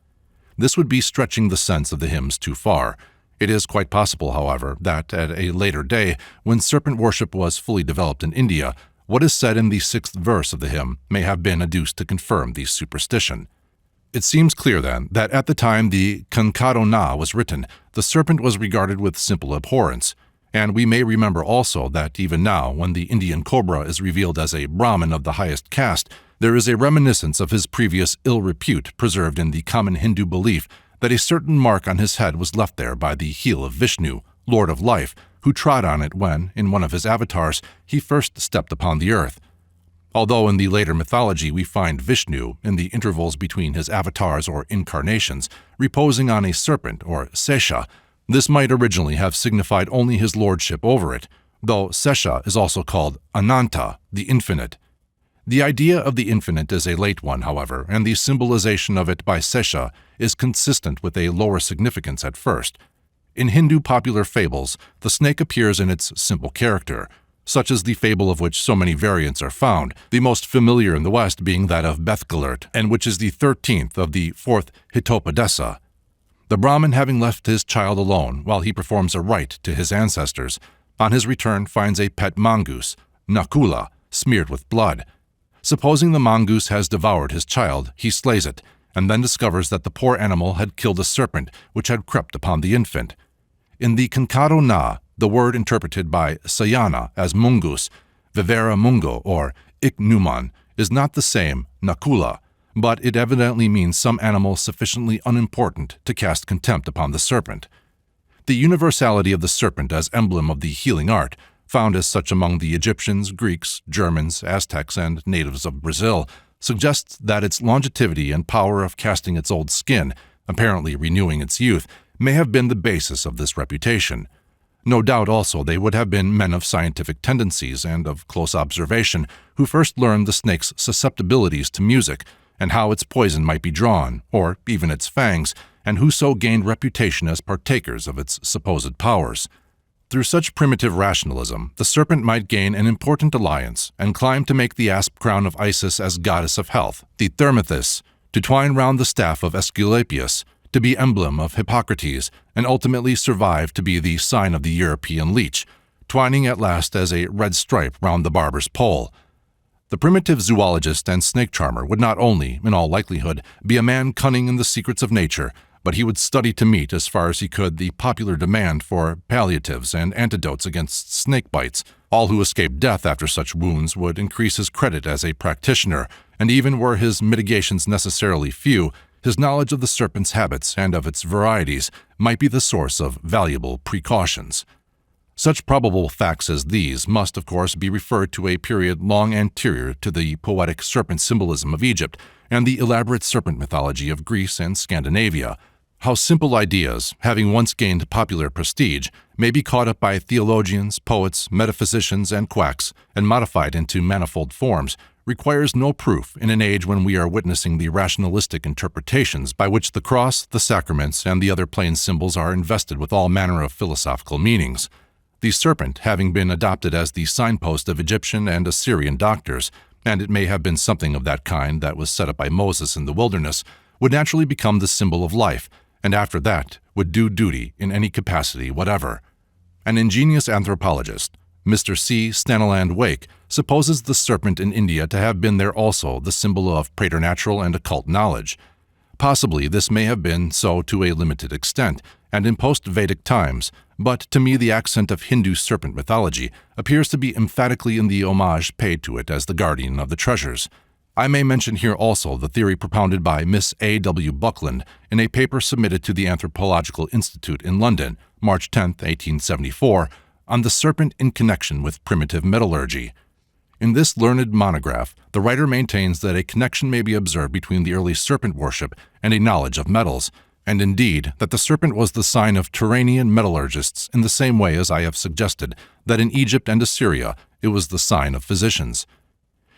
This would be stretching the sense of the hymns too far. It is quite possible, however, that at a later day, when serpent worship was fully developed in India, what is said in the 6th verse of the hymn may have been adduced to confirm the superstition. It seems clear, then, that at the time the Kankadona was written, the serpent was regarded with simple abhorrence, and we may remember also that even now, when the Indian cobra is revealed as a Brahmin of the highest caste, there is a reminiscence of his previous ill repute preserved in the common Hindu belief that a certain mark on his head was left there by the heel of Vishnu, Lord of Life, who trod on it when, in one of his avatars, he first stepped upon the earth. Although in the later mythology we find Vishnu, in the intervals between his avatars or incarnations, reposing on a serpent or Sesha, this might originally have signified only his lordship over it, though Sesha is also called Ananta, the infinite. The idea of the infinite is a late one, however, and the symbolization of it by Sesha is consistent with a lower significance at first. In Hindu popular fables, the snake appears in its simple character, such as the fable of which so many variants are found, the most familiar in the West being that of Bethgelert, and which is the 13th of the 4th Hitopadesa. The Brahmin, having left his child alone while he performs a rite to his ancestors, on his return finds a pet mongoose, Nakula, smeared with blood. Supposing the mongoose has devoured his child, he slays it, and then discovers that the poor animal had killed a serpent which had crept upon the infant. In the Kankado Na, the word interpreted by Sayana as mungus, vivera mungo, or iknuman, is not the same, nakula, but it evidently means some animal sufficiently unimportant to cast contempt upon the serpent. The universality of the serpent as emblem of the healing art, found as such among the Egyptians, Greeks, Germans, Aztecs, and natives of Brazil, suggests that its longevity and power of casting its old skin, apparently renewing its youth, may have been the basis of this reputation. No doubt also they would have been men of scientific tendencies and of close observation who first learned the snake's susceptibilities to music and how its poison might be drawn, or even its fangs, and who so gained reputation as partakers of its supposed powers. Through such primitive rationalism, the serpent might gain an important alliance and climb to make the asp crown of Isis as goddess of health, the Thermethys, to twine round the staff of Aesculapius, to be emblem of Hippocrates, and ultimately survive to be the sign of the European leech, twining at last as a red stripe round the barber's pole. The primitive zoologist and snake charmer would not only, in all likelihood, be a man cunning in the secrets of nature, but he would study to meet, as far as he could, the popular demand for palliatives and antidotes against snake bites. All who escaped death after such wounds would increase his credit as a practitioner, and even were his mitigations necessarily few, his knowledge of the serpent's habits and of its varieties might be the source of valuable precautions. Such probable facts as these must, of course, be referred to a period long anterior to the poetic serpent symbolism of Egypt and the elaborate serpent mythology of Greece and Scandinavia. How simple ideas, having once gained popular prestige, may be caught up by theologians, poets, metaphysicians, and quacks, and modified into manifold forms, requires no proof in an age when we are witnessing the rationalistic interpretations by which the cross, the sacraments, and the other plain symbols are invested with all manner of philosophical meanings. The serpent having been adopted as the signpost of Egyptian and Assyrian doctors, and it may have been something of that kind that was set up by Moses in the wilderness, would naturally become the symbol of life, and after that would do duty in any capacity whatever. An ingenious anthropologist, Mr. C. Staniland Wake, supposes the serpent in India to have been there also the symbol of preternatural and occult knowledge. Possibly this may have been so to a limited extent, and in post-Vedic times, but to me the accent of Hindu serpent mythology appears to be emphatically in the homage paid to it as the guardian of the treasures. I may mention here also the theory propounded by Miss A. W. Buckland in a paper submitted to the Anthropological Institute in London, March 10, 1874, on the serpent in connection with primitive metallurgy. In this learned monograph, the writer maintains that a connection may be observed between the early serpent worship and a knowledge of metals, and indeed that the serpent was the sign of Turanian metallurgists in the same way as I have suggested that in Egypt and Assyria it was the sign of physicians.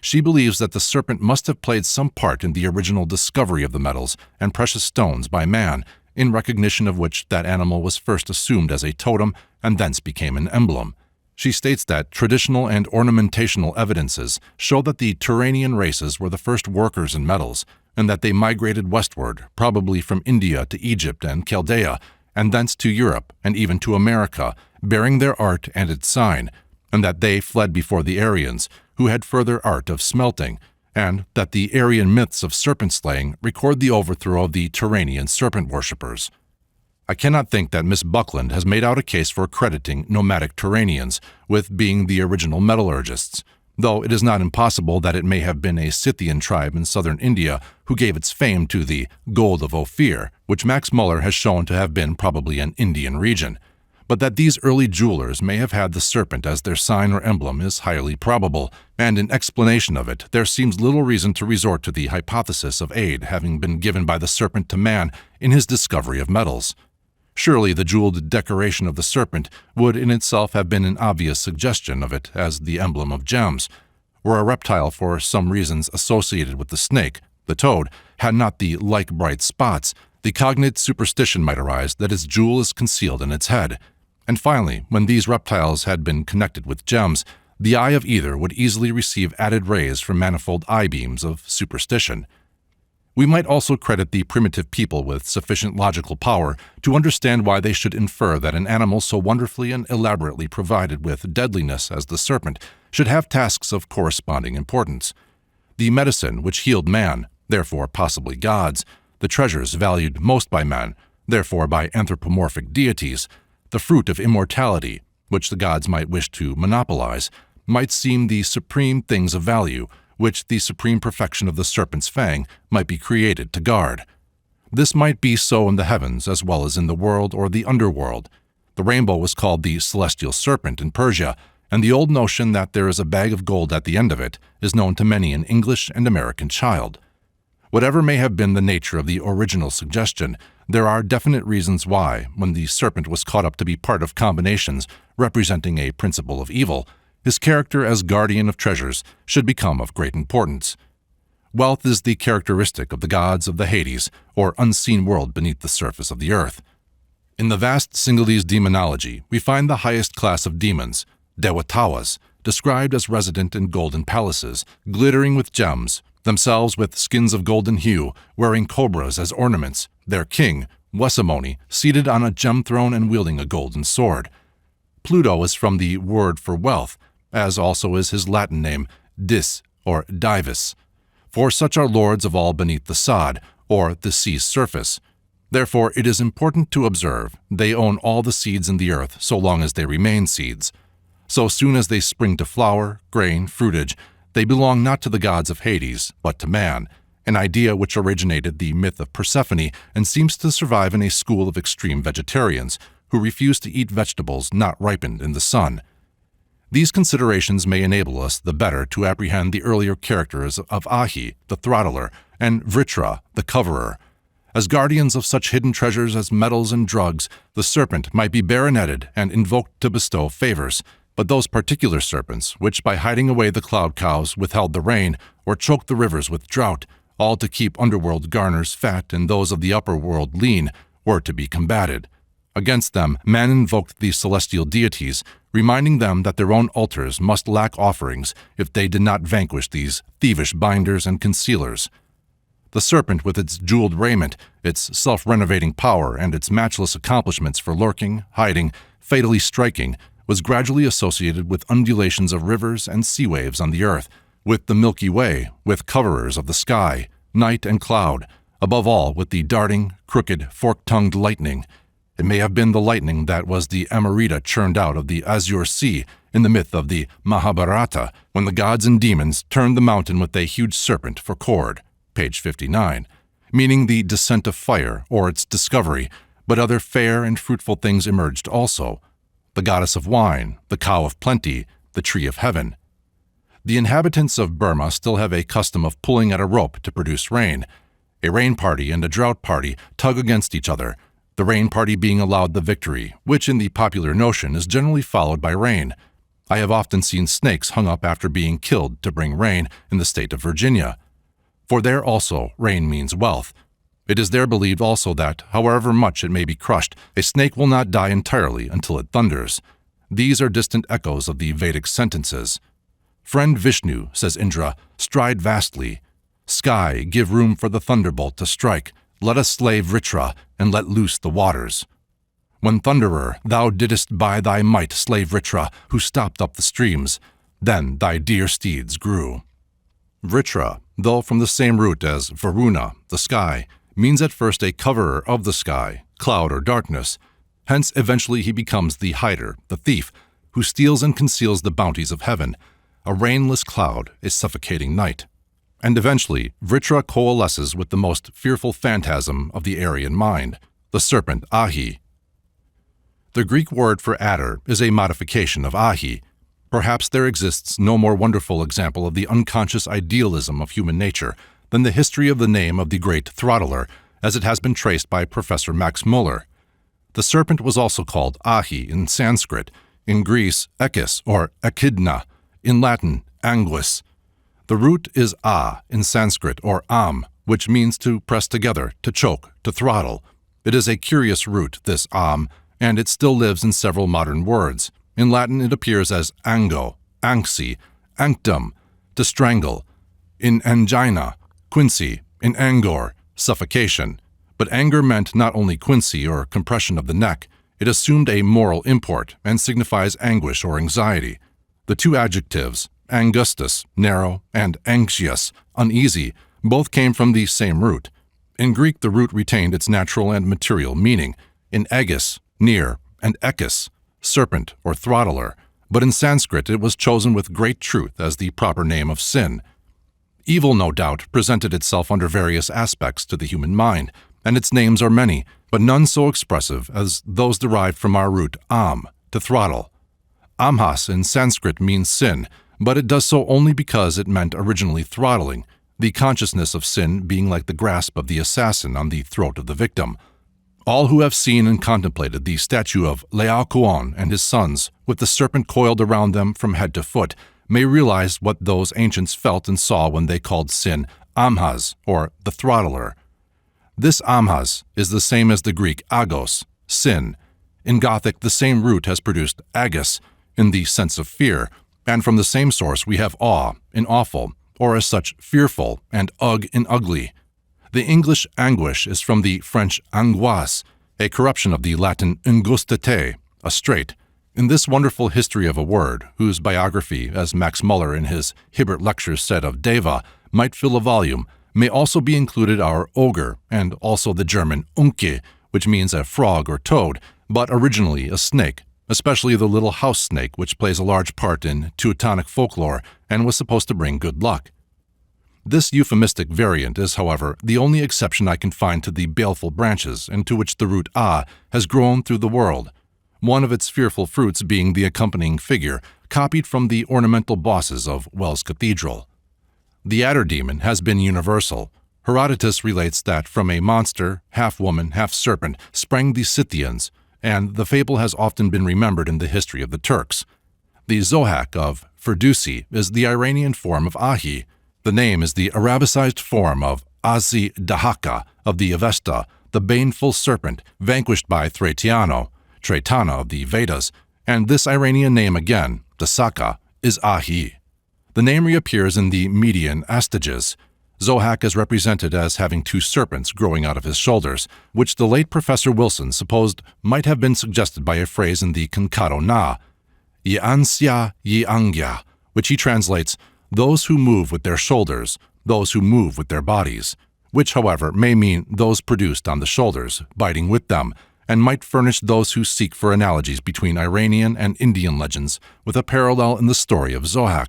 She believes that the serpent must have played some part in the original discovery of the metals and precious stones by man, in recognition of which that animal was first assumed as a totem and thence became an emblem. She states that traditional and ornamentational evidences show that the Turanian races were the first workers in metals, and that they migrated westward, probably from India to Egypt and Chaldea, and thence to Europe and even to America, bearing their art and its sign, and that they fled before the Aryans, who had further art of smelting, and that the Aryan myths of serpent-slaying record the overthrow of the Turanian serpent worshippers. I cannot think that Miss Buckland has made out a case for crediting nomadic Turanians with being the original metallurgists, though it is not impossible that it may have been a Scythian tribe in southern India who gave its fame to the gold of Ophir, which Max Muller has shown to have been probably an Indian region. But that these early jewelers may have had the serpent as their sign or emblem is highly probable, and in explanation of it there seems little reason to resort to the hypothesis of aid having been given by the serpent to man in his discovery of metals. Surely the jeweled decoration of the serpent would in itself have been an obvious suggestion of it as the emblem of gems, were a reptile for some reasons associated with the snake, the toad, had not the like bright spots, the cognate superstition might arise that its jewel is concealed in its head. And finally, when these reptiles had been connected with gems, the eye of either would easily receive added rays from manifold eye-beams of superstition. We might also credit the primitive people with sufficient logical power to understand why they should infer that an animal so wonderfully and elaborately provided with deadliness as the serpent should have tasks of corresponding importance. The medicine which healed man, therefore possibly gods, the treasures valued most by men, therefore by anthropomorphic deities, the fruit of immortality, which the gods might wish to monopolize, might seem the supreme things of value, which the supreme perfection of the serpent's fang might be created to guard. This might be so in the heavens as well as in the world or the underworld. The rainbow was called the celestial serpent in Persia, and the old notion that there is a bag of gold at the end of it is known to many an English and American child. Whatever may have been the nature of the original suggestion, there are definite reasons why, when the serpent was caught up to be part of combinations representing a principle of evil, his character as guardian of treasures should become of great importance. Wealth is the characteristic of the gods of the Hades, or unseen world beneath the surface of the earth. In the vast Singalese demonology, we find the highest class of demons, Dewatawas, described as resident in golden palaces, glittering with gems, themselves with skins of golden hue, wearing cobras as ornaments, their king, Wesamoni, seated on a gem throne and wielding a golden sword. Pluto is from the word for wealth, as also is his Latin name, Dis, or Divus, for such are lords of all beneath the sod, or the sea's surface. Therefore it is important to observe, they own all the seeds in the earth so long as they remain seeds. So soon as they spring to flower, grain, fruitage, they belong not to the gods of Hades, but to man, an idea which originated the myth of Persephone and seems to survive in a school of extreme vegetarians, who refuse to eat vegetables not ripened in the sun. These considerations may enable us the better to apprehend the earlier characters of Ahi, the throttler, and Vritra, the coverer. As guardians of such hidden treasures as metals and drugs, the serpent might be baroneted and invoked to bestow favors, but those particular serpents, which by hiding away the cloud cows withheld the rain, or choked the rivers with drought, all to keep underworld garners fat and those of the upper world lean, were to be combated. Against them, man invoked the celestial deities, reminding them that their own altars must lack offerings if they did not vanquish these thievish binders and concealers. The serpent, with its jeweled raiment, its self-renovating power, and its matchless accomplishments for lurking, hiding, fatally striking, was gradually associated with undulations of rivers and sea waves on the earth, with the Milky Way, with coverers of the sky, night and cloud, above all with the darting, crooked, fork-tongued lightning. It may have been the lightning that was the Amrita churned out of the Azure Sea in the myth of the Mahabharata, when the gods and demons turned the mountain with a huge serpent for cord, page 59, meaning the descent of fire or its discovery, but other fair and fruitful things emerged also. The goddess of wine, the cow of plenty, the tree of heaven. The inhabitants of Burma still have a custom of pulling at a rope to produce rain. A rain party and a drought party tug against each other, the rain party being allowed the victory, which in the popular notion is generally followed by rain. I have often seen snakes hung up after being killed to bring rain in the state of Virginia. For there also rain means wealth. It is there believed also that, however much it may be crushed, a snake will not die entirely until it thunders. These are distant echoes of the Vedic sentences. Friend Vishnu, says Indra, stride vastly. Sky, give room for the thunderbolt to strike. Let us slay Vritra, and let loose the waters. When Thunderer, thou didst by thy might slay Vritra, who stopped up the streams. Then thy dear steeds grew. Vritra, though from the same root as Varuna, the sky, means at first a coverer of the sky, cloud or darkness. Hence eventually he becomes the hider, the thief, who steals and conceals the bounties of heaven, a rainless cloud, a suffocating night. And eventually, Vritra coalesces with the most fearful phantasm of the Aryan mind, the serpent Ahi. The Greek word for adder is a modification of Ahi. Perhaps there exists no more wonderful example of the unconscious idealism of human nature than the history of the name of the great throttler, as it has been traced by Professor Max Muller. The serpent was also called Ahi in Sanskrit, in Greece Echis or Echidna, in Latin Anguis. The root is a in Sanskrit or am, which means to press together, to choke, to throttle. It is a curious root, this am, and it still lives in several modern words. In Latin it appears as ango, anxi, anctum, to strangle. In angina, quinsy, in angor, suffocation. But anger meant not only quinsy or compression of the neck, it assumed a moral import and signifies anguish or anxiety. The two adjectives, angustus, narrow, and anxious, uneasy, both came from the same root. In Greek, the root retained its natural and material meaning. In aegis, near, and echis, serpent or throttler, but in Sanskrit it was chosen with great truth as the proper name of sin. Evil, no doubt, presented itself under various aspects to the human mind, and its names are many, but none so expressive as those derived from our root am, to throttle. Amhas in Sanskrit means sin, but it does so only because it meant originally throttling, the consciousness of sin being like the grasp of the assassin on the throat of the victim. All who have seen and contemplated the statue of Laocoon and his sons, with the serpent coiled around them from head to foot, may realize what those ancients felt and saw when they called sin amhas, or the throttler. This amhas is the same as the Greek agos, sin. In Gothic, the same root has produced agus, in the sense of fear, and from the same source we have awe, in awful, or as such fearful, and ugh in ugly. The English anguish is from the French angoisse, a corruption of the Latin angustate, a strait. In this wonderful history of a word, whose biography, as Max Muller in his Hibbert Lectures said of Deva, might fill a volume, may also be included our ogre, and also the German unke, which means a frog or toad, but originally a snake, especially the little house snake, which plays a large part in Teutonic folklore and was supposed to bring good luck. This euphemistic variant is, however, the only exception I can find to the baleful branches into which the root a has grown through the world. one of its fearful fruits being the accompanying figure, copied from the ornamental bosses of Wells Cathedral. The adder demon has been universal. Herodotus relates that from a monster, half woman, half serpent, sprang the Scythians, and the fable has often been remembered in the history of the Turks. The Zohak of Firdusi is the Iranian form of Ahi. The name is the Arabicized form of Asi Dahaka of the Avesta, the baneful serpent, vanquished by Traitano of the Vedas, and this Iranian name again, Dasaka, is Ahi. The name reappears in the Median Astages. Zohak is represented as having two serpents growing out of his shoulders, which the late Professor Wilson supposed might have been suggested by a phrase in the Kankado Na, Yeansya Yeangya, which he translates, those who move with their shoulders, those who move with their bodies, which, however, may mean those produced on the shoulders, biting with them, and might furnish those who seek for analogies between Iranian and Indian legends with a parallel in the story of Zohak.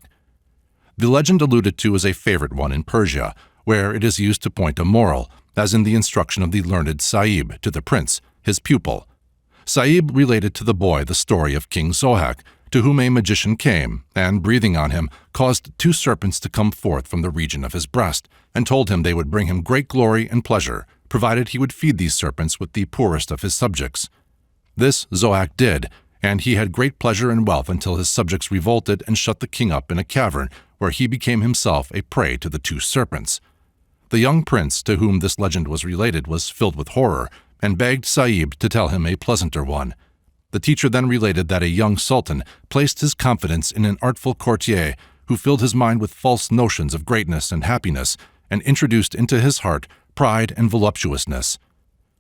The legend alluded to is a favorite one in Persia, where it is used to point a moral, as in the instruction of the learned Sahib to the prince, his pupil. Sahib related to the boy the story of King Zohak, to whom a magician came, and, breathing on him, caused two serpents to come forth from the region of his breast, and told him they would bring him great glory and pleasure, provided he would feed these serpents with the poorest of his subjects. This Zohak did, and he had great pleasure and wealth until his subjects revolted and shut the king up in a cavern, where he became himself a prey to the two serpents. The young prince to whom this legend was related was filled with horror, and begged Sahib to tell him a pleasanter one. The teacher then related that a young sultan placed his confidence in an artful courtier who filled his mind with false notions of greatness and happiness, and introduced into his heart pride and voluptuousness.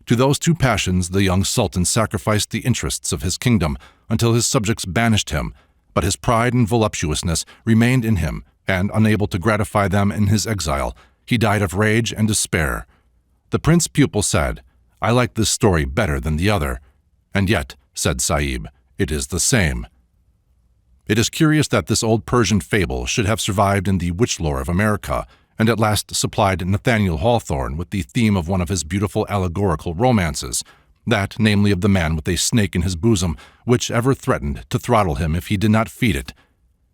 To those two passions the young sultan sacrificed the interests of his kingdom until his subjects banished him, but his pride and voluptuousness remained in him, and, unable to gratify them in his exile, he died of rage and despair. The prince pupil said, "I like this story better than the other." "And yet," said Sahib, "it is the same." It is curious that this old Persian fable should have survived in the witch lore of America, and at last supplied Nathaniel Hawthorne with the theme of one of his beautiful allegorical romances, that, namely, of the man with a snake in his bosom, which ever threatened to throttle him if he did not feed it.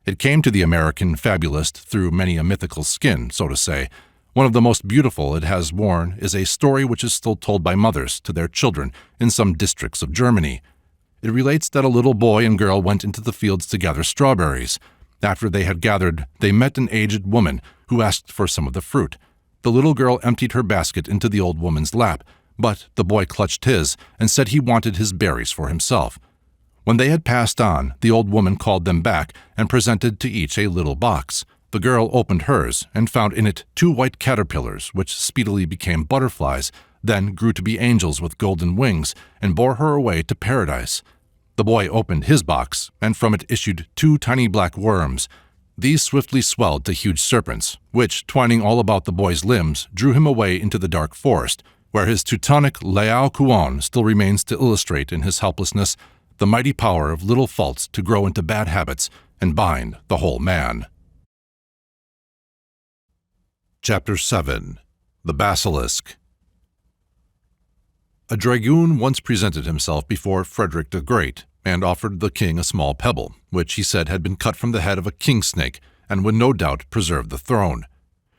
It came to the American fabulist through many a mythical skin, so to say. One of the most beautiful it has worn is a story which is still told by mothers to their children in some districts of Germany. It relates that a little boy and girl went into the fields to gather strawberries. After they had gathered, they met an aged woman who asked for some of the fruit. The little girl emptied her basket into the old woman's lap, but the boy clutched his and said he wanted his berries for himself. When they had passed on, the old woman called them back and presented to each a little box. The girl opened hers and found in it 2 white caterpillars, which speedily became butterflies, then grew to be angels with golden wings, and bore her away to paradise. The boy opened his box, and from it issued 2 tiny black worms. These swiftly swelled to huge serpents, which, twining all about the boy's limbs, drew him away into the dark forest, where his Teutonic Lao Kuan still remains to illustrate in his helplessness the mighty power of little faults to grow into bad habits and bind the whole man. Chapter 7. The Basilisk. A dragoon once presented himself before Frederick the Great and offered the king a small pebble, which he said had been cut from the head of a king snake and would no doubt preserve the throne.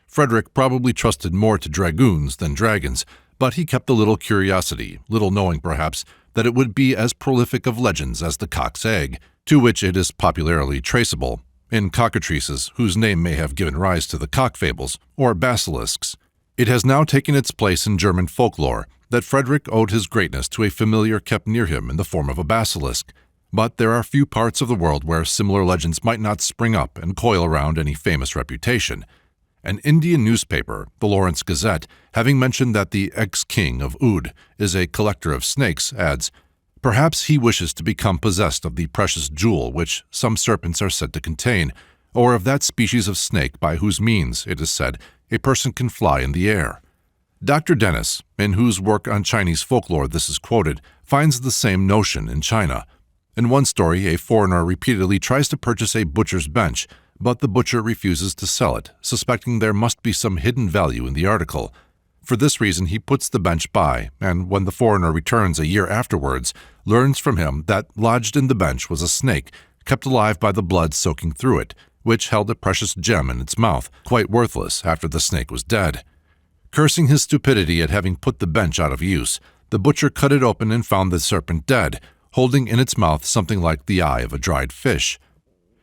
Frederick probably trusted more to dragoons than dragons, but he kept the little curiosity, little knowing perhaps that it would be as prolific of legends as the cock's egg, to which it is popularly traceable, in cockatrices whose name may have given rise to the cock fables, or basilisks. It has now taken its place in German folklore that Frederick owed his greatness to a familiar kept near him in the form of a basilisk, but there are few parts of the world where similar legends might not spring up and coil around any famous reputation. An Indian newspaper, the Lawrence Gazette, having mentioned that the ex-king of Oud is a collector of snakes, adds, "Perhaps he wishes to become possessed of the precious jewel which some serpents are said to contain, or of that species of snake by whose means, it is said, a person can fly in the air." Dr. Dennis, in whose work on Chinese folklore this is quoted, finds the same notion in China. In one story, a foreigner repeatedly tries to purchase a butcher's bench, but the butcher refuses to sell it, suspecting there must be some hidden value in the article. For this reason he puts the bench by, and when the foreigner returns a year afterwards, learns from him that lodged in the bench was a snake, kept alive by the blood soaking through it, which held a precious gem in its mouth, quite worthless after the snake was dead. Cursing his stupidity at having put the bench out of use, the butcher cut it open and found the serpent dead, holding in its mouth something like the eye of a dried fish.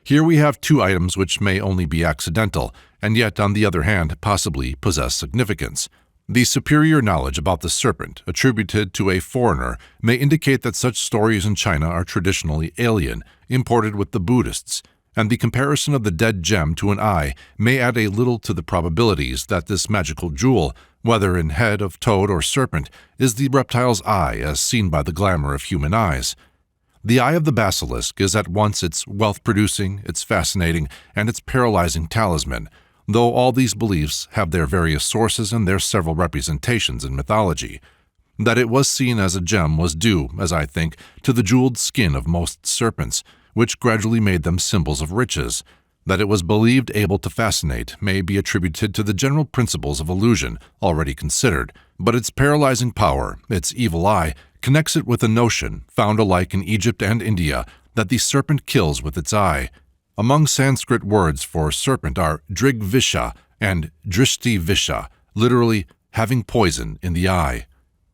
Here we have two items which may only be accidental, and yet, on the other hand, possibly possess significance. The superior knowledge about the serpent attributed to a foreigner may indicate that such stories in China are traditionally alien, imported with the Buddhists, and the comparison of the dead gem to an eye may add a little to the probabilities that this magical jewel, whether in head of toad or serpent, is the reptile's eye as seen by the glamour of human eyes. The eye of the basilisk is at once its wealth-producing, its fascinating, and its paralyzing talisman, though all these beliefs have their various sources and their several representations in mythology. That it was seen as a gem was due, as I think, to the jeweled skin of most serpents, which gradually made them symbols of riches. That it was believed able to fascinate may be attributed to the general principles of illusion already considered, but its paralyzing power, its evil eye, connects it with a notion, found alike in Egypt and India, that the serpent kills with its eye. Among Sanskrit words for serpent are drigvisha and drishtivisha, literally having poison in the eye.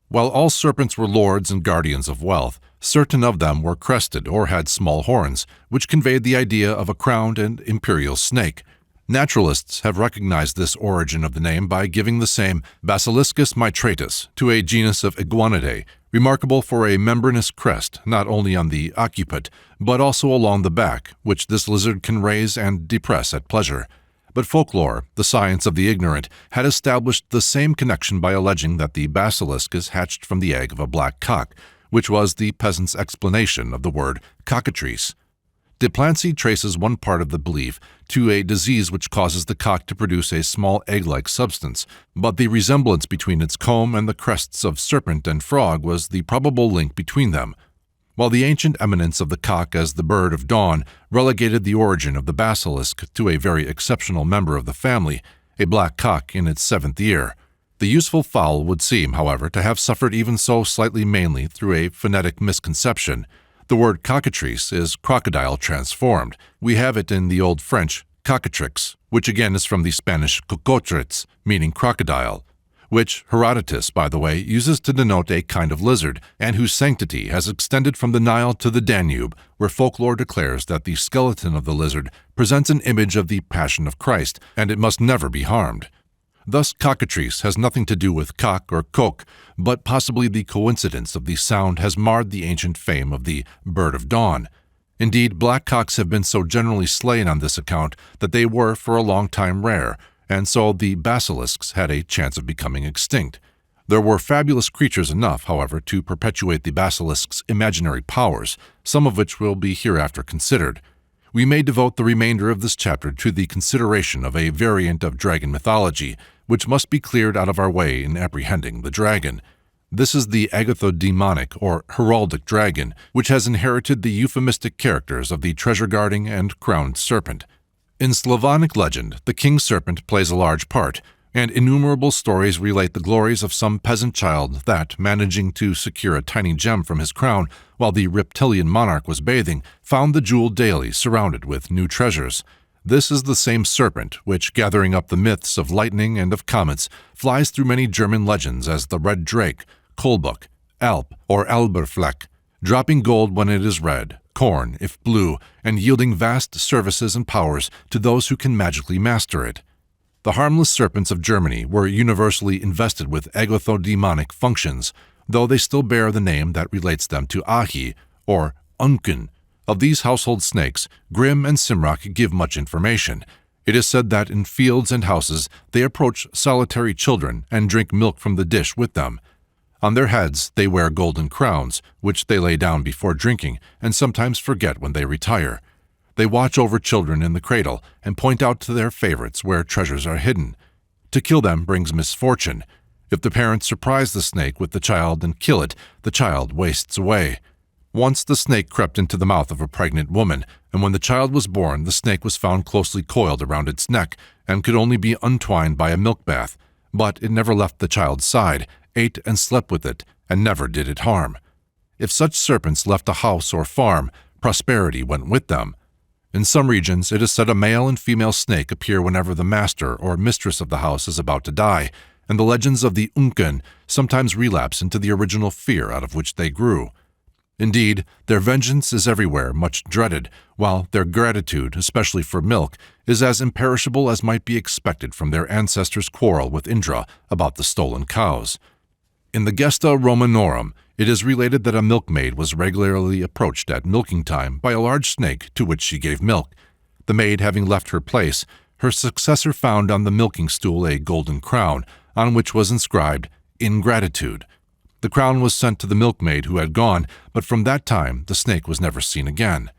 While all serpents were lords and guardians of wealth, certain of them were crested or had small horns, which conveyed the idea of a crowned and imperial snake. Naturalists have recognized this origin of the name by giving the same Basiliscus mitratus to a genus of iguanidae, remarkable for a membranous crest not only on the occiput, but also along the back, which this lizard can raise and depress at pleasure. But folklore, the science of the ignorant, had established the same connection by alleging that the basilisk is hatched from the egg of a black cock, which was the peasant's explanation of the word cockatrice. De Plancy traces one part of the belief to a disease which causes the cock to produce a small egg-like substance, but the resemblance between its comb and the crests of serpent and frog was the probable link between them, while the ancient eminence of the cock as the bird of dawn relegated the origin of the basilisk to a very exceptional member of the family, a black cock in its 7th year. The useful fowl would seem, however, to have suffered even so slightly mainly through a phonetic misconception. The word cockatrice is crocodile transformed. We have it in the Old French cockatrix, which again is from the Spanish cocotrix, meaning crocodile, which Herodotus, by the way, uses to denote a kind of lizard, and whose sanctity has extended from the Nile to the Danube, where folklore declares that the skeleton of the lizard presents an image of the Passion of Christ, and it must never be harmed. Thus, cockatrice has nothing to do with cock or coq, but possibly the coincidence of the sound has marred the ancient fame of the bird of dawn. Indeed, black cocks have been so generally slain on this account that they were for a long time rare, and so the basilisks had a chance of becoming extinct. There were fabulous creatures enough, however, to perpetuate the basilisk's imaginary powers, some of which will be hereafter considered. We may devote the remainder of this chapter to the consideration of a variant of dragon mythology, which must be cleared out of our way in apprehending the dragon. This is the agathodemonic or heraldic dragon, which has inherited the euphemistic characters of the treasure-guarding and crowned serpent. In Slavonic legend, the king serpent plays a large part, and innumerable stories relate the glories of some peasant child that, managing to secure a tiny gem from his crown while the reptilian monarch was bathing, found the jewel daily surrounded with new treasures. This is the same serpent which, gathering up the myths of lightning and of comets, flies through many German legends as the red drake, Kolbuck, Alp, or Alberfleck, dropping gold when it is red, corn if blue, and yielding vast services and powers to those who can magically master it. The harmless serpents of Germany were universally invested with agathodemonic functions, though they still bear the name that relates them to Ahi, or Unken. Of these household snakes, Grimm and Simrock give much information. It is said that in fields and houses they approach solitary children and drink milk from the dish with them. On their heads they wear golden crowns, which they lay down before drinking and sometimes forget when they retire. They watch over children in the cradle and point out to their favorites where treasures are hidden. To kill them brings misfortune. If the parents surprise the snake with the child and kill it, the child wastes away. Once the snake crept into the mouth of a pregnant woman, and when the child was born, the snake was found closely coiled around its neck and could only be untwined by a milk bath. but it never left the child's side, ate and slept with it, and never did it harm. If such serpents left a house or farm, prosperity went with them. In some regions, it is said a male and female snake appear whenever the master or mistress of the house is about to die, and the legends of the Unken sometimes relapse into the original fear out of which they grew. Indeed, their vengeance is everywhere much dreaded, while their gratitude, especially for milk, is as imperishable as might be expected from their ancestors' quarrel with Indra about the stolen cows. In the Gesta Romanorum, it is related that a milkmaid was regularly approached at milking time by a large snake to which she gave milk. The maid having left her place, her successor found on the milking stool a golden crown, on which was inscribed, "Ingratitude." The crown was sent to the milkmaid who had gone, but from that time the snake was never seen again.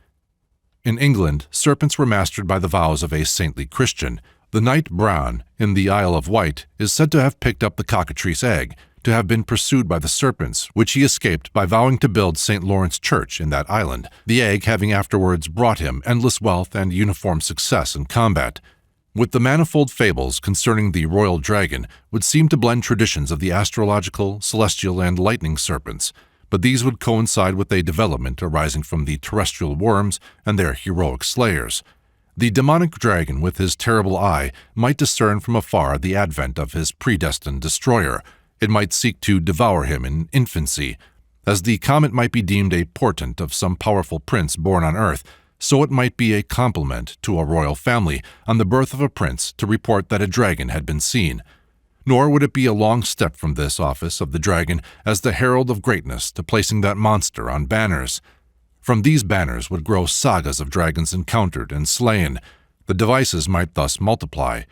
In England, serpents were mastered by the vows of a saintly Christian. The knight Bran, in the Isle of Wight, is said to have picked up the cockatrice egg, to have been pursued by the serpents, which he escaped by vowing to build St. Lawrence Church in that island, the egg having afterwards brought him endless wealth and uniform success in combat. With the manifold fables concerning the royal dragon would seem to blend traditions of the astrological, celestial, and lightning serpents, but these would coincide with a development arising from the terrestrial worms and their heroic slayers. The demonic dragon with his terrible eye might discern from afar the advent of his predestined destroyer. It might seek to devour him in infancy. As the comet might be deemed a portent of some powerful prince born on earth, so it might be a compliment to a royal family on the birth of a prince to report that a dragon had been seen. Nor would it be a long step from this office of the dragon as the herald of greatness to placing that monster on banners. From these banners would grow sagas of dragons encountered and slain. The devices might thus multiply.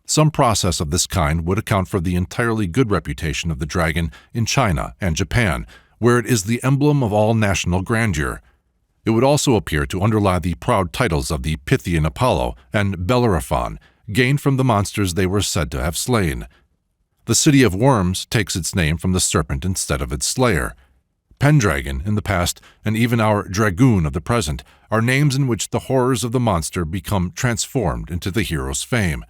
Some process of this kind would account for the entirely good reputation of the dragon in China and Japan, where it is the emblem of all national grandeur. It would also appear to underlie the proud titles of the Pythian Apollo and Bellerophon, gained from the monsters they were said to have slain. The city of worms takes its name from the serpent instead of its slayer. Pendragon in the past, and even our dragoon of the present, are names in which the horrors of the monster become transformed into the hero's fame.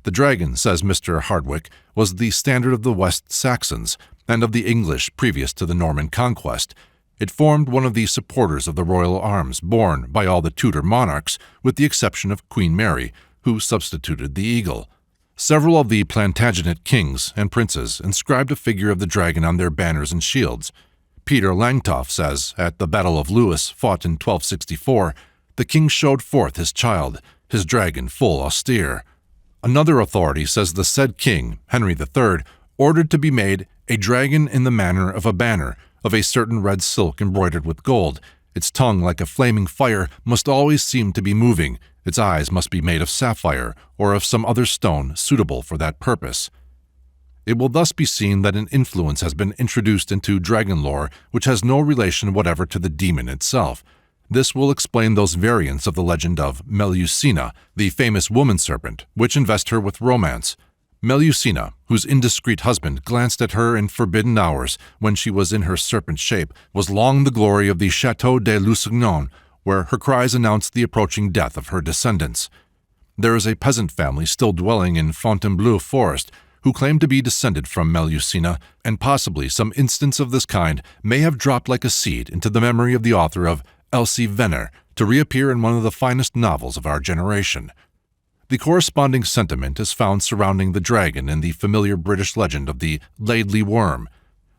The dragon, says Mr. Hardwick, was the standard of the West Saxons and of the English previous to the Norman conquest. It formed one of the supporters of the royal arms borne by all the Tudor monarchs, with the exception of Queen Mary, who substituted the eagle. Several of the Plantagenet kings and princes inscribed a figure of the dragon on their banners and shields. Peter Langtoff says, at the Battle of Lewes, fought in 1264, the king showed forth his child, his dragon full austere. Another authority says the said king, Henry III, ordered to be made a dragon in the manner of a banner, of a certain red silk embroidered with gold. Its tongue, like a flaming fire, must always seem to be moving. Its eyes must be made of sapphire, or of some other stone suitable for that purpose. It will thus be seen that an influence has been introduced into dragon lore which has no relation whatever to the demon itself. This will explain those variants of the legend of Melusina, the famous woman-serpent, which invest her with romance. Melusina, whose indiscreet husband glanced at her in forbidden hours when she was in her serpent shape, was long the glory of the Château de Lusignan, where her cries announced the approaching death of her descendants. There is a peasant family still dwelling in Fontainebleau forest who claim to be descended from Melusina, and possibly some instance of this kind may have dropped like a seed into the memory of the author of Elsie Venner to reappear in one of the finest novels of our generation. The corresponding sentiment is found surrounding the dragon in the familiar British legend of the Laidley Worm.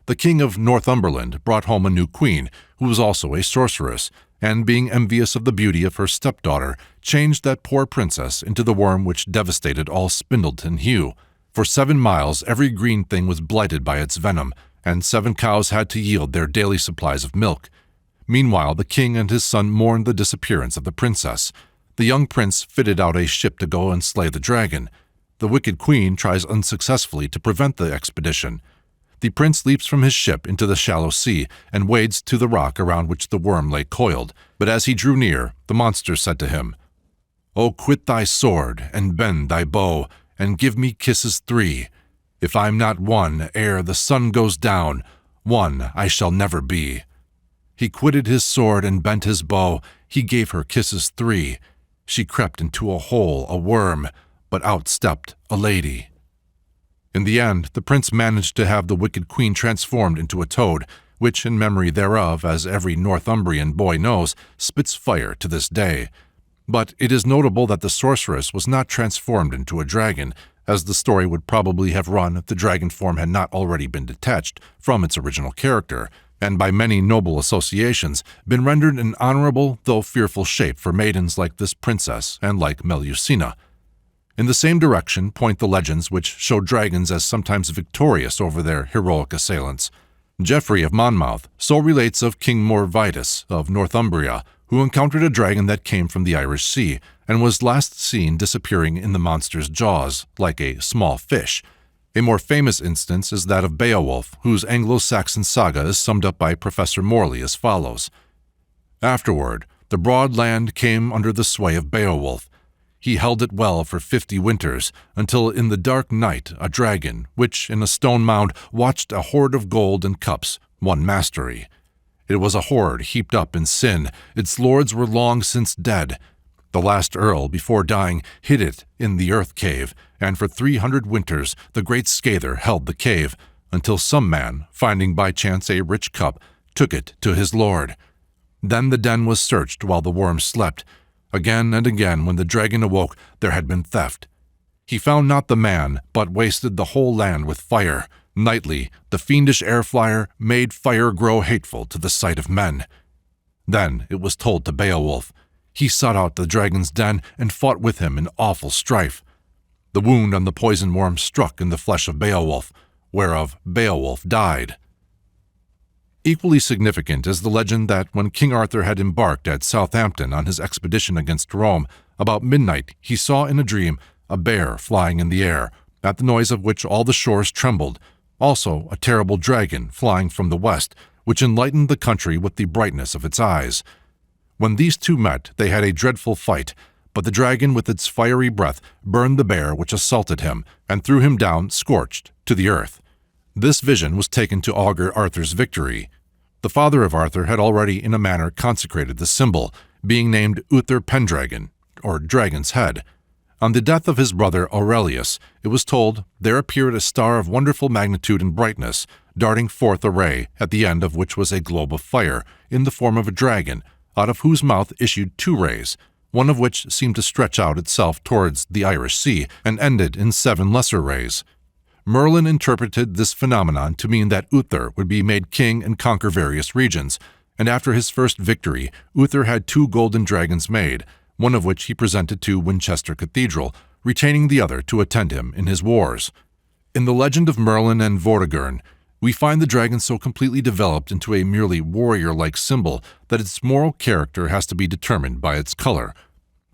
The King of Northumberland brought home a new queen, who was also a sorceress, and being envious of the beauty of her stepdaughter, changed that poor princess into the worm which devastated all Spindleton Heugh. For 7 miles every green thing was blighted by its venom, and 7 cows had to yield their daily supplies of milk. Meanwhile, the king and his son mourned the disappearance of the princess. The young prince fitted out a ship to go and slay the dragon. The wicked queen tries unsuccessfully to prevent the expedition. The prince leaps from his ship into the shallow sea and wades to the rock around which the worm lay coiled. But as he drew near, the monster said to him, "O quit thy sword, and bend thy bow, and give me kisses 3. If I'm not won ere the sun goes down, one I shall never be." He quitted his sword and bent his bow. He gave her kisses 3. She crept into a hole, a worm, but out stepped a lady. In the end, the prince managed to have the wicked queen transformed into a toad, which, in memory thereof, as every Northumbrian boy knows, spits fire to this day. But it is notable that the sorceress was not transformed into a dragon, as the story would probably have run if the dragon form had not already been detached from its original character, and by many noble associations been rendered an honorable though fearful shape for maidens like this princess and like Melusina. In the same direction point the legends which show dragons as sometimes victorious over their heroic assailants. Geoffrey of Monmouth so relates of King Morvitus of Northumbria, who encountered a dragon that came from the Irish Sea, and was last seen disappearing in the monster's jaws, like a small fish. A more famous instance is that of Beowulf, whose Anglo-Saxon saga is summed up by Professor Morley as follows. Afterward, the broad land came under the sway of Beowulf. He held it well for 50 winters, until in the dark night a dragon, which in a stone mound watched a hoard of gold and cups, won mastery. It was a hoard heaped up in sin, its lords were long since dead. The last earl, before dying, hid it in the earth cave, and for 300 winters the great scather held the cave, until some man, finding by chance a rich cup, took it to his lord. Then the den was searched while the worm slept. Again and again when the dragon awoke there had been theft. He found not the man, but wasted the whole land with fire. Nightly, the fiendish air-flyer made fire grow hateful to the sight of men. Then it was told to Beowulf. He sought out the dragon's den and fought with him in awful strife. The wound on the poison worm struck in the flesh of Beowulf, whereof Beowulf died. Equally significant is the legend that when King Arthur had embarked at Southampton on his expedition against Rome, about midnight he saw in a dream a bear flying in the air, at the noise of which all the shores trembled, also a terrible dragon flying from the west, which enlightened the country with the brightness of its eyes. When these two met, they had a dreadful fight, but the dragon with its fiery breath burned the bear which assaulted him, and threw him down, scorched, to the earth. This vision was taken to augur Arthur's victory. The father of Arthur had already in a manner consecrated the symbol, being named Uther Pendragon, or Dragon's Head. On the death of his brother Aurelius, it was told, there appeared a star of wonderful magnitude and brightness, darting forth a ray, at the end of which was a globe of fire, in the form of a dragon, out of whose mouth issued 2 rays, one of which seemed to stretch out itself towards the Irish Sea, and ended in 7 lesser rays. Merlin interpreted this phenomenon to mean that Uther would be made king and conquer various regions, and after his first victory, Uther had 2 golden dragons made, one of which he presented to Winchester Cathedral, retaining the other to attend him in his wars. In the legend of Merlin and Vortigern, we find the dragon so completely developed into a merely warrior-like symbol that its moral character has to be determined by its color.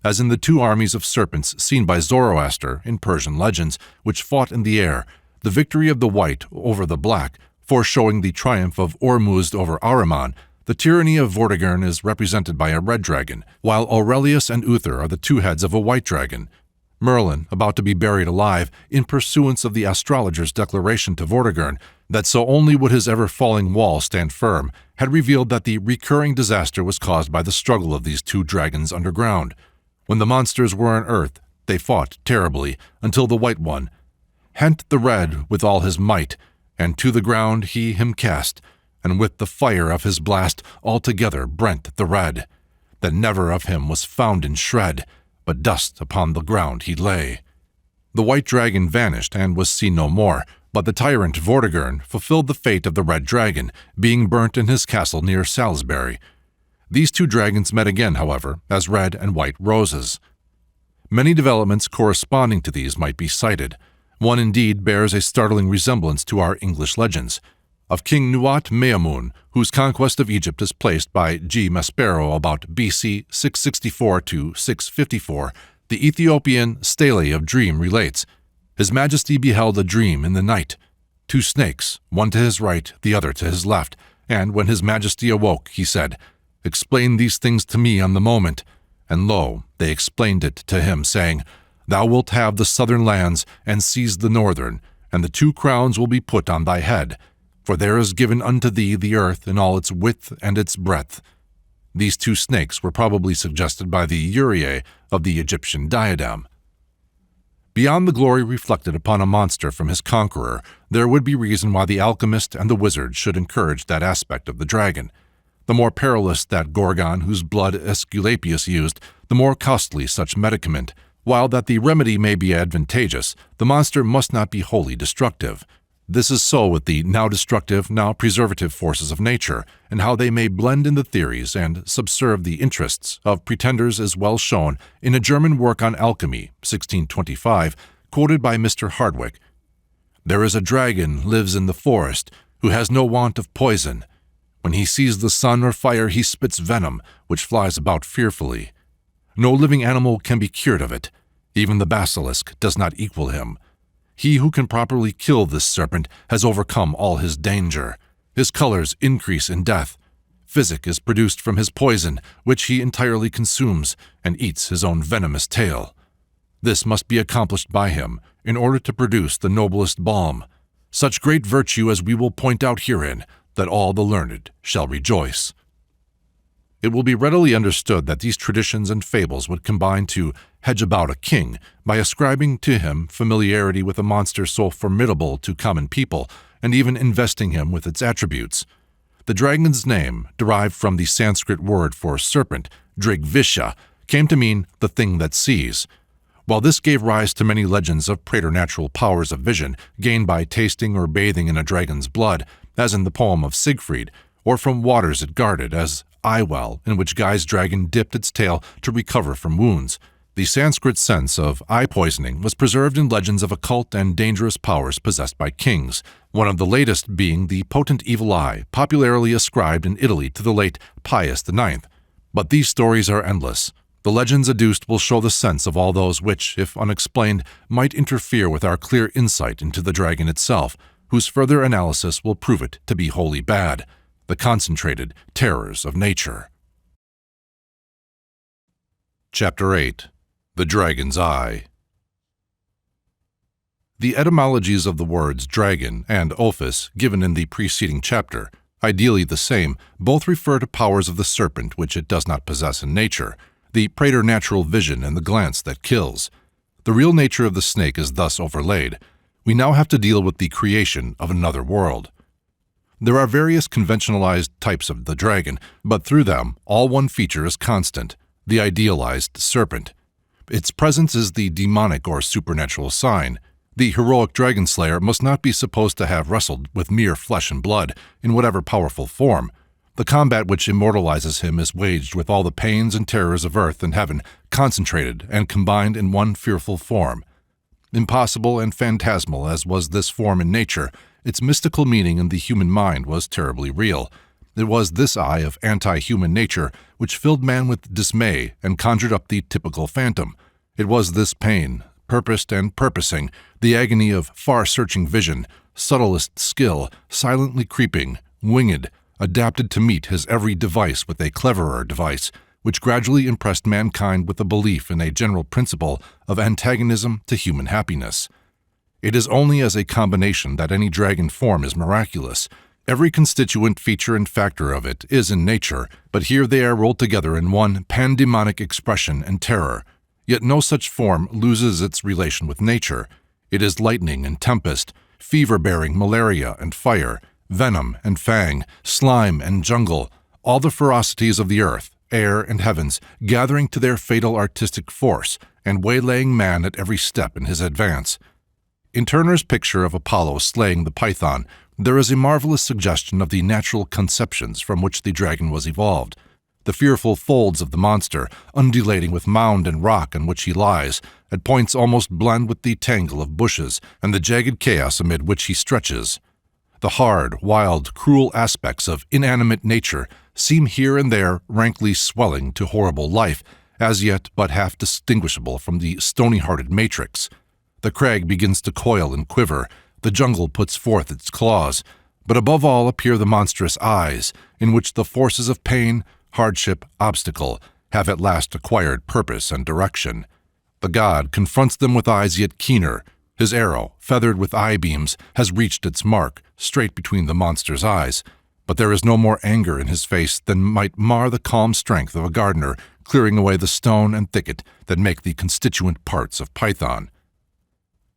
As in the 2 armies of serpents seen by Zoroaster in Persian legends, which fought in the air, the victory of the white over the black, foreshowing the triumph of Ormuzd over Ahriman, the tyranny of Vortigern is represented by a red dragon, while Aurelius and Uther are the 2 heads of a white dragon. Merlin, about to be buried alive, in pursuance of the astrologer's declaration to Vortigern that so only would his ever-falling wall stand firm, had revealed that the recurring disaster was caused by the struggle of these 2 dragons underground. When the monsters were on earth, they fought terribly, until the white one hent the red with all his might, and to the ground he him cast, and with the fire of his blast altogether brent the red, that never of him was found in shred, but dust upon the ground he lay. The white dragon vanished and was seen no more, but the tyrant Vortigern fulfilled the fate of the red dragon, being burnt in his castle near Salisbury. These 2 dragons met again, however, as red and white roses. Many developments corresponding to these might be cited. One indeed bears a startling resemblance to our English legends, of King Nuat Meamun, whose conquest of Egypt is placed by G. Maspero about BC 664 to 654. The Ethiopian Stele of Dream relates, His Majesty beheld a dream in the night, 2 snakes, one to his right, the other to his left, and when His Majesty awoke, he said, Explain these things to me on the moment. And lo, they explained it to him, saying, Thou wilt have the southern lands, and seize the northern, and the 2 crowns will be put on thy head. For there is given unto thee the earth in all its width and its breadth. These 2 snakes were probably suggested by the uraei of the Egyptian diadem. Beyond the glory reflected upon a monster from his conqueror, there would be reason why the alchemist and the wizard should encourage that aspect of the dragon. The more perilous that gorgon whose blood Aesculapius used, the more costly such medicament. While that the remedy may be advantageous, the monster must not be wholly destructive. This is so with the now destructive, now preservative forces of nature, and how they may blend in the theories and subserve the interests of pretenders is well shown in a German work on alchemy, 1625, quoted by Mr. Hardwick. "There is a dragon lives in the forest, who has no want of poison. When he sees the sun or fire, he spits venom, which flies about fearfully. No living animal can be cured of it. Even the basilisk does not equal him. He who can properly kill this serpent has overcome all his danger. His colors increase in death. Physic is produced from his poison, which he entirely consumes, and eats his own venomous tail. This must be accomplished by him, in order to produce the noblest balm, such great virtue as we will point out herein, that all the learned shall rejoice." It will be readily understood that these traditions and fables would combine to hedge about a king by ascribing to him familiarity with a monster so formidable to common people, and even investing him with its attributes. The dragon's name, derived from the Sanskrit word for serpent, Drigvisha, came to mean the thing that sees. While this gave rise to many legends of preternatural powers of vision gained by tasting or bathing in a dragon's blood, as in the poem of Siegfried, or from waters it guarded, as Eyewell, in which Guy's dragon dipped its tail to recover from wounds. The Sanskrit sense of eye poisoning was preserved in legends of occult and dangerous powers possessed by kings, one of the latest being the potent evil eye, popularly ascribed in Italy to the late Pius IX. But these stories are endless. The legends adduced will show the sense of all those which, if unexplained, might interfere with our clear insight into the dragon itself, whose further analysis will prove it to be wholly bad. The concentrated terrors of nature. Chapter 8. The Dragon's Eye. The etymologies of the words dragon and ophis, given in the preceding chapter, ideally the same, both refer to powers of the serpent which it does not possess in nature, the preternatural vision and the glance that kills. The real nature of the snake is thus overlaid. We now have to deal with the creation of another world. There are various conventionalized types of the dragon, but through them, all one feature is constant, the idealized serpent. Its presence is the demonic or supernatural sign. The heroic dragon slayer must not be supposed to have wrestled with mere flesh and blood, in whatever powerful form. The combat which immortalizes him is waged with all the pains and terrors of earth and heaven concentrated and combined in one fearful form. Impossible and phantasmal as was this form in nature, its mystical meaning in the human mind was terribly real. It was this eye of anti-human nature which filled man with dismay and conjured up the typical phantom. It was this pain, purposed and purposing, the agony of far-searching vision, subtlest skill, silently creeping, winged, adapted to meet his every device with a cleverer device, which gradually impressed mankind with a belief in a general principle of antagonism to human happiness. It is only as a combination that any dragon form is miraculous. Every constituent feature and factor of it is in nature, but here they are rolled together in one pandemonic expression and terror. Yet no such form loses its relation with nature. It is lightning and tempest, fever-bearing malaria and fire, venom and fang, slime and jungle, all the ferocities of the earth, air, and heavens gathering to their fatal artistic force and waylaying man at every step in his advance. In Turner's picture of Apollo slaying the python, there is a marvelous suggestion of the natural conceptions from which the dragon was evolved. The fearful folds of the monster, undulating with mound and rock on which he lies, at points almost blend with the tangle of bushes and the jagged chaos amid which he stretches. The hard, wild, cruel aspects of inanimate nature seem here and there rankly swelling to horrible life, as yet but half distinguishable from the stony-hearted matrix. The crag begins to coil and quiver, the jungle puts forth its claws, but above all appear the monstrous eyes, in which the forces of pain, hardship, obstacle, have at last acquired purpose and direction. The god confronts them with eyes yet keener. His arrow, feathered with eye-beams, has reached its mark, straight between the monster's eyes, but there is no more anger in his face than might mar the calm strength of a gardener clearing away the stone and thicket that make the constituent parts of python.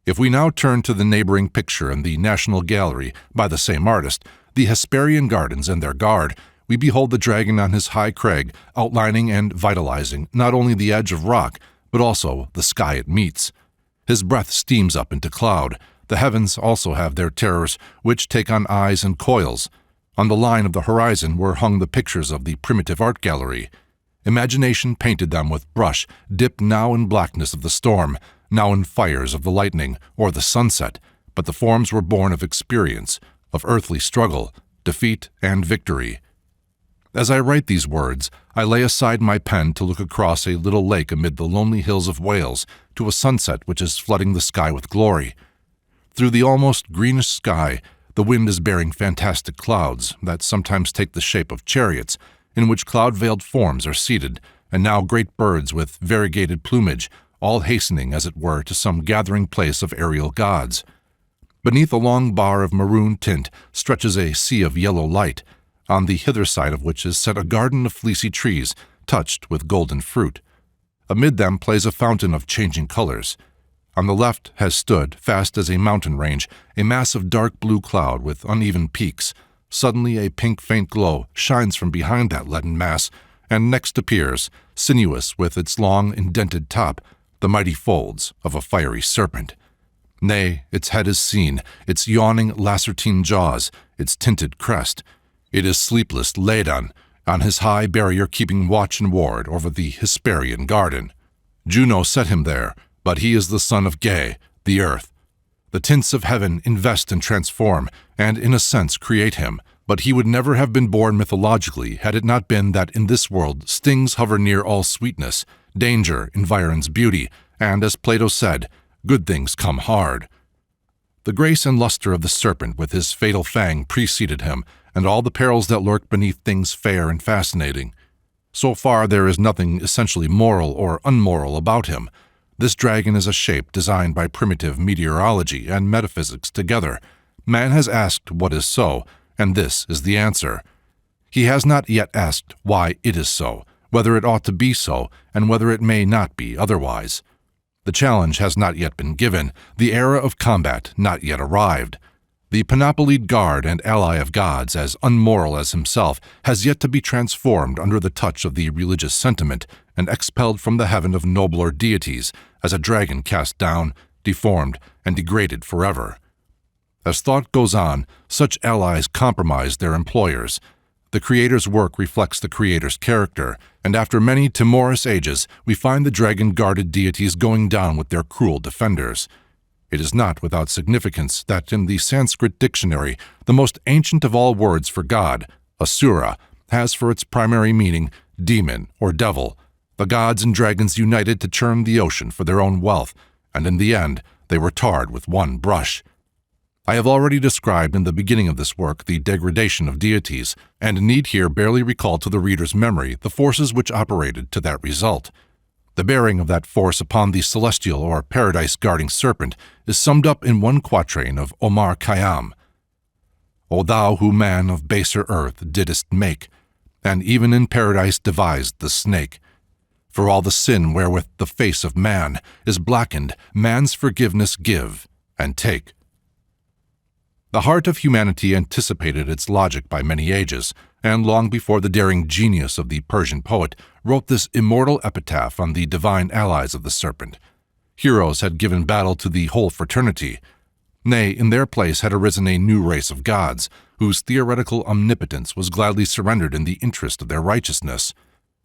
If we now turn to the neighboring picture in the National Gallery by the same artist, the Hesperian Gardens and their guard, we behold the dragon on his high crag, outlining and vitalizing not only the edge of rock, but also the sky it meets. His breath steams up into cloud. The heavens also have their terrors, which take on eyes and coils. On the line of the horizon were hung the pictures of the primitive art gallery. Imagination painted them with brush, dipped now in blackness of the storm, now in fires of the lightning or the sunset, but the forms were born of experience, of earthly struggle, defeat, and victory. As I write these words, I lay aside my pen to look across a little lake amid the lonely hills of Wales to a sunset which is flooding the sky with glory. Through the almost greenish sky, the wind is bearing fantastic clouds that sometimes take the shape of chariots, in which cloud-veiled forms are seated, and now great birds with variegated plumage, all hastening, as it were, to some gathering place of aerial gods. Beneath a long bar of maroon tint stretches a sea of yellow light, on the hither side of which is set a garden of fleecy trees, touched with golden fruit. Amid them plays a fountain of changing colors. On the left has stood, fast as a mountain range, a mass of dark blue cloud with uneven peaks. Suddenly a pink faint glow shines from behind that leaden mass, and next appears, sinuous with its long indented top, the mighty folds of a fiery serpent. Nay, its head is seen, its yawning lacertine jaws, its tinted crest. It is sleepless Ladon, on his high barrier keeping watch and ward over the Hesperian garden. Juno set him there, but he is the son of Ge, the earth. The tints of heaven invest and transform, and in a sense create him, but he would never have been born mythologically had it not been that in this world stings hover near all sweetness, danger environs beauty, and, as Plato said, good things come hard. The grace and luster of the serpent with his fatal fang preceded him, and all the perils that lurk beneath things fair and fascinating. So far there is nothing essentially moral or unmoral about him. This dragon is a shape designed by primitive meteorology and metaphysics together. Man has asked what is so, and this is the answer. He has not yet asked why it is so, whether it ought to be so, and whether it may not be otherwise. The challenge has not yet been given, the era of combat not yet arrived. The panoplied guard and ally of gods, as unmoral as himself, has yet to be transformed under the touch of the religious sentiment and expelled from the heaven of nobler deities, as a dragon cast down, deformed, and degraded forever. As thought goes on, such allies compromise their employers. The Creator's work reflects the Creator's character, and after many timorous ages, we find the dragon-guarded deities going down with their cruel defenders. It is not without significance that in the Sanskrit dictionary, the most ancient of all words for God, Asura, has for its primary meaning demon or devil. The gods and dragons united to churn the ocean for their own wealth, and in the end they were tarred with one brush. I have already described in the beginning of this work the degradation of deities, and need here barely recall to the reader's memory the forces which operated to that result. The bearing of that force upon the celestial or paradise-guarding serpent is summed up in one quatrain of Omar Khayyam. O thou who man of baser earth didst make, and even in paradise devised the snake. For all the sin wherewith the face of man is blackened, man's forgiveness give and take. The heart of humanity anticipated its logic by many ages, and long before the daring genius of the Persian poet wrote this immortal epitaph on the divine allies of the serpent. Heroes had given battle to the whole fraternity. Nay, in their place had arisen a new race of gods, whose theoretical omnipotence was gladly surrendered in the interest of their righteousness.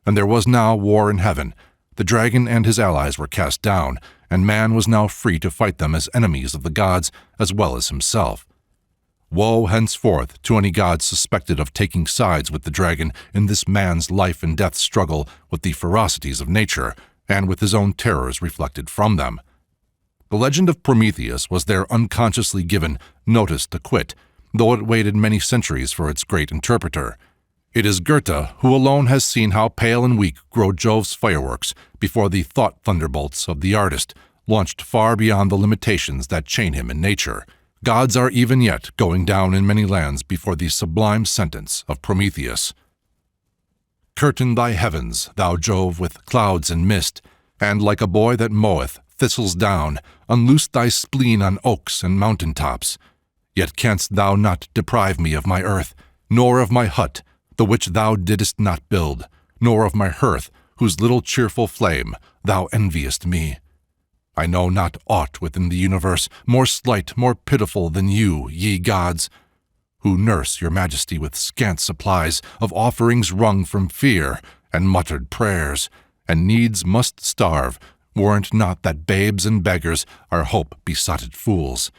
And there was now war in heaven. The dragon and his allies were cast down, and man was now free to fight them as enemies of the gods as well as himself. Woe henceforth to any god suspected of taking sides with the dragon in this man's life and death struggle with the ferocities of nature, and with his own terrors reflected from them. The legend of Prometheus was there unconsciously given notice to quit, though it waited many centuries for its great interpreter. It is Goethe who alone has seen how pale and weak grow Jove's fireworks before the thought thunderbolts of the artist, launched far beyond the limitations that chain him in nature. Gods are even yet going down in many lands before the sublime sentence of Prometheus. Curtain thy heavens, thou Jove, with clouds and mist, and like a boy that moweth, thistles down, unloose thy spleen on oaks and mountain tops. Yet canst thou not deprive me of my earth, nor of my hut, the which thou didst not build, nor of my hearth, whose little cheerful flame thou enviest me. I know not aught within the universe more slight, more pitiful than you, ye gods, who nurse your majesty with scant supplies of offerings wrung from fear and muttered prayers, and needs must starve, warrant not that babes and beggars are hope-besotted fools.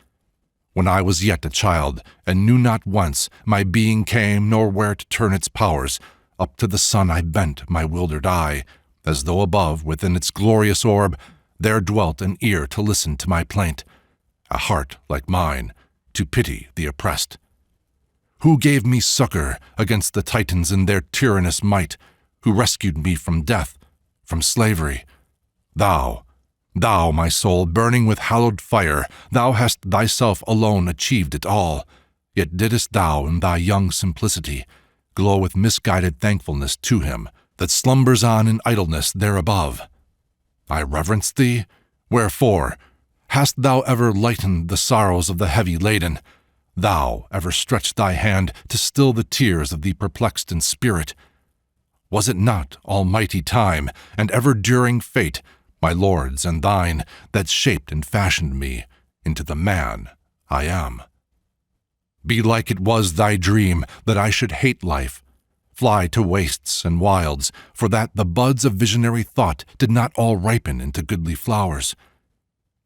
When I was yet a child, and knew not whence my being came, nor where to turn its powers, up to the sun I bent my wildered eye, as though above, within its glorious orb, there dwelt an ear to listen to my plaint, a heart like mine, to pity the oppressed. Who gave me succor against the Titans in their tyrannous might, who rescued me from death, from slavery? Thou, my soul, burning with hallowed fire, thou hast thyself alone achieved it all, yet didst thou in thy young simplicity glow with misguided thankfulness to him that slumbers on in idleness there above. I reverence thee? Wherefore? Hast thou ever lightened the sorrows of the heavy laden? Thou ever stretched thy hand to still the tears of the perplexed in spirit? Was it not almighty time and ever-during fate, my lord's and thine, that shaped and fashioned me into the man I am? Belike it was thy dream that I should hate life, fly to wastes and wilds, for that the buds of visionary thought did not all ripen into goodly flowers.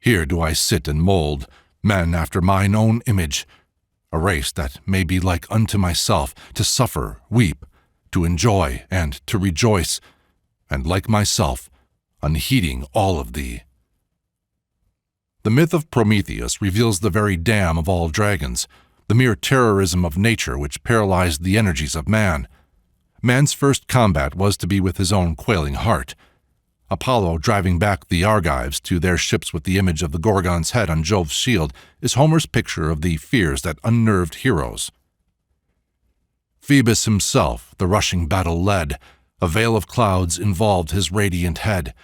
Here do I sit and mold men after mine own image, a race that may be like unto myself, to suffer, weep, to enjoy, and to rejoice, and like myself, unheeding all of thee. The myth of Prometheus reveals the very dam of all dragons, the mere terrorism of nature which paralyzed the energies of man. Man's first combat was to be with his own quailing heart. Apollo driving back the Argives to their ships with the image of the Gorgon's head on Jove's shield is Homer's picture of the fears that unnerved heroes. Phoebus himself the rushing battle led, a veil of clouds involved his radiant head.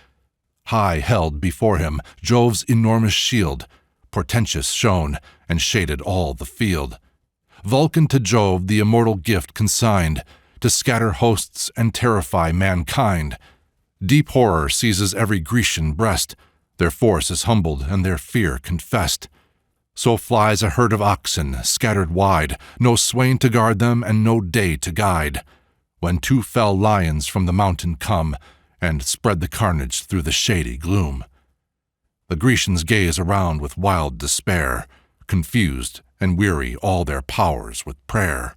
High held before him Jove's enormous shield, portentous shone, and shaded all the field. Vulcan to Jove the immortal gift consigned, to scatter hosts and terrify mankind. Deep horror seizes every Grecian breast, their force is humbled and their fear confessed. So flies a herd of oxen, scattered wide, no swain to guard them and no day to guide, when two fell lions from the mountain come, and spread the carnage through the shady gloom. The Grecians gaze around with wild despair, confused and weary all their powers with prayer.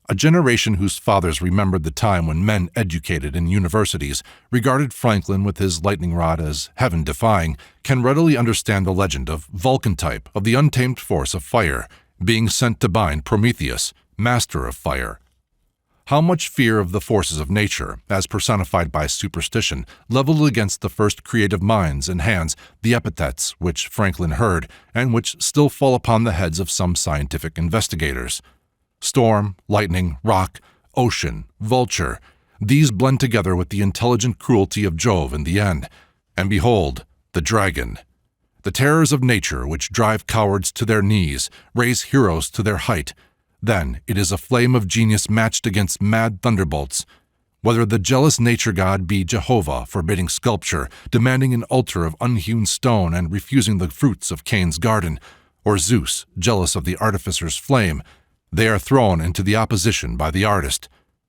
A generation whose fathers remembered the time when men educated in universities regarded Franklin with his lightning rod as heaven-defying can readily understand the legend of Vulcan type of the untamed force of fire being sent to bind Prometheus, master of fire. How much fear of the forces of nature, as personified by superstition, leveled against the first creative minds and hands the epithets which Franklin heard and which still fall upon the heads of some scientific investigators. Storm, lightning, rock, ocean, vulture, these blend together with the intelligent cruelty of Jove in the end, and behold, the dragon. The terrors of nature which drive cowards to their knees, raise heroes to their height. Then it is a flame of genius matched against mad thunderbolts. Whether the jealous nature god be Jehovah forbidding sculpture, demanding an altar of unhewn stone and refusing the fruits of Cain's garden, or Zeus, jealous of the artificer's flame, they are thrown into the opposition by the artist,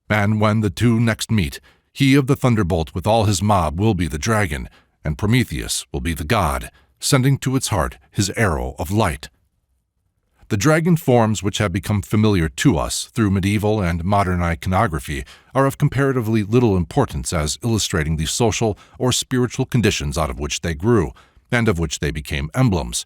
and when the two next meet, he of the thunderbolt with all his mob will be the dragon, and Prometheus will be the god, sending to its heart his arrow of light. The dragon forms which have become familiar to us through medieval and modern iconography are of comparatively little importance as illustrating the social or spiritual conditions out of which they grew, and of which they became emblems.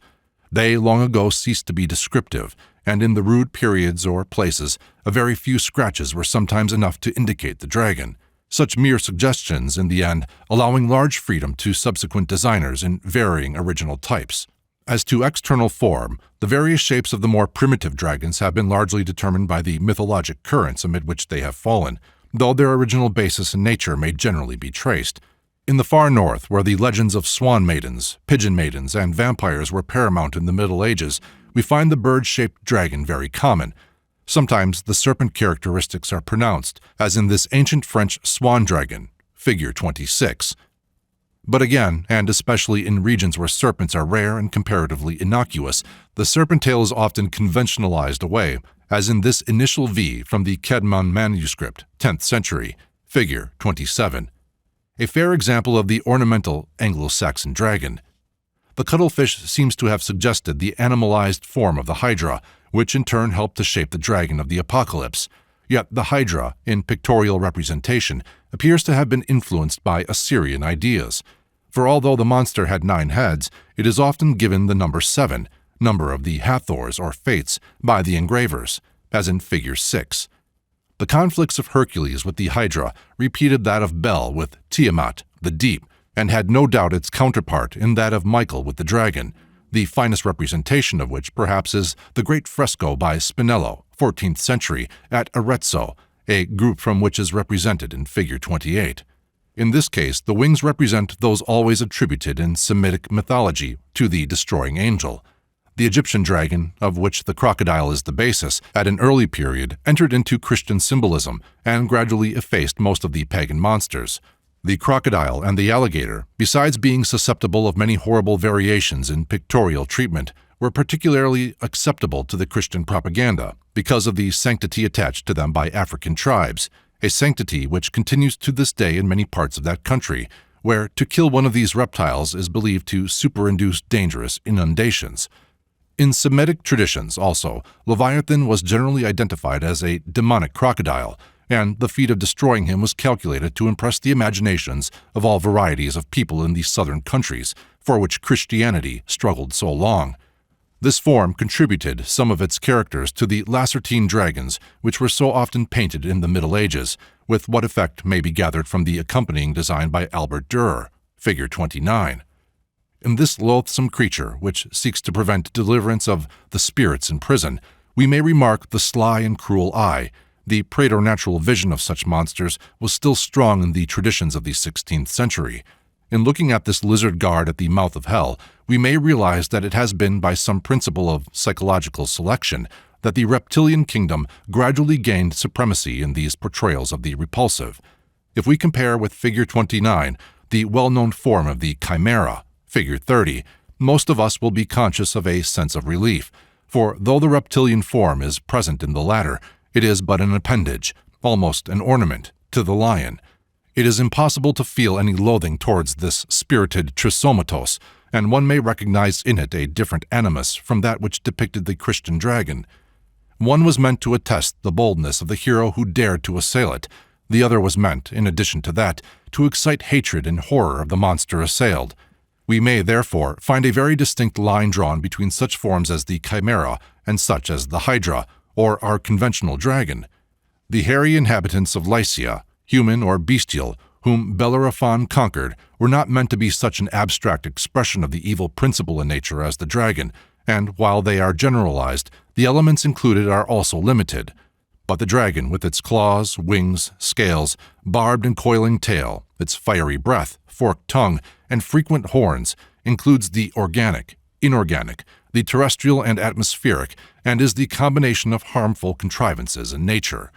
They long ago ceased to be descriptive, and in the rude periods or places, a very few scratches were sometimes enough to indicate the dragon, such mere suggestions in the end allowing large freedom to subsequent designers in varying original types. As to external form, the various shapes of the more primitive dragons have been largely determined by the mythologic currents amid which they have fallen, though their original basis in nature may generally be traced. In the far north, where the legends of swan maidens, pigeon maidens, and vampires were paramount in the Middle Ages, we find the bird-shaped dragon very common. Sometimes the serpent characteristics are pronounced, as in this ancient French swan dragon, figure 26. But again, and especially in regions where serpents are rare and comparatively innocuous, the serpent tail is often conventionalized away, as in this initial V from the Kedman manuscript, 10th century, figure 27. A fair example of the ornamental Anglo-Saxon dragon. The cuttlefish seems to have suggested the animalized form of the hydra, which in turn helped to shape the dragon of the apocalypse. Yet the hydra, in pictorial representation, appears to have been influenced by Assyrian ideas. For although the monster had 9 heads, it is often given the number 7, number of the Hathors or Fates, by the engravers, as in figure 6. The conflicts of Hercules with the hydra repeated that of Bel with Tiamat, the deep, and had no doubt its counterpart in that of Michael with the dragon, the finest representation of which perhaps is the great fresco by Spinello, 14th century, at Arezzo, a group from which is represented in figure 28. In this case, the wings represent those always attributed in Semitic mythology to the destroying angel. The Egyptian dragon, of which the crocodile is the basis, at an early period entered into Christian symbolism and gradually effaced most of the pagan monsters. The crocodile and the alligator, besides being susceptible of many horrible variations in pictorial treatment, were particularly acceptable to the Christian propaganda because of the sanctity attached to them by African tribes, a sanctity which continues to this day in many parts of that country, where to kill one of these reptiles is believed to superinduce dangerous inundations. In Semitic traditions, also, Leviathan was generally identified as a demonic crocodile, and the feat of destroying him was calculated to impress the imaginations of all varieties of people in these southern countries, for which Christianity struggled so long. This form contributed some of its characters to the Lacertine dragons, which were so often painted in the Middle Ages, with what effect may be gathered from the accompanying design by Albert Dürer, figure 29. In this loathsome creature, which seeks to prevent deliverance of the spirits in prison, we may remark the sly and cruel eye. The preternatural vision of such monsters was still strong in the traditions of the 16th century. In looking at this lizard guard at the mouth of hell, we may realize that it has been by some principle of psychological selection that the reptilian kingdom gradually gained supremacy in these portrayals of the repulsive. If we compare with figure 29, the well-known form of the chimera, figure 30, most of us will be conscious of a sense of relief, for though the reptilian form is present in the latter, it is but an appendage, almost an ornament, to the lion. It is impossible to feel any loathing towards this spirited Trisomatos, and one may recognize in it a different animus from that which depicted the Christian dragon. One was meant to attest the boldness of the hero who dared to assail it. The other was meant, in addition to that, to excite hatred and horror of the monster assailed. We may, therefore, find a very distinct line drawn between such forms as the chimera and such as the hydra, or our conventional dragon. The hairy inhabitants of Lycia, human or bestial, whom Bellerophon conquered, were not meant to be such an abstract expression of the evil principle in nature as the dragon, and while they are generalized, the elements included are also limited. But the dragon, with its claws, wings, scales, barbed and coiling tail, its fiery breath, forked tongue, and frequent horns, includes the organic, inorganic, the terrestrial and atmospheric, and is the combination of harmful contrivances in nature.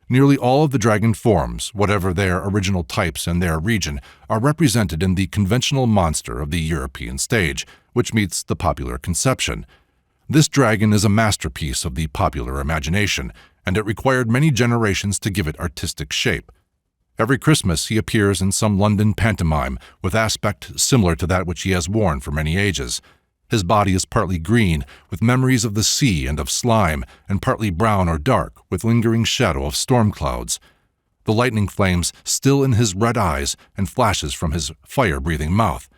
Nearly all of the dragon forms, whatever their original types and their region, are represented in the conventional monster of the European stage, which meets the popular conception. This dragon is a masterpiece of the popular imagination, and it required many generations to give it artistic shape. Every Christmas he appears in some London pantomime with aspect similar to that which he has worn for many ages. His body is partly green, with memories of the sea and of slime, and partly brown or dark, with lingering shadow of storm clouds. The lightning flames still in his red eyes and flashes from his fire-breathing mouth.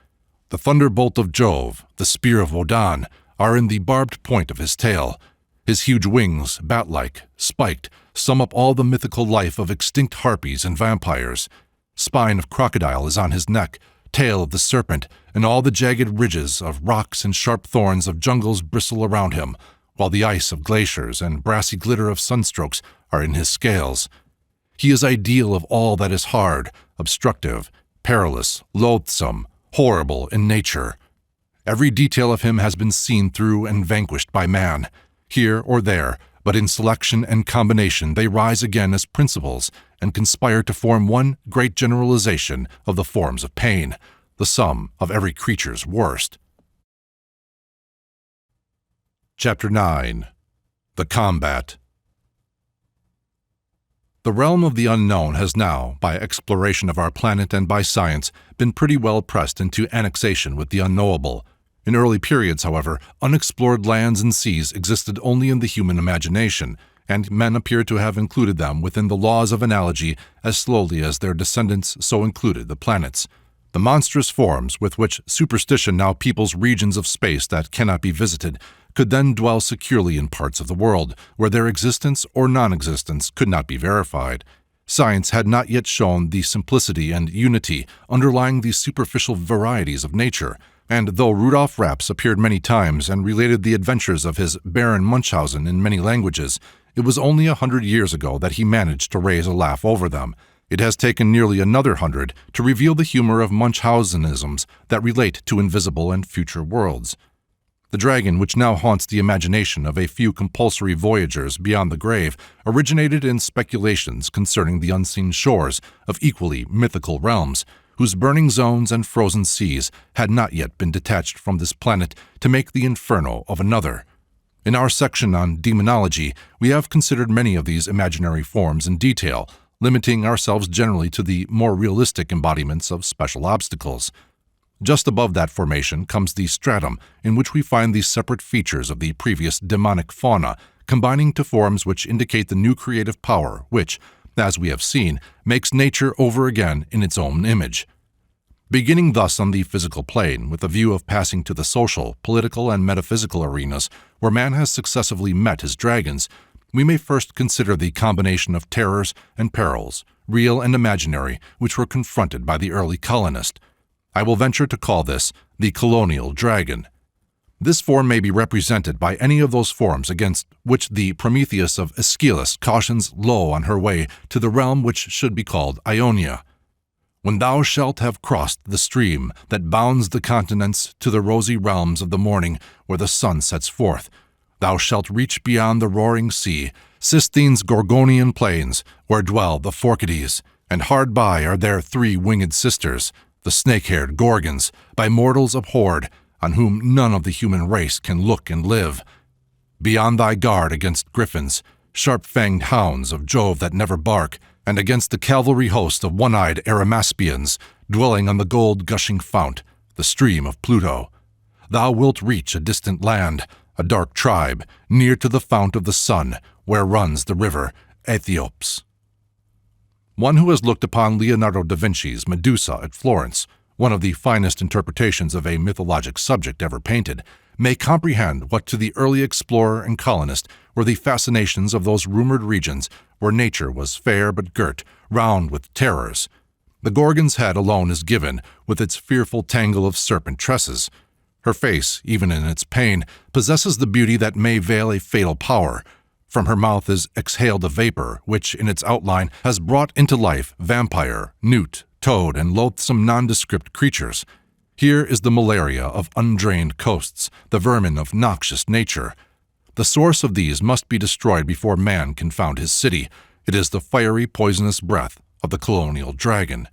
The thunderbolt of Jove, the spear of Wodan, are in the barbed point of his tail. His huge wings, bat-like, spiked, sum up all the mythical life of extinct harpies and vampires. Spine of crocodile is on his neck, tail of the serpent, and all the jagged ridges of rocks and sharp thorns of jungles bristle around him, while the ice of glaciers and brassy glitter of sunstrokes are in his scales. He is ideal of all that is hard, obstructive, perilous, loathsome, horrible in nature. Every detail of him has been seen through and vanquished by man, here or there, but in selection and combination they rise again as principles and conspire to form one great generalization of the forms of pain, the sum of every creature's worst. Chapter 9. The Combat. The realm of the unknown has now, by exploration of our planet and by science, been pretty well pressed into annexation with the unknowable. In early periods, however, unexplored lands and seas existed only in the human imagination, and men appear to have included them within the laws of analogy as slowly as their descendants so included the planets. The monstrous forms with which superstition now peoples regions of space that cannot be visited could then dwell securely in parts of the world where their existence or non-existence could not be verified. Science had not yet shown the simplicity and unity underlying these superficial varieties of nature, and though Rudolf Rapps appeared many times and related the adventures of his Baron Munchausen in many languages, it was only 100 years ago that he managed to raise a laugh over them. It has taken nearly another 100 to reveal the humor of Munchausenisms that relate to invisible and future worlds. The dragon, which now haunts the imagination of a few compulsory voyagers beyond the grave, originated in speculations concerning the unseen shores of equally mythical realms, whose burning zones and frozen seas had not yet been detached from this planet to make the inferno of another. In our section on Demonology, we have considered many of these imaginary forms in detail, limiting ourselves generally to the more realistic embodiments of special obstacles. Just above that formation comes the stratum, in which we find the separate features of the previous demonic fauna, combining to forms which indicate the new creative power which, as we have seen, makes nature over again in its own image. Beginning thus on the physical plane, with a view of passing to the social, political, and metaphysical arenas, where man has successively met his dragons, we may first consider the combination of terrors and perils, real and imaginary, which were confronted by the early colonist. I will venture to call this the colonial dragon. This form may be represented by any of those forms against which the Prometheus of Aeschylus cautions Lo on her way to the realm which should be called Ionia. When thou shalt have crossed the stream that bounds the continents to the rosy realms of the morning where the sun sets forth, thou shalt reach beyond the roaring sea, Sistine's Gorgonian plains, where dwell the Phorcides, and hard by are their 3 winged sisters, the snake-haired Gorgons, by mortals abhorred, on whom none of the human race can look and live. Beyond thy guard against griffins, sharp-fanged hounds of Jove that never bark, and against the cavalry host of one-eyed Arimaspians, dwelling on the gold-gushing fount, the stream of Pluto, thou wilt reach a distant land, a dark tribe, near to the fount of the sun, where runs the river Aethiops. One who has looked upon Leonardo da Vinci's Medusa at Florence, one of the finest interpretations of a mythologic subject ever painted, may comprehend what to the early explorer and colonist were the fascinations of those rumored regions where nature was fair but girt round with terrors. The Gorgon's head alone is given, with its fearful tangle of serpent tresses. Her face, even in its pain, possesses the beauty that may veil a fatal power. From her mouth is exhaled a vapor, which, in its outline, has brought into life vampire, newt, toad, and loathsome nondescript creatures. Here is the malaria of undrained coasts, the vermin of noxious nature. The source of these must be destroyed before man can found his city. It is the fiery, poisonous breath of the colonial dragon.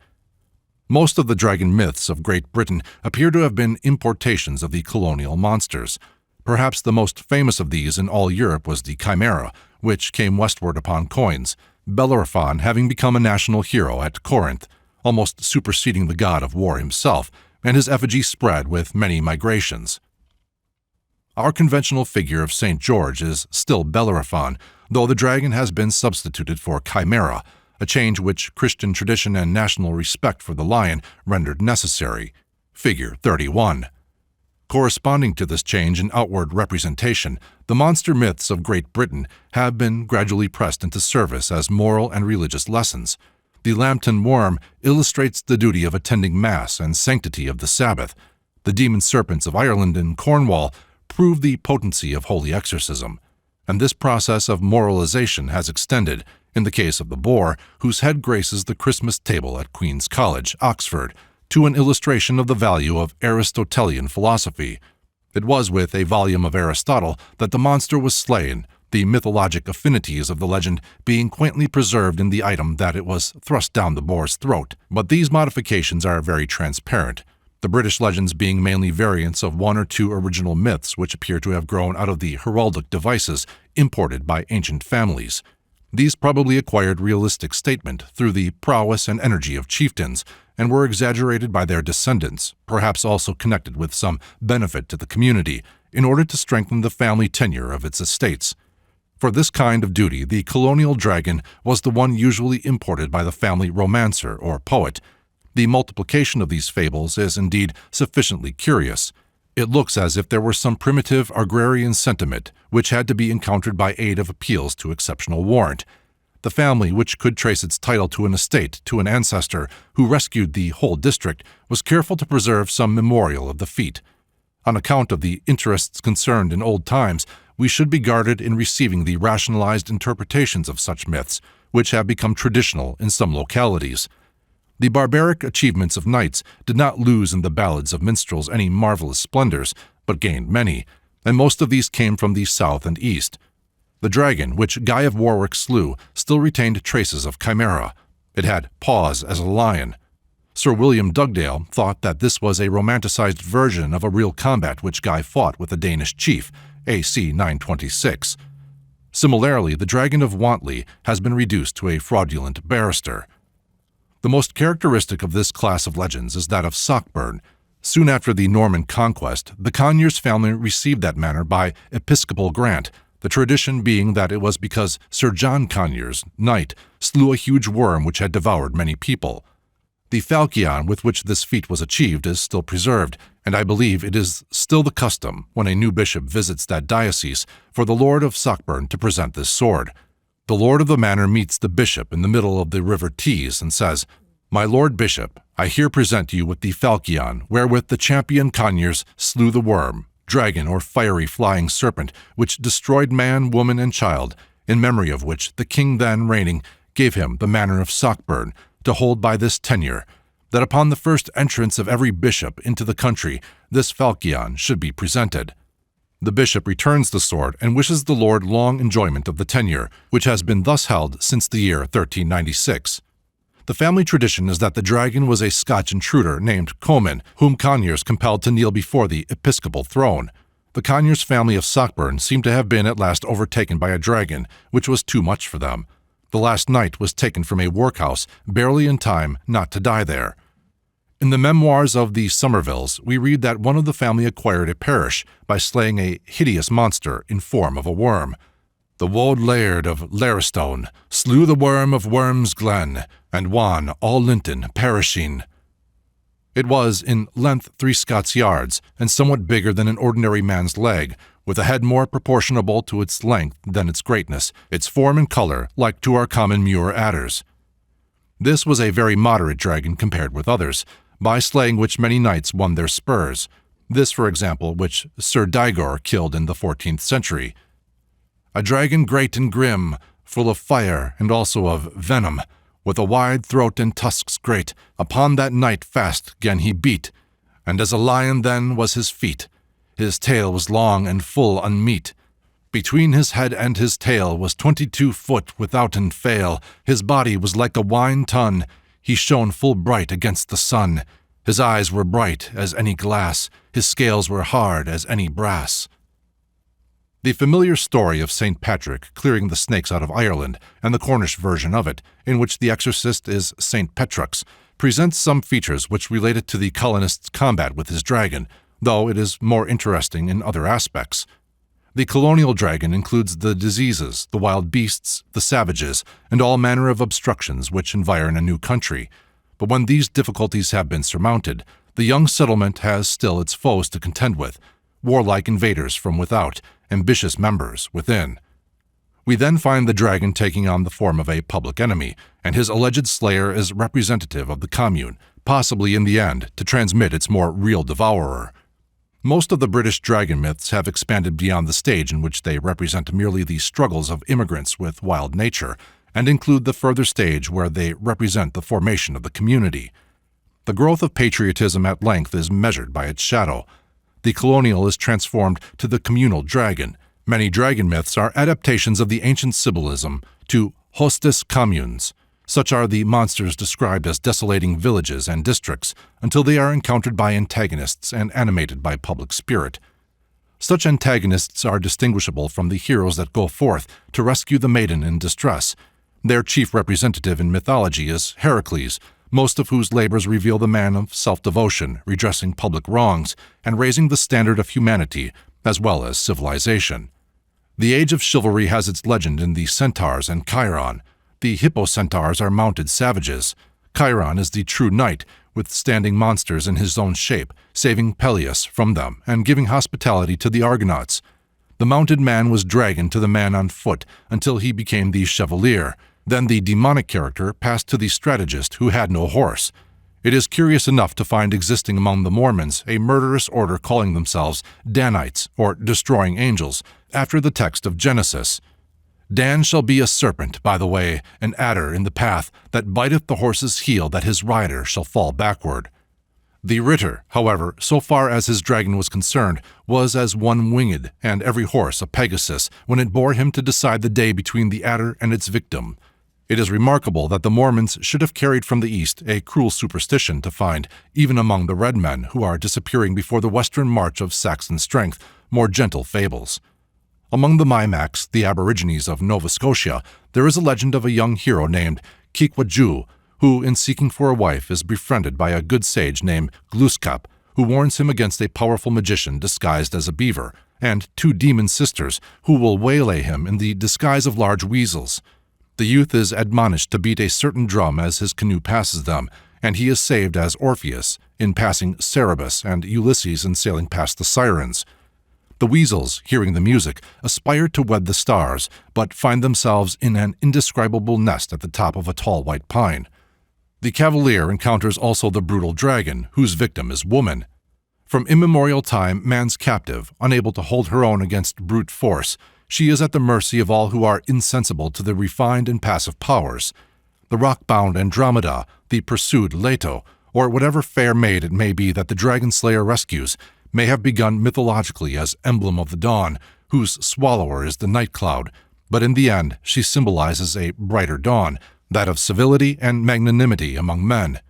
Most of the dragon myths of Great Britain appear to have been importations of the colonial monsters. Perhaps the most famous of these in all Europe was the Chimera, which came westward upon coins, Bellerophon having become a national hero at Corinth, almost superseding the god of war himself, and his effigy spread with many migrations. Our conventional figure of St. George is still Bellerophon, though the dragon has been substituted for Chimera, a change which Christian tradition and national respect for the lion rendered necessary. Figure 31. Corresponding to this change in outward representation, the monster myths of Great Britain have been gradually pressed into service as moral and religious lessons. The Lambton worm illustrates the duty of attending Mass and sanctity of the Sabbath. The demon serpents of Ireland and Cornwall prove the potency of holy exorcism. And this process of moralization has extended, in the case of the boar, whose head graces the Christmas table at Queen's College, Oxford, to an illustration of the value of Aristotelian philosophy. It was with a volume of Aristotle that the monster was slain, the mythologic affinities of the legend being quaintly preserved in the item that it was thrust down the boar's throat. But these modifications are very transparent, the British legends being mainly variants of one or two original myths which appear to have grown out of the heraldic devices imported by ancient families. These probably acquired realistic statement through the prowess and energy of chieftains, and were exaggerated by their descendants, perhaps also connected with some benefit to the community, in order to strengthen the family tenure of its estates. For this kind of duty, the colonial dragon was the one usually imported by the family romancer or poet. The multiplication of these fables is indeed sufficiently curious. It looks as if there were some primitive agrarian sentiment which had to be encountered by aid of appeals to exceptional warrant. The family, which could trace its title to an estate to an ancestor who rescued the whole district, was careful to preserve some memorial of the feat. On account of the interests concerned in old times, we should be guarded in receiving the rationalized interpretations of such myths, which have become traditional in some localities. The barbaric achievements of knights did not lose in the ballads of minstrels any marvelous splendors, but gained many, and most of these came from the south and east. The dragon, which Guy of Warwick slew, still retained traces of chimera. It had paws as a lion. Sir William Dugdale thought that this was a romanticized version of a real combat which Guy fought with a Danish chief, AC 926. Similarly, the Dragon of Wantley has been reduced to a fraudulent barrister. The most characteristic of this class of legends is that of Sockburn. Soon after the Norman conquest, the Conyers family received that manor by episcopal grant, the tradition being that it was because Sir John Conyers, knight, slew a huge worm which had devoured many people. The falchion with which this feat was achieved is still preserved, and I believe it is still the custom, when a new bishop visits that diocese, for the Lord of Sockburn to present this sword. The lord of the manor meets the bishop in the middle of the river Tees and says, "My lord bishop, I here present you with the falchion wherewith the champion Conyers slew the worm, dragon or fiery flying serpent, which destroyed man, woman, and child, in memory of which the king then reigning gave him the manor of Sockburn, to hold by this tenure, that upon the first entrance of every bishop into the country, this falchion should be presented." The bishop returns the sword and wishes the lord long enjoyment of the tenure, which has been thus held since the year 1396. The family tradition is that the dragon was a Scotch intruder named Comyn, whom Conyers compelled to kneel before the episcopal throne. The Conyers family of Sockburn seem to have been at last overtaken by a dragon, which was too much for them. The last knight was taken from a workhouse, barely in time not to die there. In the memoirs of the Somervilles, we read that one of the family acquired a parish by slaying a hideous monster in form of a worm. "The Wold Laird of Laristone slew the worm of Worm's Glen, and wan all Linton perishing." It was in length 3 Scots yards, and somewhat bigger than an ordinary man's leg, with a head more proportionable to its length than its greatness, its form and color like to our common Muir adders. This was a very moderate dragon compared with others, by slaying which many knights won their spurs. This, for example, which Sir Digor killed in the 14th century. "A dragon great and grim, full of fire and also of venom, with a wide throat and tusks great, upon that knight fast 'gan he beat, and as a lion then was his feet. His tail was long and full unmeet. Between his head and his tail was 22 foot withouten fail. His body was like a wine tun. He shone full bright against the sun. His eyes were bright as any glass. His scales were hard as any brass." The familiar story of St. Patrick clearing the snakes out of Ireland, and the Cornish version of it, in which the exorcist is St. Petrux, presents some features which relate it to the colonist's combat with his dragon, though it is more interesting in other aspects. The colonial dragon includes the diseases, the wild beasts, the savages, and all manner of obstructions which environ a new country. But when these difficulties have been surmounted, the young settlement has still its foes to contend with, warlike invaders from without, ambitious members within. We then find the dragon taking on the form of a public enemy, and his alleged slayer is representative of the commune, possibly in the end to transmit its more real devourer. Most of the British dragon myths have expanded beyond the stage in which they represent merely the struggles of immigrants with wild nature, and include the further stage where they represent the formation of the community. The growth of patriotism at length is measured by its shadow. The colonial is transformed to the communal dragon. Many dragon myths are adaptations of the ancient symbolism to hostes communes. Such are the monsters described as desolating villages and districts until they are encountered by antagonists and animated by public spirit. Such antagonists are distinguishable from the heroes that go forth to rescue the maiden in distress. Their chief representative in mythology is Heracles, most of whose labors reveal the man of self-devotion, redressing public wrongs, and raising the standard of humanity as well as civilization. The age of chivalry has its legend in the centaurs and Chiron. The hippocentaurs are mounted savages. Chiron is the true knight, withstanding monsters in his own shape, saving Peleus from them, and giving hospitality to the Argonauts. The mounted man was dragon to the man on foot until he became the chevalier. Then the demonic character passed to the strategist who had no horse. It is curious enough to find existing among the Mormons a murderous order calling themselves Danites, or destroying angels, after the text of Genesis. Dan shall be a serpent, by the way, an adder in the path, that biteth the horse's heel, that his rider shall fall backward. The Ritter, however, so far as his dragon was concerned, was as one winged, and every horse a Pegasus, when it bore him to decide the day between the adder and its victim. It is remarkable that the Mormons should have carried from the East a cruel superstition to find, even among the red men who are disappearing before the western march of Saxon strength, more gentle fables. Among the Mimacs, the aborigines of Nova Scotia, there is a legend of a young hero named Kikwaju, who, in seeking for a wife, is befriended by a good sage named Glooskap, who warns him against a powerful magician disguised as a beaver, and two demon sisters who will waylay him in the disguise of large weasels. The youth is admonished to beat a certain drum as his canoe passes them, and he is saved as Orpheus in passing Cerberus and Ulysses in sailing past the Sirens. The weasels, hearing the music, aspire to wed the stars, but find themselves in an indescribable nest at the top of a tall white pine. The cavalier encounters also the brutal dragon, whose victim is woman. From immemorial time, man's captive, unable to hold her own against brute force, she is at the mercy of all who are insensible to the refined and passive powers. The rock-bound Andromeda, the pursued Leto, or whatever fair maid it may be that the dragon slayer rescues, may have begun mythologically as emblem of the dawn, whose swallower is the night cloud, but in the end she symbolizes a brighter dawn, that of civility and magnanimity among men.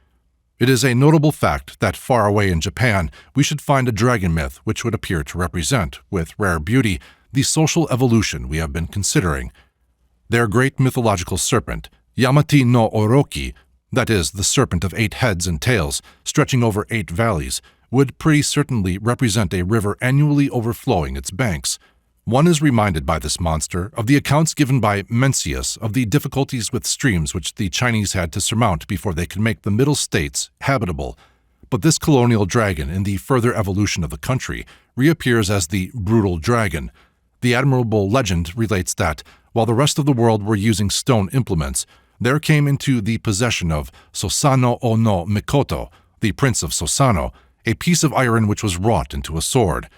It is a notable fact that far away in Japan we should find a dragon myth which would appear to represent, with rare beauty, the social evolution we have been considering. Their great mythological serpent, Yamati no Oroki, that is, the serpent of 8 heads and tails, stretching over 8 valleys, would pretty certainly represent a river annually overflowing its banks. One is reminded by this monster of the accounts given by Mencius of the difficulties with streams which the Chinese had to surmount before they could make the Middle States habitable. But this colonial dragon, in the further evolution of the country, reappears as the brutal dragon. The admirable legend relates that, while the rest of the world were using stone implements, there came into the possession of Sosano no Mikoto, the Prince of Sosano, a piece of iron which was wrought into a sword.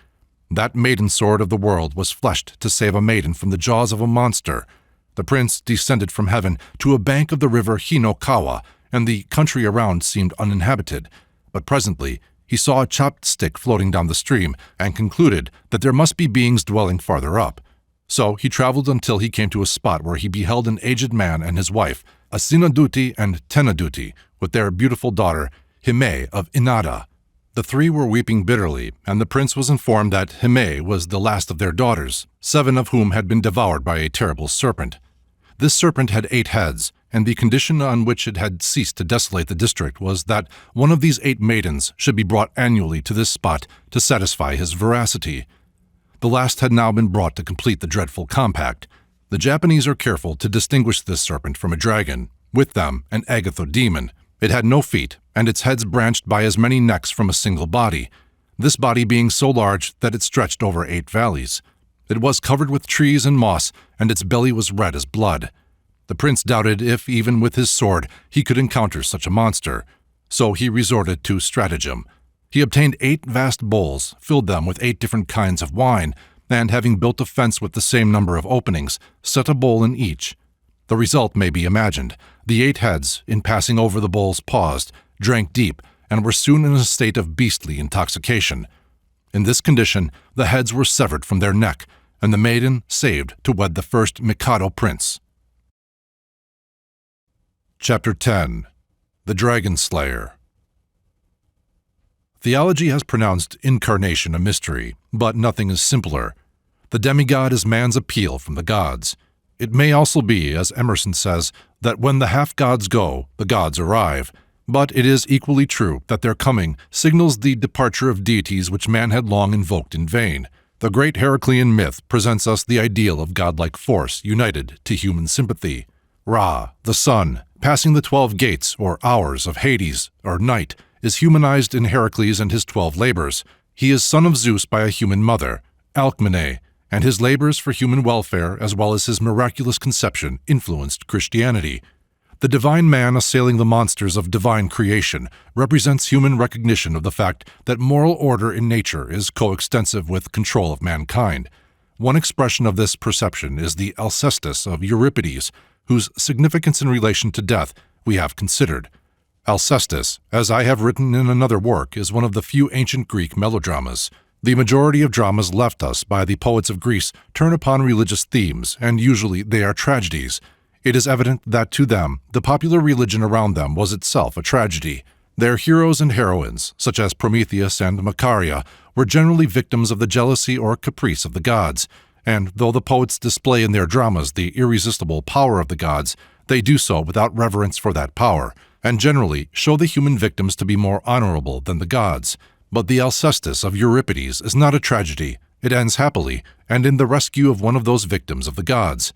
That maiden sword of the world was fleshed to save a maiden from the jaws of a monster. The prince descended from heaven to a bank of the river Hinokawa, and the country around seemed uninhabited. But presently he saw a chopped stick floating down the stream, and concluded that there must be beings dwelling farther up. So he traveled until he came to a spot where he beheld an aged man and his wife, Asinaduti and Tenaduti, with their beautiful daughter, Hime of Inada. The 3 were weeping bitterly, and the prince was informed that Hime was the last of their daughters, 7 of whom had been devoured by a terrible serpent. This serpent had 8 heads, and the condition on which it had ceased to desolate the district was that one of these 8 maidens should be brought annually to this spot to satisfy his voracity. The last had now been brought to complete the dreadful compact. The Japanese are careful to distinguish this serpent from a dragon, with them an agathodemon. It had no feet, and its heads branched by as many necks from a single body, this body being so large that it stretched over 8 valleys. It was covered with trees and moss, and its belly was red as blood. The prince doubted if, even with his sword, he could encounter such a monster, so he resorted to stratagem. He obtained 8 vast bowls, filled them with 8 different kinds of wine, and having built a fence with the same number of openings, set a bowl in each. The result may be imagined. The 8 heads, in passing over the bowls, paused, drank deep, and were soon in a state of beastly intoxication. In this condition, the heads were severed from their neck, and the maiden saved to wed the first Mikado prince. Chapter 10. The Dragon Slayer. Theology has pronounced incarnation a mystery, but nothing is simpler. The demigod is man's appeal from the gods. It may also be, as Emerson says, that when the half-gods go, the gods arrive, but it is equally true that their coming signals the departure of deities which man had long invoked in vain. The great Heraclean myth presents us the ideal of godlike force united to human sympathy. Ra, the sun, passing the 12 gates or hours of Hades, or night, is humanized in Heracles and his 12 labors. He is son of Zeus by a human mother, Alcmene, and his labors for human welfare as well as his miraculous conception influenced Christianity. The divine man assailing the monsters of divine creation represents human recognition of the fact that moral order in nature is coextensive with control of mankind. One expression of this perception is the Alcestis of Euripides, whose significance in relation to death we have considered. Alcestis, as I have written in another work, is one of the few ancient Greek melodramas. The majority of dramas left us by the poets of Greece turn upon religious themes, and usually they are tragedies. It is evident that to them, the popular religion around them was itself a tragedy. Their heroes and heroines, such as Prometheus and Macaria, were generally victims of the jealousy or caprice of the gods, and though the poets display in their dramas the irresistible power of the gods, they do so without reverence for that power, and generally show the human victims to be more honorable than the gods. But the Alcestis of Euripides is not a tragedy. It ends happily, and in the rescue of one of those victims of the gods.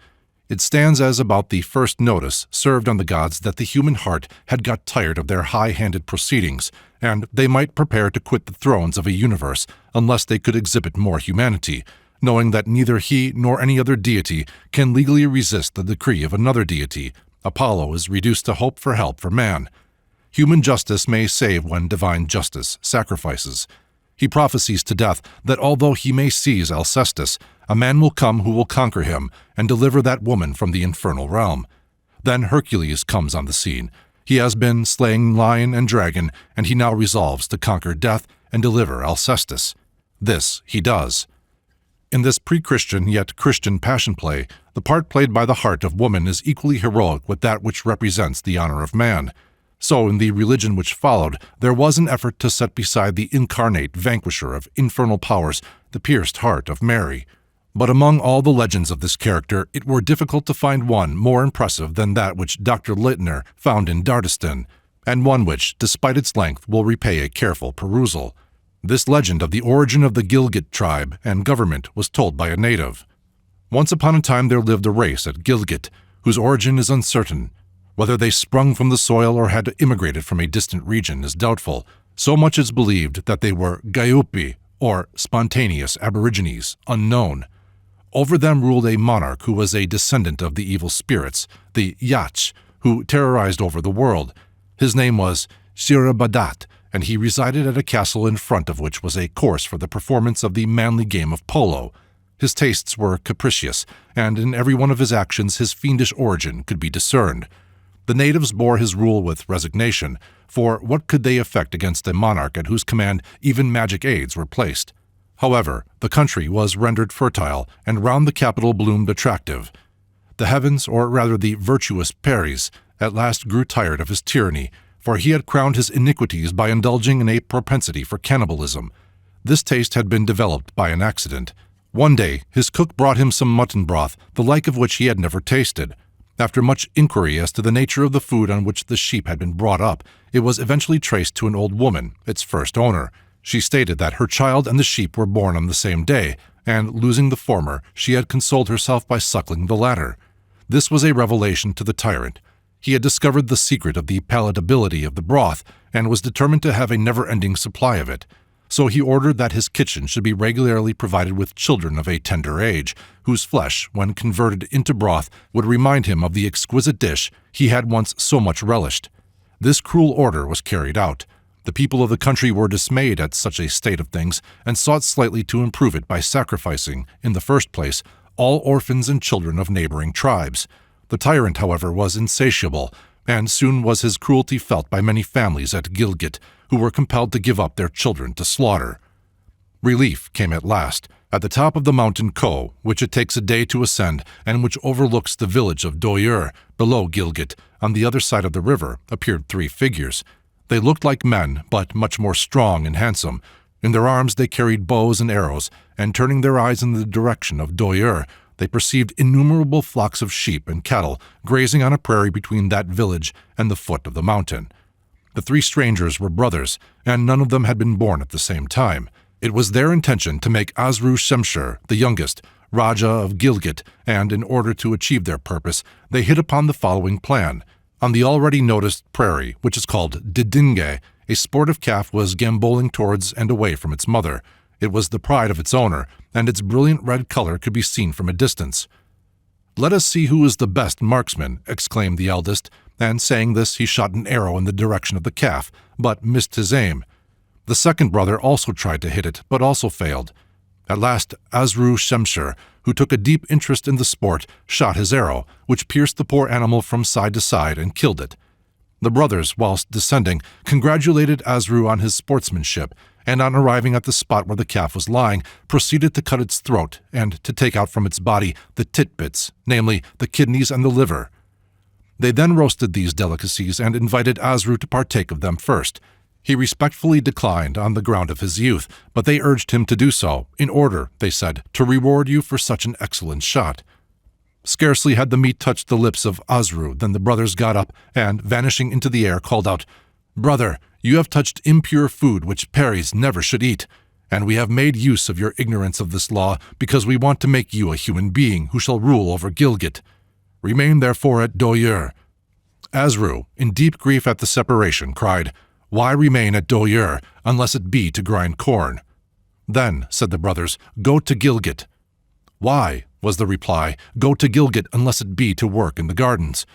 It stands as about the first notice served on the gods that the human heart had got tired of their high-handed proceedings, and they might prepare to quit the thrones of a universe unless they could exhibit more humanity, knowing that neither he nor any other deity can legally resist the decree of another deity. Apollo is reduced to hope for help for man. Human justice may save when divine justice sacrifices. He prophesies to death that although he may seize Alcestis, a man will come who will conquer him and deliver that woman from the infernal realm. Then Hercules comes on the scene. He has been slaying lion and dragon, and he now resolves to conquer death and deliver Alcestis. This he does. In this pre-Christian yet Christian passion play, the part played by the heart of woman is equally heroic with that which represents the honor of man. So in the religion which followed, there was an effort to set beside the incarnate vanquisher of infernal powers the pierced heart of Mary. But among all the legends of this character, it were difficult to find one more impressive than that which Dr. Littner found in Dardiston, and one which, despite its length, will repay a careful perusal. This legend of the origin of the Gilgit tribe and government was told by a native. Once upon a time there lived a race at Gilgit, whose origin is uncertain. Whether they sprung from the soil or had immigrated from a distant region is doubtful. So much is believed that they were Gayupi, or spontaneous aborigines, unknown. Over them ruled a monarch who was a descendant of the evil spirits, the Yach, who terrorized over the world. His name was Shirabadat, and he resided at a castle in front of which was a course for the performance of the manly game of polo. His tastes were capricious, and in every one of his actions his fiendish origin could be discerned. The natives bore his rule with resignation, for what could they effect against a monarch at whose command even magic aids were placed? However, the country was rendered fertile, and round the capital bloomed attractive. The heavens, or rather the virtuous Peris, at last grew tired of his tyranny, for he had crowned his iniquities by indulging in a propensity for cannibalism. This taste had been developed by an accident. One day, his cook brought him some mutton broth, the like of which he had never tasted. After much inquiry as to the nature of the food on which the sheep had been brought up, it was eventually traced to an old woman, its first owner. She stated that her child and the sheep were born on the same day, and losing the former, she had consoled herself by suckling the latter. This was a revelation to the tyrant. He had discovered the secret of the palatability of the broth, and was determined to have a never-ending supply of it. So he ordered that his kitchen should be regularly provided with children of a tender age, whose flesh, when converted into broth, would remind him of the exquisite dish he had once so much relished. This cruel order was carried out. The people of the country were dismayed at such a state of things, and sought slightly to improve it by sacrificing, in the first place, all orphans and children of neighboring tribes. The tyrant, however, was insatiable, and soon was his cruelty felt by many families at Gilgit, who were compelled to give up their children to slaughter. Relief came at last. At the top of the mountain Ko, which it takes a day to ascend, and which overlooks the village of Doyur, below Gilgit, on the other side of the river, appeared 3 figures. They looked like men, but much more strong and handsome. In their arms they carried bows and arrows, and turning their eyes in the direction of Doyur, they perceived innumerable flocks of sheep and cattle grazing on a prairie between that village and the foot of the mountain. The 3 strangers were brothers, and none of them had been born at the same time. It was their intention to make Azru Shemshur, the youngest, Raja of Gilgit, and in order to achieve their purpose, they hit upon the following plan. On the already noticed prairie, which is called Didinge, a sportive calf was gamboling towards and away from its mother. It was the pride of its owner, and its brilliant red color could be seen from a distance. "Let us see who is the best marksman," exclaimed the eldest, and saying this he shot an arrow in the direction of the calf, but missed his aim. The second brother also tried to hit it, but also failed. At last Azru Shemshur, who took a deep interest in the sport, shot his arrow, which pierced the poor animal from side to side and killed it. The brothers, whilst descending, congratulated Azru on his sportsmanship, and on arriving at the spot where the calf was lying, proceeded to cut its throat and to take out from its body the titbits, namely the kidneys and the liver. They then roasted these delicacies and invited Azru to partake of them first. He respectfully declined on the ground of his youth, but they urged him to do so, in order, they said, to reward you for such an excellent shot. Scarcely had the meat touched the lips of Azru than the brothers got up and, vanishing into the air, called out, "Brother, you have touched impure food which Peris never should eat, and we have made use of your ignorance of this law because we want to make you a human being who shall rule over Gilgit. Remain therefore at Doyur." Azru, in deep grief at the separation, cried, "Why remain at Doyur, unless it be to grind corn?" "Then," said the brothers, "go to Gilgit." "Why?" was the reply, "go to Gilgit unless it be to work in the gardens?"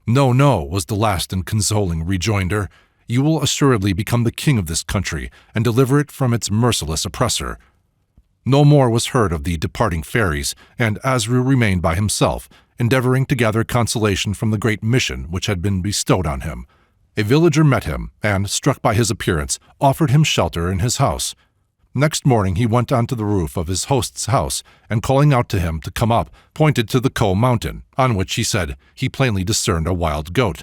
"No, no," was the last and consoling rejoinder. "You will assuredly become the king of this country and deliver it from its merciless oppressor." No more was heard of the departing fairies, and Azru remained by himself, endeavoring to gather consolation from the great mission which had been bestowed on him. A villager met him, and, struck by his appearance, offered him shelter in his house. Next morning he went onto the roof of his host's house, and calling out to him to come up, pointed to the Ko mountain, on which, he said, he plainly discerned a wild goat.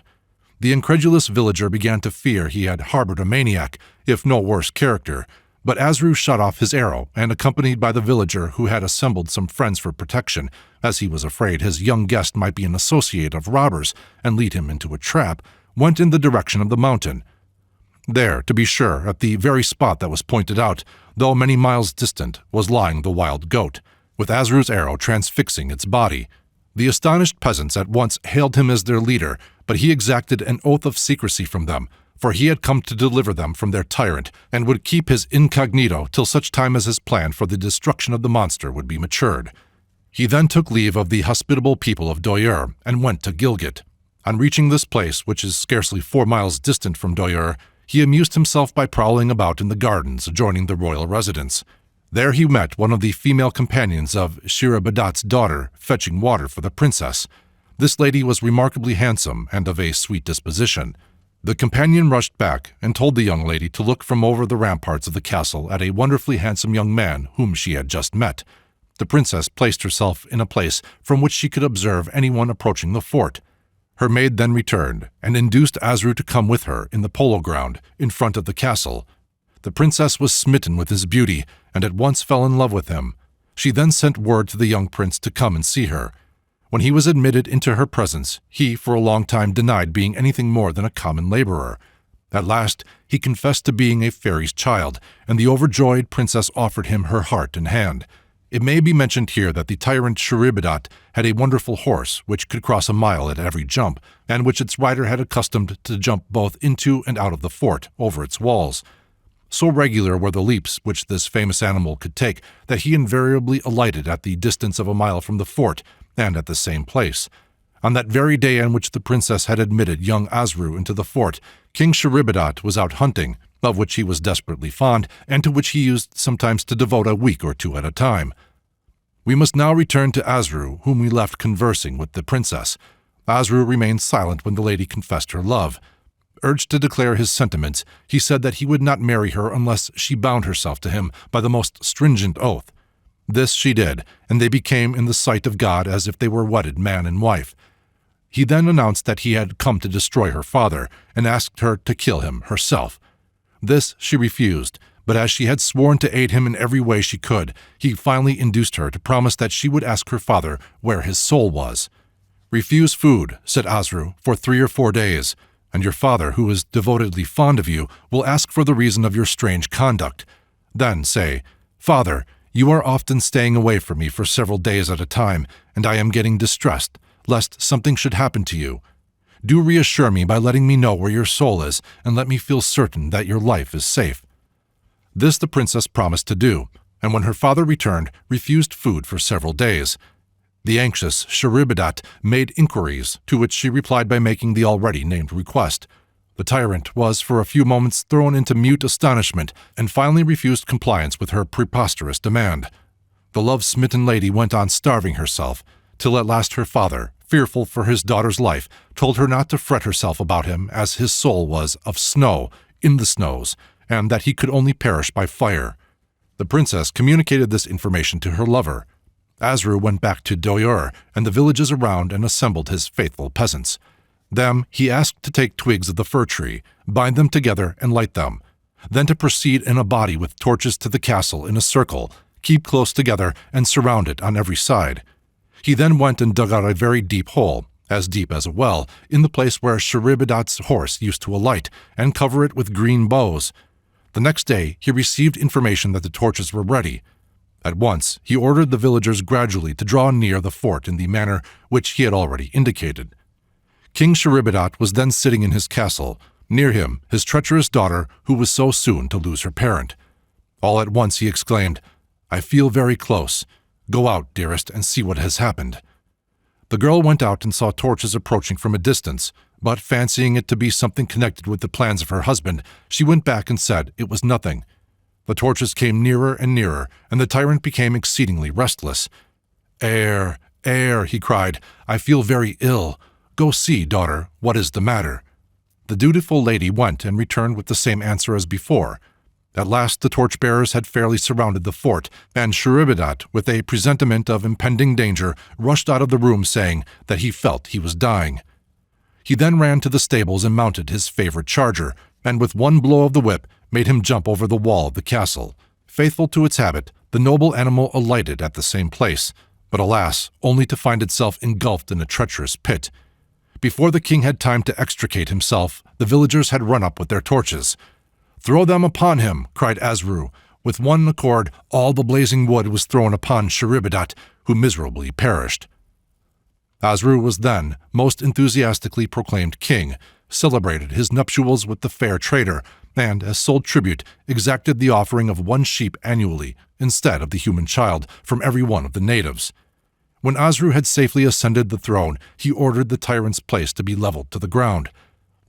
The incredulous villager began to fear he had harbored a maniac, if no worse character, but Azru shot off his arrow, and accompanied by the villager who had assembled some friends for protection, as he was afraid his young guest might be an associate of robbers and lead him into a trap, went in the direction of the mountain. There, to be sure, at the very spot that was pointed out, though many miles distant, was lying the wild goat, with Azru's arrow transfixing its body. The astonished peasants at once hailed him as their leader, but he exacted an oath of secrecy from them, for he had come to deliver them from their tyrant, and would keep his incognito till such time as his plan for the destruction of the monster would be matured. He then took leave of the hospitable people of Doyur, and went to Gilgit. On reaching this place, which is scarcely 4 miles distant from Doyur, he amused himself by prowling about in the gardens adjoining the royal residence. There he met one of the female companions of Shirabadat's daughter, fetching water for the princess. This lady was remarkably handsome and of a sweet disposition. The companion rushed back and told the young lady to look from over the ramparts of the castle at a wonderfully handsome young man whom she had just met. The princess placed herself in a place from which she could observe anyone approaching the fort. Her maid then returned, and induced Azru to come with her in the polo ground in front of the castle. The princess was smitten with his beauty, and at once fell in love with him. She then sent word to the young prince to come and see her. When he was admitted into her presence, he for a long time denied being anything more than a common laborer. At last he confessed to being a fairy's child, and the overjoyed princess offered him her heart and hand. It may be mentioned here that the tyrant Shuribadat had a wonderful horse which could cross a mile at every jump, and which its rider had accustomed to jump both into and out of the fort, over its walls. So regular were the leaps which this famous animal could take that he invariably alighted at the distance of a mile from the fort, and at the same place. On that very day on which the princess had admitted young Azru into the fort, King Shuribadat was out hunting, of which he was desperately fond, and to which he used sometimes to devote a week or 2 at a time. We must now return to Azru, whom we left conversing with the princess. Asru remained silent when the lady confessed her love. Urged to declare his sentiments, he said that he would not marry her unless she bound herself to him by the most stringent oath. This she did, and they became in the sight of God as if they were wedded man and wife. He then announced that he had come to destroy her father, and asked her to kill him herself. This she refused, but as she had sworn to aid him in every way she could, he finally induced her to promise that she would ask her father where his soul was. "Refuse food," said Asru, "for 3 or 4 days, and your father, who is devotedly fond of you, will ask for the reason of your strange conduct. Then say, 'Father, you are often staying away from me for several days at a time, and I am getting distressed, lest something should happen to you. Do reassure me by letting me know where your soul is, and let me feel certain that your life is safe.' This the princess promised to do, and when her father returned, refused food for several days. The anxious Sheribadat made inquiries, to which she replied by making the already named request. The tyrant was for a few moments thrown into mute astonishment, and finally refused compliance with her preposterous demand. The love-smitten lady went on starving herself, till at last her father, fearful for his daughter's life, told her not to fret herself about him, as his soul was of snow, in the snows, and that he could only perish by fire. The princess communicated this information to her lover. Asru went back to Doyur and the villages around and assembled his faithful peasants. Them he asked to take twigs of the fir tree, bind them together and light them, then to proceed in a body with torches to the castle in a circle, keep close together and surround it on every side. He then went and dug out a very deep hole, as deep as a well, in the place where Sheribadat's horse used to alight, and cover it with green boughs. The next day he received information that the torches were ready. At once he ordered the villagers gradually to draw near the fort in the manner which he had already indicated. King Sheribadat was then sitting in his castle, near him his treacherous daughter, who was so soon to lose her parent. All at once he exclaimed, "I feel very close. Go out, dearest, and see what has happened." The girl went out and saw torches approaching from a distance, but fancying it to be something connected with the plans of her husband, she went back and said it was nothing. The torches came nearer and nearer, and the tyrant became exceedingly restless. "Air, air," he cried, "I feel very ill. Go see, daughter, what is the matter." The dutiful lady went and returned with the same answer as before. At last the torchbearers had fairly surrounded the fort, and Sheribadat, with a presentiment of impending danger, rushed out of the room saying that he felt he was dying. He then ran to the stables and mounted his favorite charger, and with one blow of the whip made him jump over the wall of the castle. Faithful to its habit, the noble animal alighted at the same place, but alas, only to find itself engulfed in a treacherous pit. Before the king had time to extricate himself, the villagers had run up with their torches. "Throw them upon him," cried Asru. With one accord, all the blazing wood was thrown upon Sheribadat, who miserably perished. Asru was then most enthusiastically proclaimed king, celebrated his nuptials with the fair trader, and, as sole tribute, exacted the offering of 1 sheep annually, instead of the human child, from every one of the natives. When Asru had safely ascended the throne, he ordered the tyrant's place to be leveled to the ground.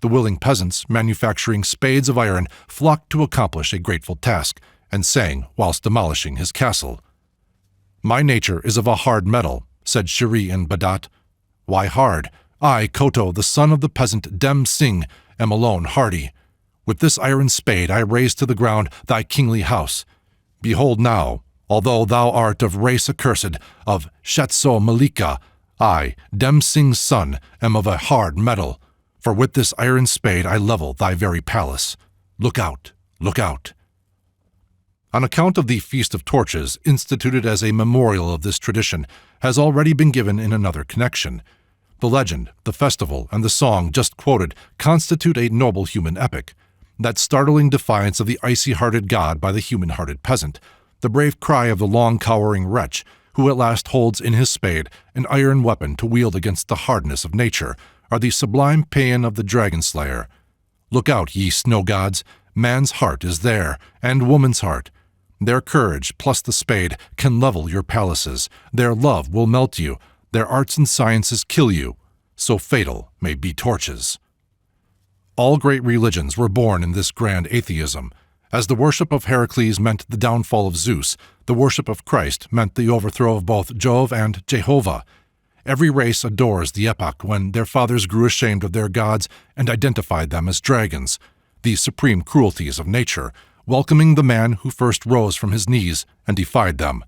The willing peasants, manufacturing spades of iron, flocked to accomplish a grateful task, and sang whilst demolishing his castle. "My nature is of a hard metal," said Sheri and Badat. "Why hard? I, Koto, the son of the peasant Dem Singh, am alone hardy. With this iron spade I raze to the ground thy kingly house. Behold now, although thou art of race accursed, of Shetso Malika, I, Dem Singh's son, am of a hard metal. For with this iron spade I level thy very palace. Look out, look out." On account of the Feast of Torches, instituted as a memorial of this tradition, has already been given in another connection. The legend, the festival, and the song just quoted constitute a noble human epic. That startling defiance of the icy-hearted god by the human-hearted peasant, the brave cry of the long-cowering wretch, who at last holds in his spade an iron weapon to wield against the hardness of nature, are the sublime paean of the dragon-slayer. Look out, ye snow gods, man's heart is there, and woman's heart. Their courage, plus the spade, can level your palaces. Their love will melt you. Their arts and sciences kill you. So fatal may be torches. All great religions were born in this grand atheism. As the worship of Heracles meant the downfall of Zeus, the worship of Christ meant the overthrow of both Jove and Jehovah. Every race adores the epoch when their fathers grew ashamed of their gods and identified them as dragons, the supreme cruelties of nature, welcoming the man who first rose from his knees and defied them.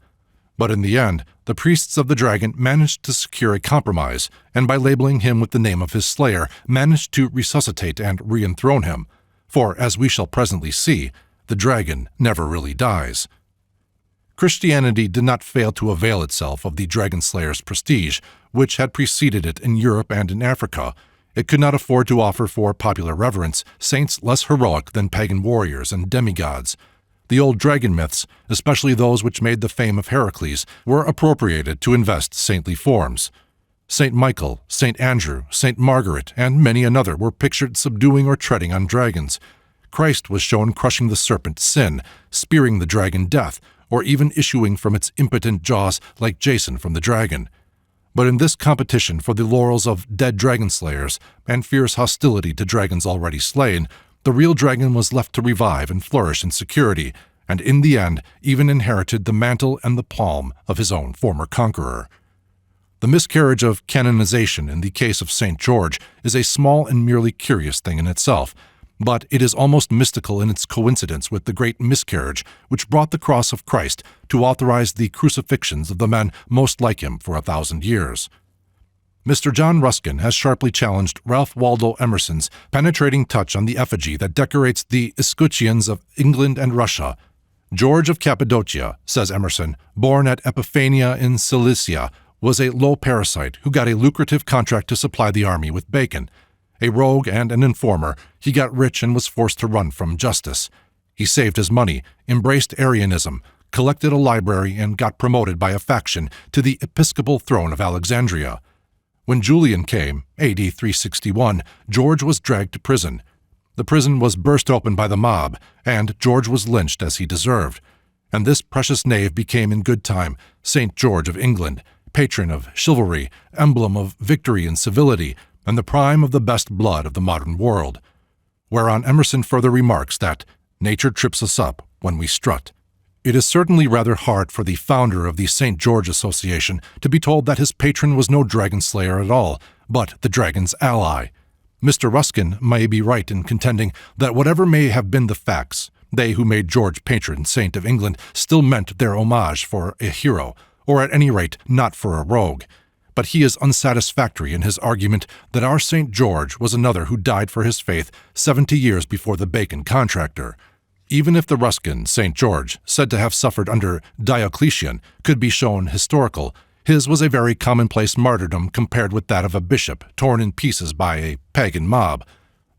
But in the end, the priests of the dragon managed to secure a compromise, and by labeling him with the name of his slayer, managed to resuscitate and re-enthrone him. For, as we shall presently see, the dragon never really dies. Christianity did not fail to avail itself of the dragon slayer's prestige, which had preceded it in Europe and in Africa. It could not afford to offer for popular reverence saints less heroic than pagan warriors and demigods. The old dragon myths, especially those which made the fame of Heracles, were appropriated to invest saintly forms. Saint Michael, Saint Andrew, Saint Margaret, and many another were pictured subduing or treading on dragons. Christ was shown crushing the serpent Sin, spearing the dragon Death, or even issuing from its impotent jaws like Jason from the dragon. But in this competition for the laurels of dead dragon slayers and fierce hostility to dragons already slain, the real dragon was left to revive and flourish in security, and in the end even inherited the mantle and the palm of his own former conqueror. The miscarriage of canonization in the case of St. George is a small and merely curious thing in itself, but it is almost mystical in its coincidence with the great miscarriage which brought the cross of Christ to authorize the crucifixions of the men most like him for 1,000 years. Mr. John Ruskin has sharply challenged Ralph Waldo Emerson's penetrating touch on the effigy that decorates the escutcheons of England and Russia. George of Cappadocia, says Emerson, born at Epiphania in Cilicia, was a low parasite who got a lucrative contract to supply the army with bacon. A rogue and an informer, he got rich and was forced to run from justice. He saved his money, embraced Arianism, collected a library, and got promoted by a faction to the episcopal throne of Alexandria. When Julian came, AD 361, George was dragged to prison. The prison was burst open by the mob, and George was lynched as he deserved. And this precious knave became in good time St. George of England, patron of chivalry, emblem of victory and civility, and the prime of the best blood of the modern world. Whereon Emerson further remarks that nature trips us up when we strut. It is certainly rather hard for the founder of the St. George Association to be told that his patron was no dragon slayer at all, but the dragon's ally. Mr. Ruskin may be right in contending that whatever may have been the facts, they who made George patron saint of England still meant their homage for a hero, or at any rate not for a rogue. But he is unsatisfactory in his argument that our St. George was another who died for his faith 70 years before the Bacon contractor. Even if the Ruskin St. George, said to have suffered under Diocletian, could be shown historical, his was a very commonplace martyrdom compared with that of a bishop torn in pieces by a pagan mob.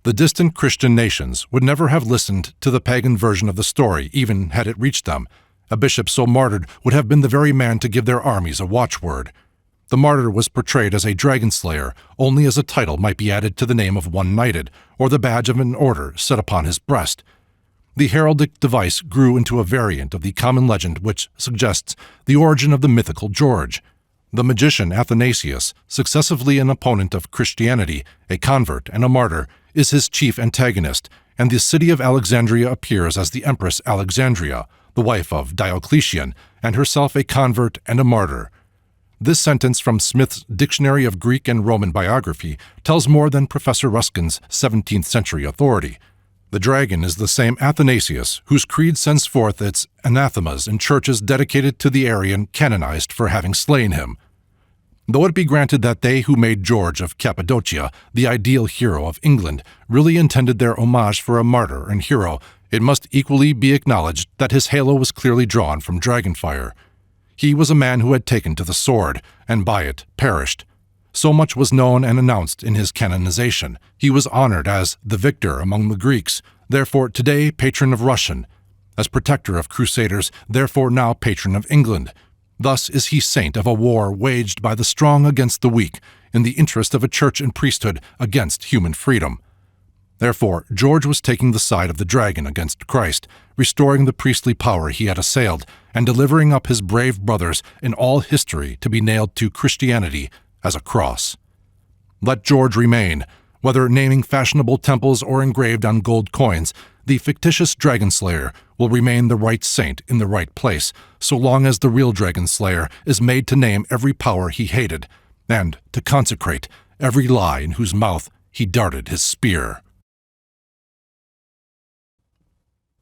The distant Christian nations would never have listened to the pagan version of the story, even had it reached them. A bishop so martyred would have been the very man to give their armies a watchword. The martyr was portrayed as a dragon slayer, only as a title might be added to the name of one knighted, or the badge of an order set upon his breast. The heraldic device grew into a variant of the common legend which suggests the origin of the mythical George. The magician Athanasius, successively an opponent of Christianity, a convert, and a martyr, is his chief antagonist, and the city of Alexandria appears as the Empress Alexandria, the wife of Diocletian, and herself a convert and a martyr. This sentence from Smith's Dictionary of Greek and Roman Biography tells more than Professor Ruskin's 17th century authority. The dragon is the same Athanasius whose creed sends forth its anathemas in churches dedicated to the Arian canonized for having slain him. Though it be granted that they who made George of Cappadocia the ideal hero of England really intended their homage for a martyr and hero, it must equally be acknowledged that his halo was clearly drawn from dragonfire. He was a man who had taken to the sword, and by it perished. So much was known and announced in his canonization. He was honored as the victor among the Greeks, therefore today patron of Russian, as protector of crusaders, therefore now patron of England. Thus is he saint of a war waged by the strong against the weak, in the interest of a church and priesthood against human freedom. Therefore, George was taking the side of the dragon against Christ, restoring the priestly power he had assailed, and delivering up his brave brothers in all history to be nailed to Christianity as a cross. Let George remain. Whether naming fashionable temples or engraved on gold coins, the fictitious dragon slayer will remain the right saint in the right place, so long as the real dragon slayer is made to name every power he hated, and to consecrate every lie in whose mouth he darted his spear.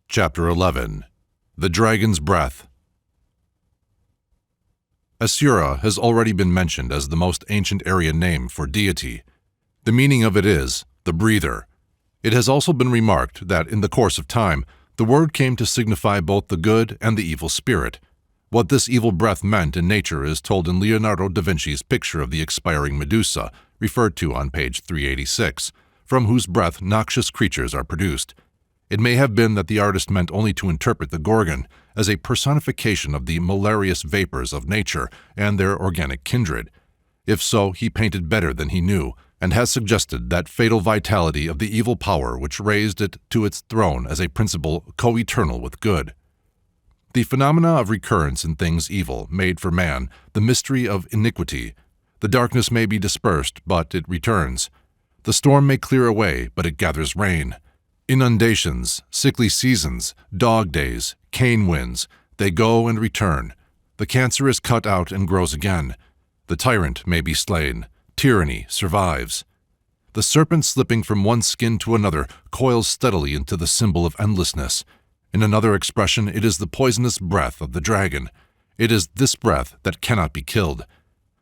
Chapter 11. The Dragon's Breath. Asura has already been mentioned as the most ancient Aryan name for deity. The meaning of it is the breather. It has also been remarked that in the course of time, the word came to signify both the good and the evil spirit. What this evil breath meant in nature is told in Leonardo da Vinci's picture of the expiring Medusa, referred to on page 386, from whose breath noxious creatures are produced. It may have been that the artist meant only to interpret the Gorgon as a personification of the malarious vapors of nature and their organic kindred. If so, he painted better than he knew, and has suggested that fatal vitality of the evil power which raised it to its throne as a principle co-eternal with good. The phenomena of recurrence in things evil made for man the mystery of iniquity. The darkness may be dispersed, but it returns. The storm may clear away, but it gathers rain. Inundations, sickly seasons, dog days, cane winds, they go and return. The cancer is cut out and grows again. The tyrant may be slain. Tyranny survives. The serpent slipping from one skin to another coils steadily into the symbol of endlessness. In another expression, it is the poisonous breath of the dragon. It is this breath that cannot be killed.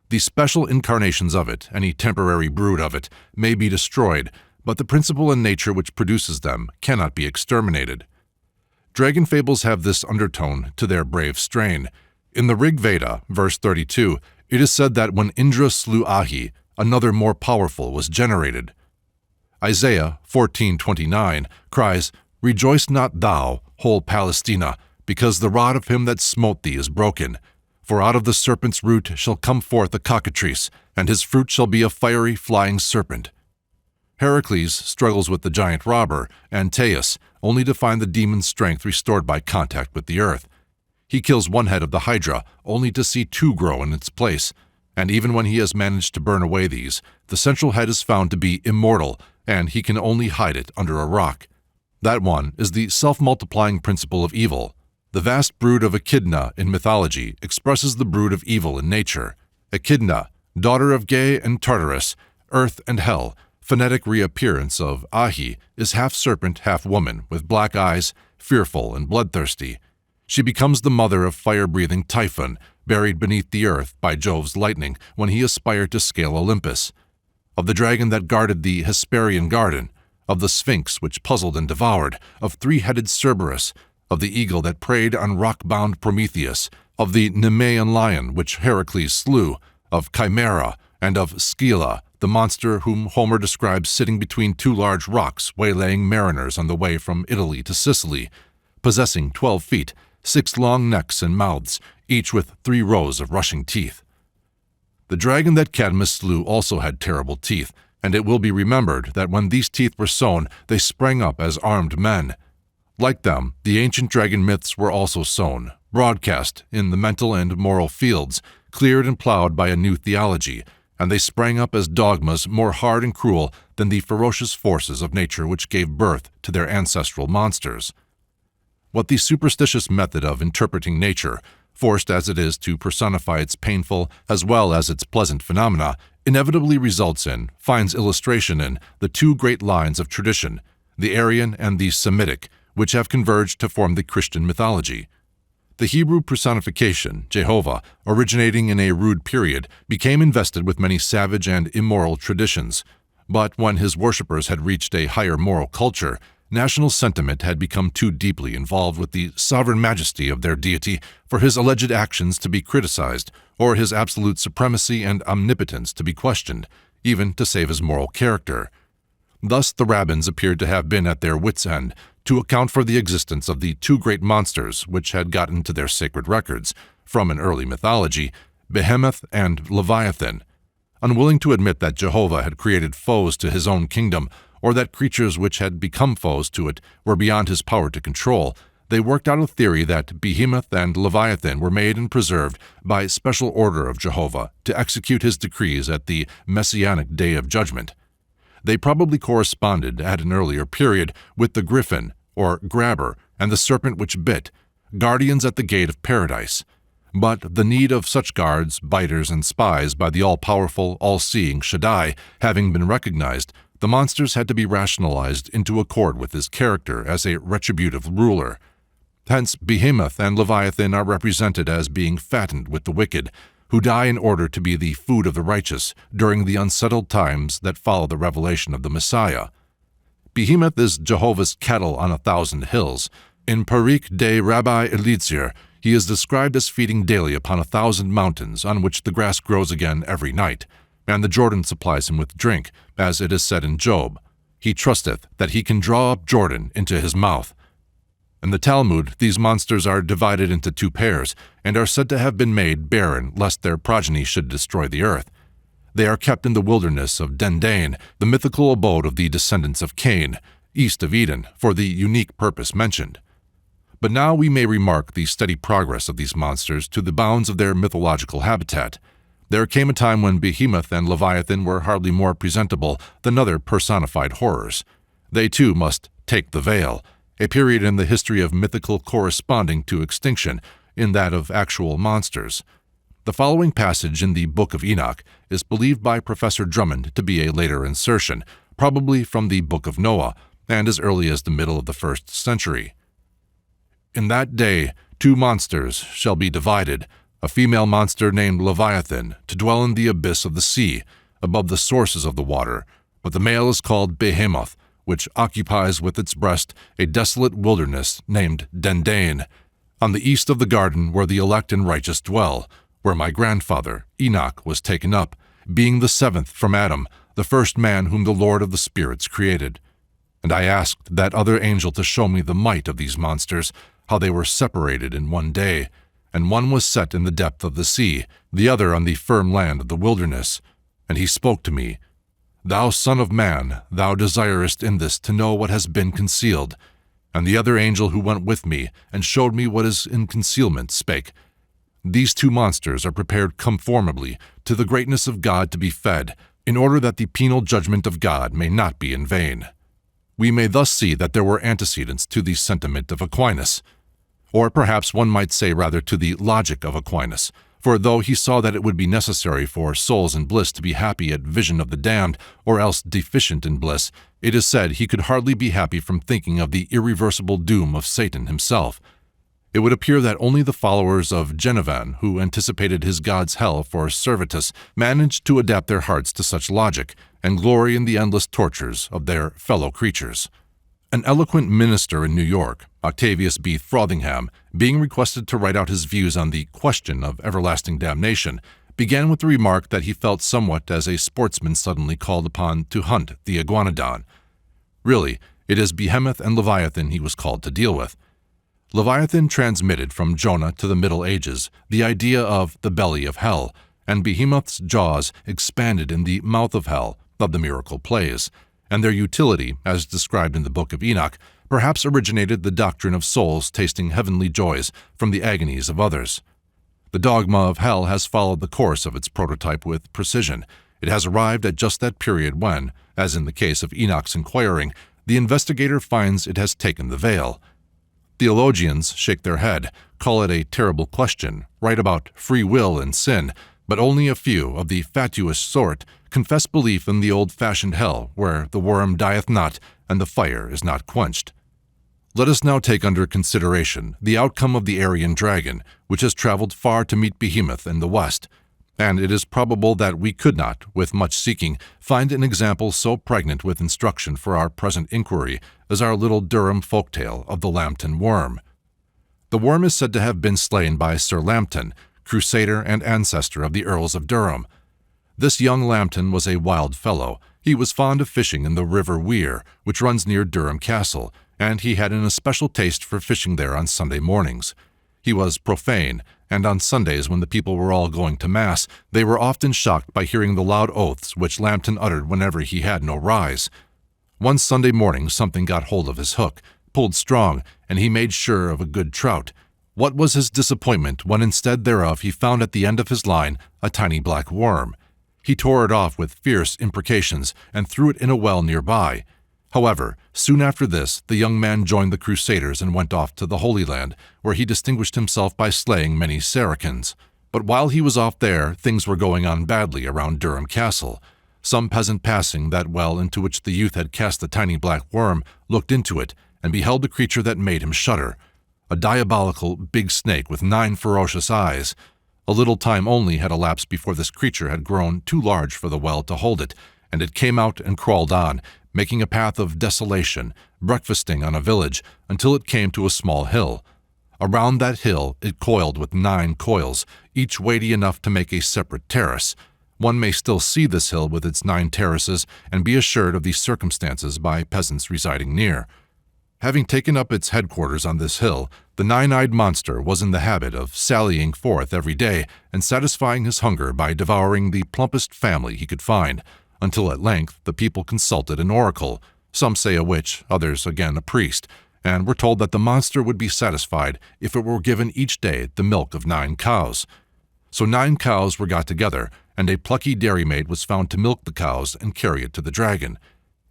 The special incarnations of it, any temporary brood of it, may be destroyed, but the principle in nature which produces them cannot be exterminated. Dragon fables have this undertone to their brave strain. In the Rig Veda, verse 32, it is said that when Indra slew Ahi, another more powerful was generated. Isaiah 14:29 cries, "Rejoice not thou, whole Palestina, because the rod of him that smote thee is broken. For out of the serpent's root shall come forth a cockatrice, and his fruit shall be a fiery flying serpent." Heracles struggles with the giant robber, Antaeus, only to find the demon's strength restored by contact with the earth. He kills one head of the Hydra, only to see two grow in its place, and even when he has managed to burn away these, the central head is found to be immortal, and he can only hide it under a rock. That one is the self-multiplying principle of evil. The vast brood of Echidna in mythology expresses the brood of evil in nature. Echidna, daughter of Ge and Tartarus, earth and hell, phonetic reappearance of Ahi, is half serpent, half woman, with black eyes, fearful and bloodthirsty. She becomes the mother of fire-breathing Typhon, buried beneath the earth by Jove's lightning when he aspired to scale Olympus. Of the dragon that guarded the Hesperian garden, of the Sphinx which puzzled and devoured, of three-headed Cerberus, of the eagle that preyed on rock-bound Prometheus, of the Nemean lion which Heracles slew, of Chimera, and of Scylla, the monster whom Homer describes sitting between two large rocks waylaying mariners on the way from Italy to Sicily, possessing 12 feet, 6 long necks and mouths, each with 3 rows of rushing teeth. The dragon that Cadmus slew also had terrible teeth, and it will be remembered that when these teeth were sown, they sprang up as armed men. Like them, the ancient dragon myths were also sown, broadcast in the mental and moral fields, cleared and plowed by a new theology, and they sprang up as dogmas more hard and cruel than the ferocious forces of nature which gave birth to their ancestral monsters. What the superstitious method of interpreting nature, forced as it is to personify its painful as well as its pleasant phenomena, inevitably results in, finds illustration in, the two great lines of tradition, the Aryan and the Semitic, which have converged to form the Christian mythology. The Hebrew personification, Jehovah, originating in a rude period, became invested with many savage and immoral traditions. But when his worshippers had reached a higher moral culture, national sentiment had become too deeply involved with the sovereign majesty of their deity for his alleged actions to be criticized, or his absolute supremacy and omnipotence to be questioned, even to save his moral character. Thus the rabbins appeared to have been at their wits' end to account for the existence of the two great monsters which had gotten to their sacred records, from an early mythology, Behemoth and Leviathan. Unwilling to admit that Jehovah had created foes to his own kingdom, or that creatures which had become foes to it were beyond his power to control, they worked out a theory that Behemoth and Leviathan were made and preserved by special order of Jehovah to execute his decrees at the messianic day of judgment. They probably corresponded at an earlier period with the griffin, or grabber, and the serpent which bit, guardians at the gate of paradise. But the need of such guards, biters, and spies by the all-powerful, all-seeing Shaddai having been recognized, the monsters had to be rationalized into accord with his character as a retributive ruler. Hence, Behemoth and Leviathan are represented as being fattened with the wicked, who die in order to be the food of the righteous during the unsettled times that follow the revelation of the Messiah. Behemoth is Jehovah's cattle on 1,000 hills. In Parik de Rabbi Eliezer, he is described as feeding daily upon 1,000 mountains on which the grass grows again every night, and the Jordan supplies him with drink, as it is said in Job, "He trusteth that he can draw up Jordan into his mouth." In the Talmud, these monsters are divided into 2 pairs and are said to have been made barren lest their progeny should destroy the earth. They are kept in the wilderness of Dendain, the mythical abode of the descendants of Cain, east of Eden, for the unique purpose mentioned. But now we may remark the steady progress of these monsters to the bounds of their mythological habitat. There came a time when Behemoth and Leviathan were hardly more presentable than other personified horrors. They too must take the veil, a period in the history of mythical corresponding to extinction in that of actual monsters. The following passage in the Book of Enoch is believed by Professor Drummond to be a later insertion, probably from the Book of Noah, and as early as the middle of the 1st century. "In that day 2 monsters shall be divided, a female monster named Leviathan, to dwell in the abyss of the sea, above the sources of the water, but the male is called Behemoth, which occupies with its breast a desolate wilderness named Dendain, on the east of the garden where the elect and righteous dwell, where my grandfather, Enoch, was taken up, being the 7th from Adam, the first man whom the Lord of the spirits created. And I asked that other angel to show me the might of these monsters, how they were separated in one day, and one was set in the depth of the sea, the other on the firm land of the wilderness. And he spoke to me, Thou son of man, thou desirest in this to know what has been concealed. And the other angel who went with me and showed me what is in concealment spake, These 2 monsters are prepared conformably to the greatness of God to be fed, in order that the penal judgment of God may not be in vain. We may thus see that there were antecedents to the sentiment of Aquinas, or perhaps one might say rather to the logic of Aquinas, for though he saw that it would be necessary for souls in bliss to be happy at vision of the damned, or else deficient in bliss, it is said he could hardly be happy from thinking of the irreversible doom of Satan himself. It would appear that only the followers of Genovan, who anticipated his god's hell for Servetus, managed to adapt their hearts to such logic, and glory in the endless tortures of their fellow creatures. An eloquent minister in New York, Octavius B. Frothingham, being requested to write out his views on the question of everlasting damnation, began with the remark that he felt somewhat as a sportsman suddenly called upon to hunt the iguanodon. Really, it is Behemoth and Leviathan he was called to deal with. Leviathan transmitted from Jonah to the Middle Ages the idea of the belly of hell, and Behemoth's jaws expanded in the mouth of hell of the miracle plays, and their utility, as described in the Book of Enoch, perhaps originated the doctrine of souls tasting heavenly joys from the agonies of others. The dogma of hell has followed the course of its prototype with precision. It has arrived at just that period when, as in the case of Enoch's inquiring, the investigator finds it has taken the veil. Theologians shake their head, call it a terrible question, write about free will and sin, but only a few of the fatuous sort confess belief in the old-fashioned hell where the worm dieth not and the fire is not quenched. Let us now take under consideration the outcome of the Aryan dragon, which has traveled far to meet Behemoth in the west, and it is probable that we could not, with much seeking, find an example so pregnant with instruction for our present inquiry as our little Durham folktale of the Lambton worm. The worm is said to have been slain by Sir Lambton, crusader and ancestor of the Earls of Durham. This young Lambton was a wild fellow. He was fond of fishing in the River Wear, which runs near Durham Castle, and he had an especial taste for fishing there on Sunday mornings. He was profane, and on Sundays when the people were all going to Mass, they were often shocked by hearing the loud oaths which Lambton uttered whenever he had no rise. One Sunday morning something got hold of his hook, pulled strong, and he made sure of a good trout. What was his disappointment when instead thereof he found at the end of his line a tiny black worm. He tore it off with fierce imprecations and threw it in a well nearby. However, soon after this, the young man joined the Crusaders and went off to the Holy Land, where he distinguished himself by slaying many Saracens. But while he was off there, things were going on badly around Durham Castle. Some peasant passing that well into which the youth had cast the tiny black worm looked into it and beheld a creature that made him shudder. A diabolical big snake with 9 ferocious eyes. A little time only had elapsed before this creature had grown too large for the well to hold it, and it came out and crawled on, making a path of desolation, breakfasting on a village, until it came to a small hill. Around that hill it coiled with 9 coils, each weighty enough to make a separate terrace. One may still see this hill with its 9 terraces and be assured of these circumstances by peasants residing near. Having taken up its headquarters on this hill, the 9-eyed monster was in the habit of sallying forth every day and satisfying his hunger by devouring the plumpest family he could find, until at length the people consulted an oracle, some say a witch, others again a priest, and were told that the monster would be satisfied if it were given each day the milk of 9 cows. So 9 cows were got together, and a plucky dairymaid was found to milk the cows and carry it to the dragon.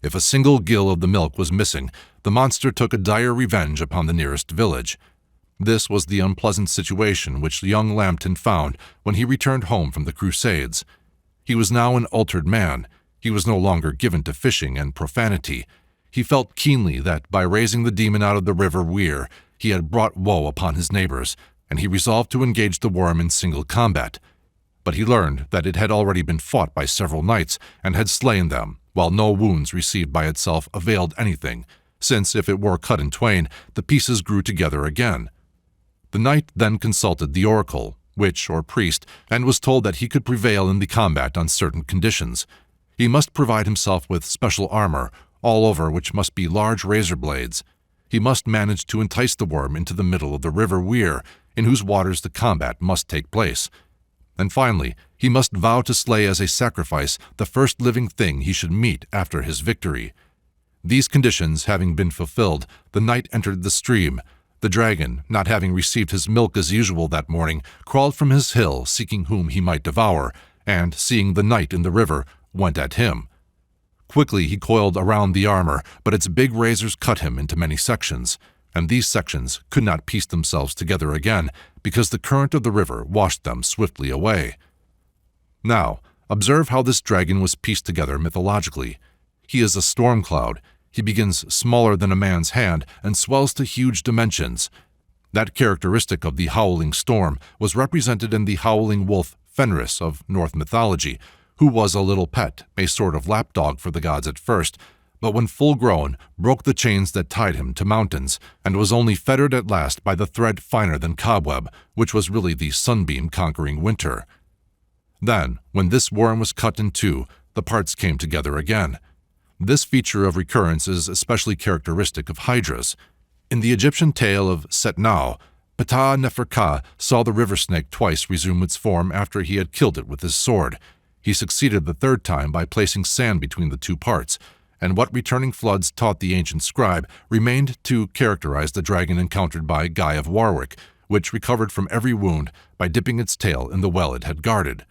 If a single gill of the milk was missing, the monster took a dire revenge upon the nearest village. This was the unpleasant situation which young Lambton found when he returned home from the Crusades. He was now an altered man. He was no longer given to fishing and profanity. He felt keenly that by raising the demon out of the river Weir, he had brought woe upon his neighbors, and he resolved to engage the worm in single combat. But he learned that it had already been fought by several knights and had slain them, while no wounds received by itself availed anything, since if it were cut in twain, the pieces grew together again. The knight then consulted the oracle, witch or priest, and was told that he could prevail in the combat on certain conditions. He must provide himself with special armor, all over which must be large razor blades. He must manage to entice the worm into the middle of the river Weir, in whose waters the combat must take place. And finally, he must vow to slay as a sacrifice the first living thing he should meet after his victory. These conditions having been fulfilled, the knight entered the stream. The dragon, not having received his milk as usual that morning, crawled from his hill seeking whom he might devour, and, seeing the knight in the river, went at him. Quickly he coiled around the armor, but its big razors cut him into many sections, and these sections could not piece themselves together again because the current of the river washed them swiftly away. Now, observe how this dragon was pieced together mythologically. He is a storm cloud. He begins smaller than a man's hand and swells to huge dimensions. That characteristic of the howling storm was represented in the howling wolf Fenris of Norse mythology, who was a little pet, a sort of lapdog for the gods at first, but when full grown, broke the chains that tied him to mountains, and was only fettered at last by the thread finer than cobweb, which was really the sunbeam conquering winter. Then, when this worm was cut in 2, the parts came together again. This feature of recurrence is especially characteristic of hydras. In the Egyptian tale of Setnau, Ptah Neferka saw the river snake twice resume its form after he had killed it with his sword. He succeeded the 3rd time by placing sand between the 2 parts, and what returning floods taught the ancient scribe remained to characterize the dragon encountered by Guy of Warwick, which recovered from every wound by dipping its tail in the well it had guarded.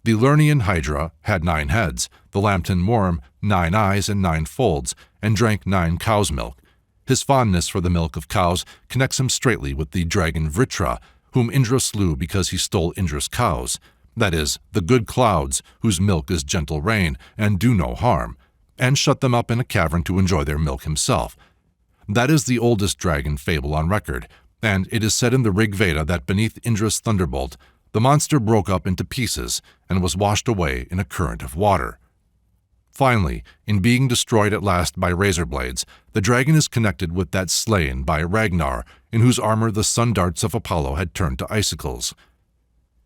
The Lernean hydra had 9 heads, the Lambton worm 9 eyes and 9 folds, and drank 9 cow's milk. His fondness for the milk of cows connects him straightly with the dragon Vritra, whom Indra slew because he stole Indra's cows, that is, the good clouds, whose milk is gentle rain and do no harm, and shut them up in a cavern to enjoy their milk himself. That is the oldest dragon fable on record, and it is said in the Rig Veda that beneath Indra's thunderbolt, the monster broke up into pieces and was washed away in a current of water. Finally, in being destroyed at last by razor blades, the dragon is connected with that slain by Ragnar, in whose armor the sun darts of Apollo had turned to icicles.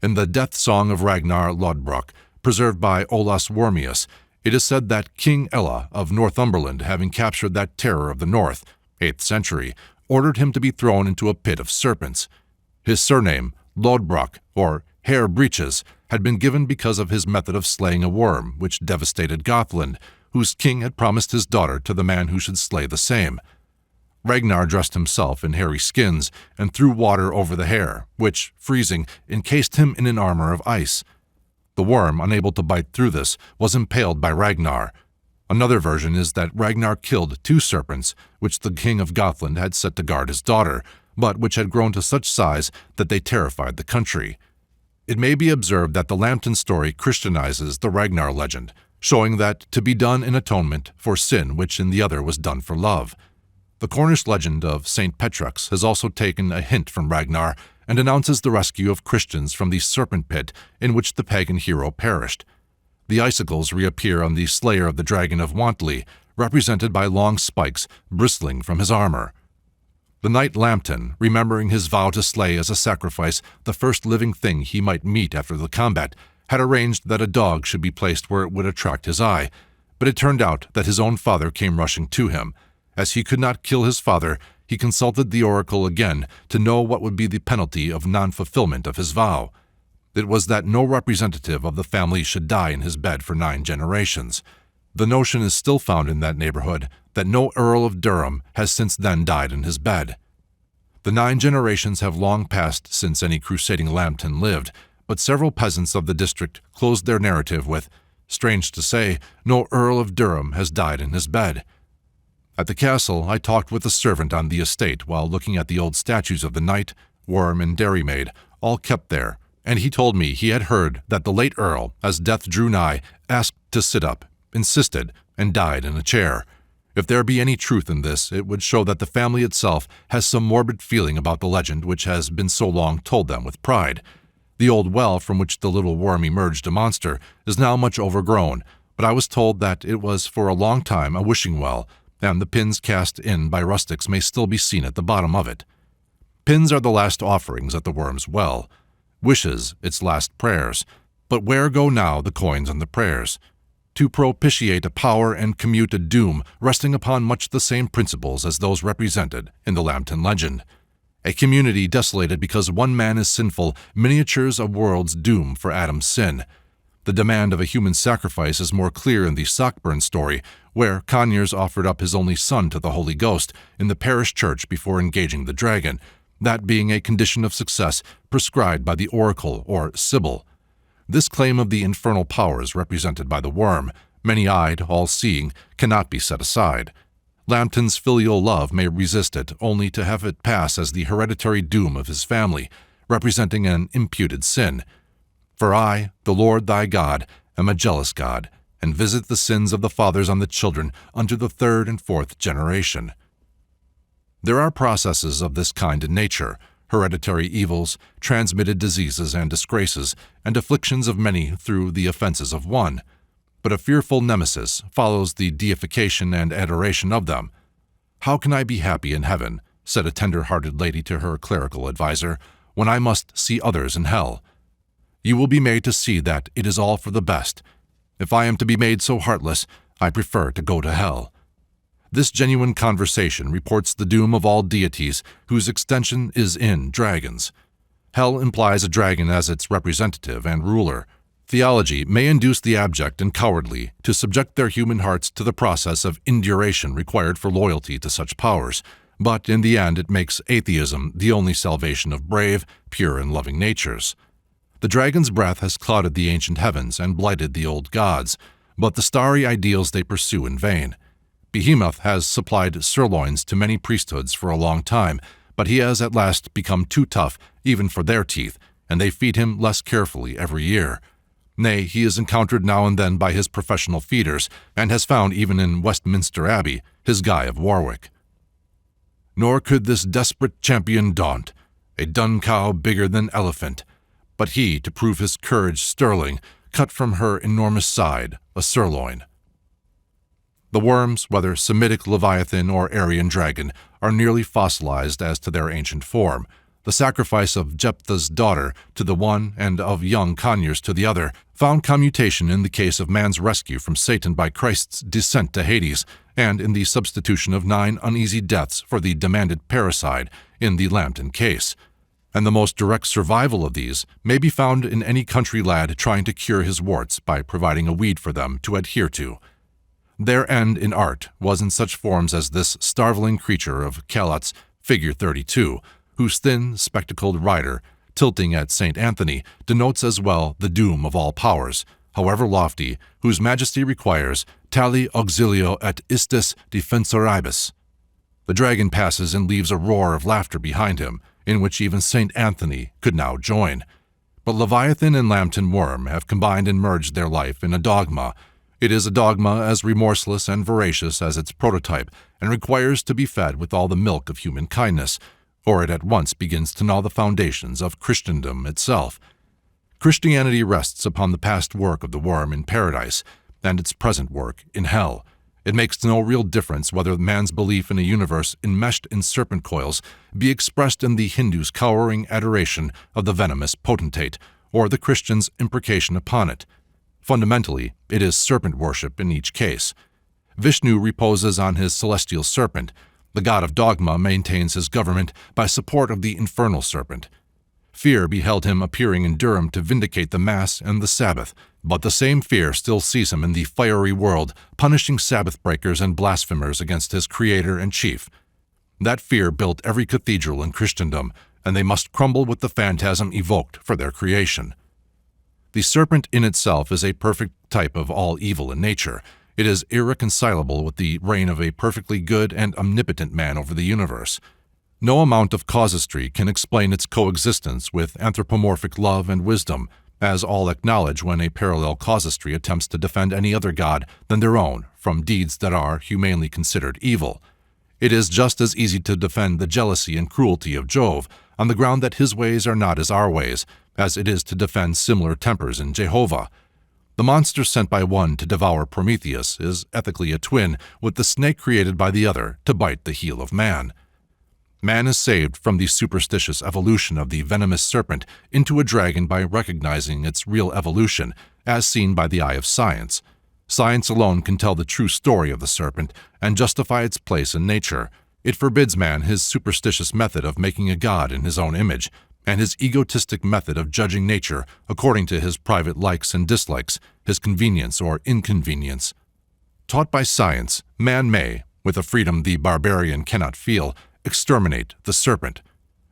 In the death song of Ragnar Lodbrok, preserved by Olaus Wormius, it is said that King Ella of Northumberland, having captured that terror of the north, 8th century, ordered him to be thrown into a pit of serpents. His surname, Lodbrok, or Hair Breeches, had been given because of his method of slaying a worm which devastated Gothland, whose king had promised his daughter to the man who should slay the same. Ragnar dressed himself in hairy skins and threw water over the hair, which, freezing, encased him in an armor of ice. The worm, unable to bite through this, was impaled by Ragnar. Another version is that Ragnar killed 2 serpents, which the king of Gothland had set to guard his daughter, but which had grown to such size that they terrified the country. It may be observed that the Lambton story Christianizes the Ragnar legend, showing that to be done in atonement for sin which in the other was done for love. The Cornish legend of St. Petrux has also taken a hint from Ragnar and announces the rescue of Christians from the serpent pit in which the pagan hero perished. The icicles reappear on the slayer of the dragon of Wantley, represented by long spikes bristling from his armor. The knight Lambton, remembering his vow to slay as a sacrifice the first living thing he might meet after the combat, had arranged that a dog should be placed where it would attract his eye, but it turned out that his own father came rushing to him. As he could not kill his father, he consulted the oracle again to know what would be the penalty of non-fulfillment of his vow. It was that no representative of the family should die in his bed for 9 generations. The notion is still found in that neighborhood that no Earl of Durham has since then died in his bed. The 9 generations have long passed since any crusading Lambton lived, but several peasants of the district closed their narrative with, "Strange to say, no Earl of Durham has died in his bed." At the castle, I talked with a servant on the estate while looking at the old statues of the knight, worm, and dairymaid, all kept there, and he told me he had heard that the late Earl, as death drew nigh, asked to sit up, insisted, and died in a chair. If there be any truth in this, it would show that the family itself has some morbid feeling about the legend which has been so long told them with pride. The old well from which the little worm emerged a monster is now much overgrown, but I was told that it was for a long time a wishing well, and the pins cast in by rustics may still be seen at the bottom of it. Pins are the last offerings at the worm's well, wishes its last prayers, but where go now the coins and the prayers? To propitiate a power and commute a doom resting upon much the same principles as those represented in the Lambton legend. A community desolated because one man is sinful miniatures a world's doom for Adam's sin. The demand of a human sacrifice is more clear in the Sockburn story, where Conyers offered up his only son to the Holy Ghost in the parish church before engaging the dragon, that being a condition of success prescribed by the oracle or sibyl. This claim of the infernal powers represented by the worm, many-eyed, all-seeing, cannot be set aside. Lambton's filial love may resist it only to have it pass as the hereditary doom of his family, representing an imputed sin. For I, the Lord thy God, am a jealous God, and visit the sins of the fathers on the children unto the 3rd and 4th generation. There are processes of this kind in nature, hereditary evils, transmitted diseases and disgraces, and afflictions of many through the offenses of one. But a fearful nemesis follows the deification and adoration of them. "How can I be happy in heaven," said a tender-hearted lady to her clerical adviser, "when I must see others in hell? You will be made to see that it is all for the best. If I am to be made so heartless, I prefer to go to hell." This genuine conversation reports the doom of all deities whose extension is in dragons. Hell implies a dragon as its representative and ruler. Theology may induce the abject and cowardly to subject their human hearts to the process of induration required for loyalty to such powers, but in the end it makes atheism the only salvation of brave, pure, and loving natures. The dragon's breath has clouded the ancient heavens and blighted the old gods, but the starry ideals they pursue in vain. Behemoth has supplied sirloins to many priesthoods for a long time, but he has at last become too tough even for their teeth, and they feed him less carefully every year. Nay, he is encountered now and then by his professional feeders, and has found even in Westminster Abbey his Guy of Warwick. Nor could this desperate champion daunt a dun cow bigger than elephant, but he, to prove his courage sterling, cut from her enormous side a sirloin. The worms, whether Semitic Leviathan or Aryan dragon, are nearly fossilized as to their ancient form. The sacrifice of Jephthah's daughter to the one and of young Conyers to the other found commutation in the case of man's rescue from Satan by Christ's descent to Hades, and in the substitution of 9 uneasy deaths for the demanded parricide in the Lambton case. And the most direct survival of these may be found in any country lad trying to cure his warts by providing a weed for them to adhere to. Their end in art was in such forms as this starveling creature of Callot's figure 32, whose thin, spectacled rider, tilting at St. Anthony, denotes as well the doom of all powers, however lofty, whose majesty requires tali auxilio et istis defensoribus. The dragon passes and leaves a roar of laughter behind him, in which even St. Anthony could now join. But Leviathan and Lambton Worm have combined and merged their life in a dogma. It is a dogma as remorseless and voracious as its prototype, and requires to be fed with all the milk of human kindness, or it at once begins to gnaw the foundations of Christendom itself. Christianity rests upon the past work of the worm in paradise, and its present work in hell. It makes no real difference whether man's belief in a universe enmeshed in serpent coils be expressed in the Hindu's cowering adoration of the venomous potentate, or the Christian's imprecation upon it. Fundamentally, it is serpent worship in each case. Vishnu reposes on his celestial serpent. The god of dogma maintains his government by support of the infernal serpent. Fear beheld him appearing in Durham to vindicate the Mass and the Sabbath, but the same fear still sees him in the fiery world, punishing Sabbath breakers and blasphemers against his Creator and Chief. That fear built every cathedral in Christendom, and they must crumble with the phantasm evoked for their creation. The serpent in itself is a perfect type of all evil in nature. It is irreconcilable with the reign of a perfectly good and omnipotent man over the universe. No amount of casuistry can explain its coexistence with anthropomorphic love and wisdom, as all acknowledge when a parallel casuistry attempts to defend any other god than their own from deeds that are humanly considered evil. It is just as easy to defend the jealousy and cruelty of Jove on the ground that his ways are not as our ways, as it is to defend similar tempers in Jehovah. The monster sent by one to devour Prometheus is ethically a twin with the snake created by the other to bite the heel of man. Man is saved from the superstitious evolution of the venomous serpent into a dragon by recognizing its real evolution, as seen by the eye of science. Science alone can tell the true story of the serpent and justify its place in nature. It forbids man his superstitious method of making a god in his own image, and his egotistic method of judging nature according to his private likes and dislikes, his convenience or inconvenience. Taught by science, man may, with a freedom the barbarian cannot feel, exterminate the serpent.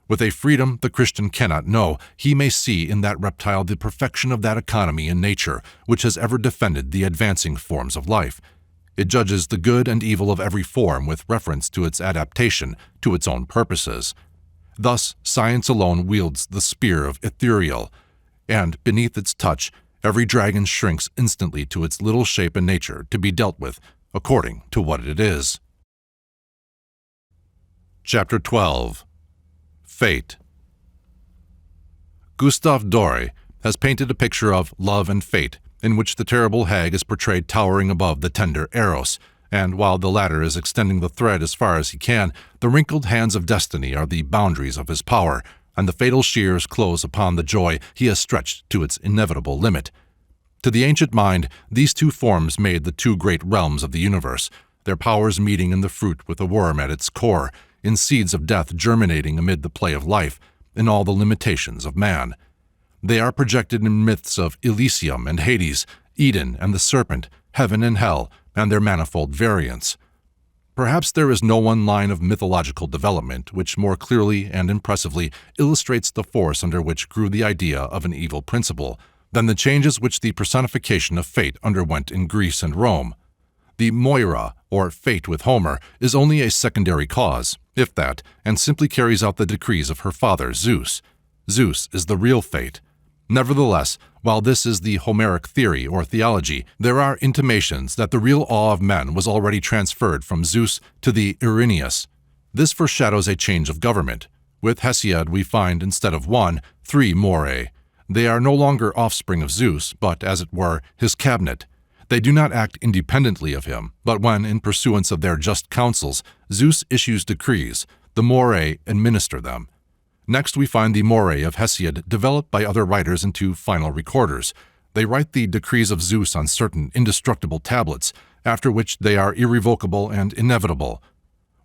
With a freedom the Christian cannot know, he may see in that reptile the perfection of that economy in nature which has ever defended the advancing forms of life. It judges the good and evil of every form with reference to its adaptation to its own purposes. Thus, science alone wields the spear of ethereal, and beneath its touch, every dragon shrinks instantly to its little shape and nature to be dealt with according to what it is. Chapter 12. Fate. Gustave Doré has painted a picture of love and fate, in which the terrible hag is portrayed towering above the tender Eros, and while the latter is extending the thread as far as he can, the wrinkled hands of destiny are the boundaries of his power, and the fatal shears close upon the joy he has stretched to its inevitable limit. To the ancient mind, these two forms made the two great realms of the universe, their powers meeting in the fruit with a worm at its core, in seeds of death germinating amid the play of life, in all the limitations of man. They are projected in myths of Elysium and Hades, Eden and the serpent, heaven and hell, and their manifold variants. Perhaps there is no one line of mythological development which more clearly and impressively illustrates the force under which grew the idea of an evil principle than the changes which the personification of fate underwent in Greece and Rome. The Moira, or fate with Homer, is only a secondary cause, if that, and simply carries out the decrees of her father, Zeus. Zeus is the real fate. Nevertheless, while this is the Homeric theory or theology, there are intimations that the real awe of men was already transferred from Zeus to the Erinyes. This foreshadows a change of government. With Hesiod we find, instead of one, 3 Moirae. They are no longer offspring of Zeus, but, as it were, his cabinet. They do not act independently of him, but when, in pursuance of their just counsels, Zeus issues decrees, the Moirae administer them. Next we find the Moirae of Hesiod developed by other writers into final recorders. They write the decrees of Zeus on certain indestructible tablets, after which they are irrevocable and inevitable.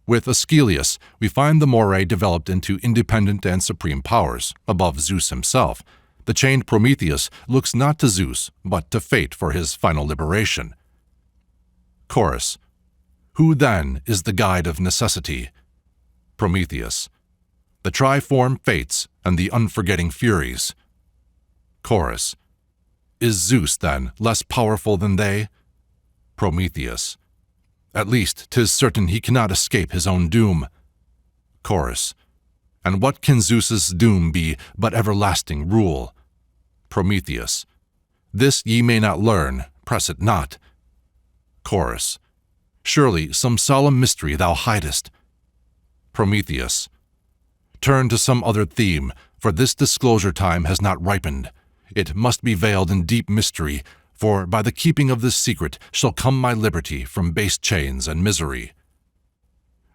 With Aeschylus, we find the Moirae developed into independent and supreme powers, above Zeus himself. The chained Prometheus looks not to Zeus, but to fate for his final liberation. Chorus. Who then is the guide of necessity? Prometheus. The triform fates and the unforgetting furies. Chorus. Is Zeus, then, less powerful than they? Prometheus. At least 'tis certain he cannot escape his own doom. Chorus. And what can Zeus's doom be but everlasting rule? Prometheus. This ye may not learn, press it not. Chorus. Surely some solemn mystery thou hidest. Prometheus. Turn to some other theme, for this disclosure time has not ripened. It must be veiled in deep mystery, for by the keeping of this secret shall come my liberty from base chains and misery.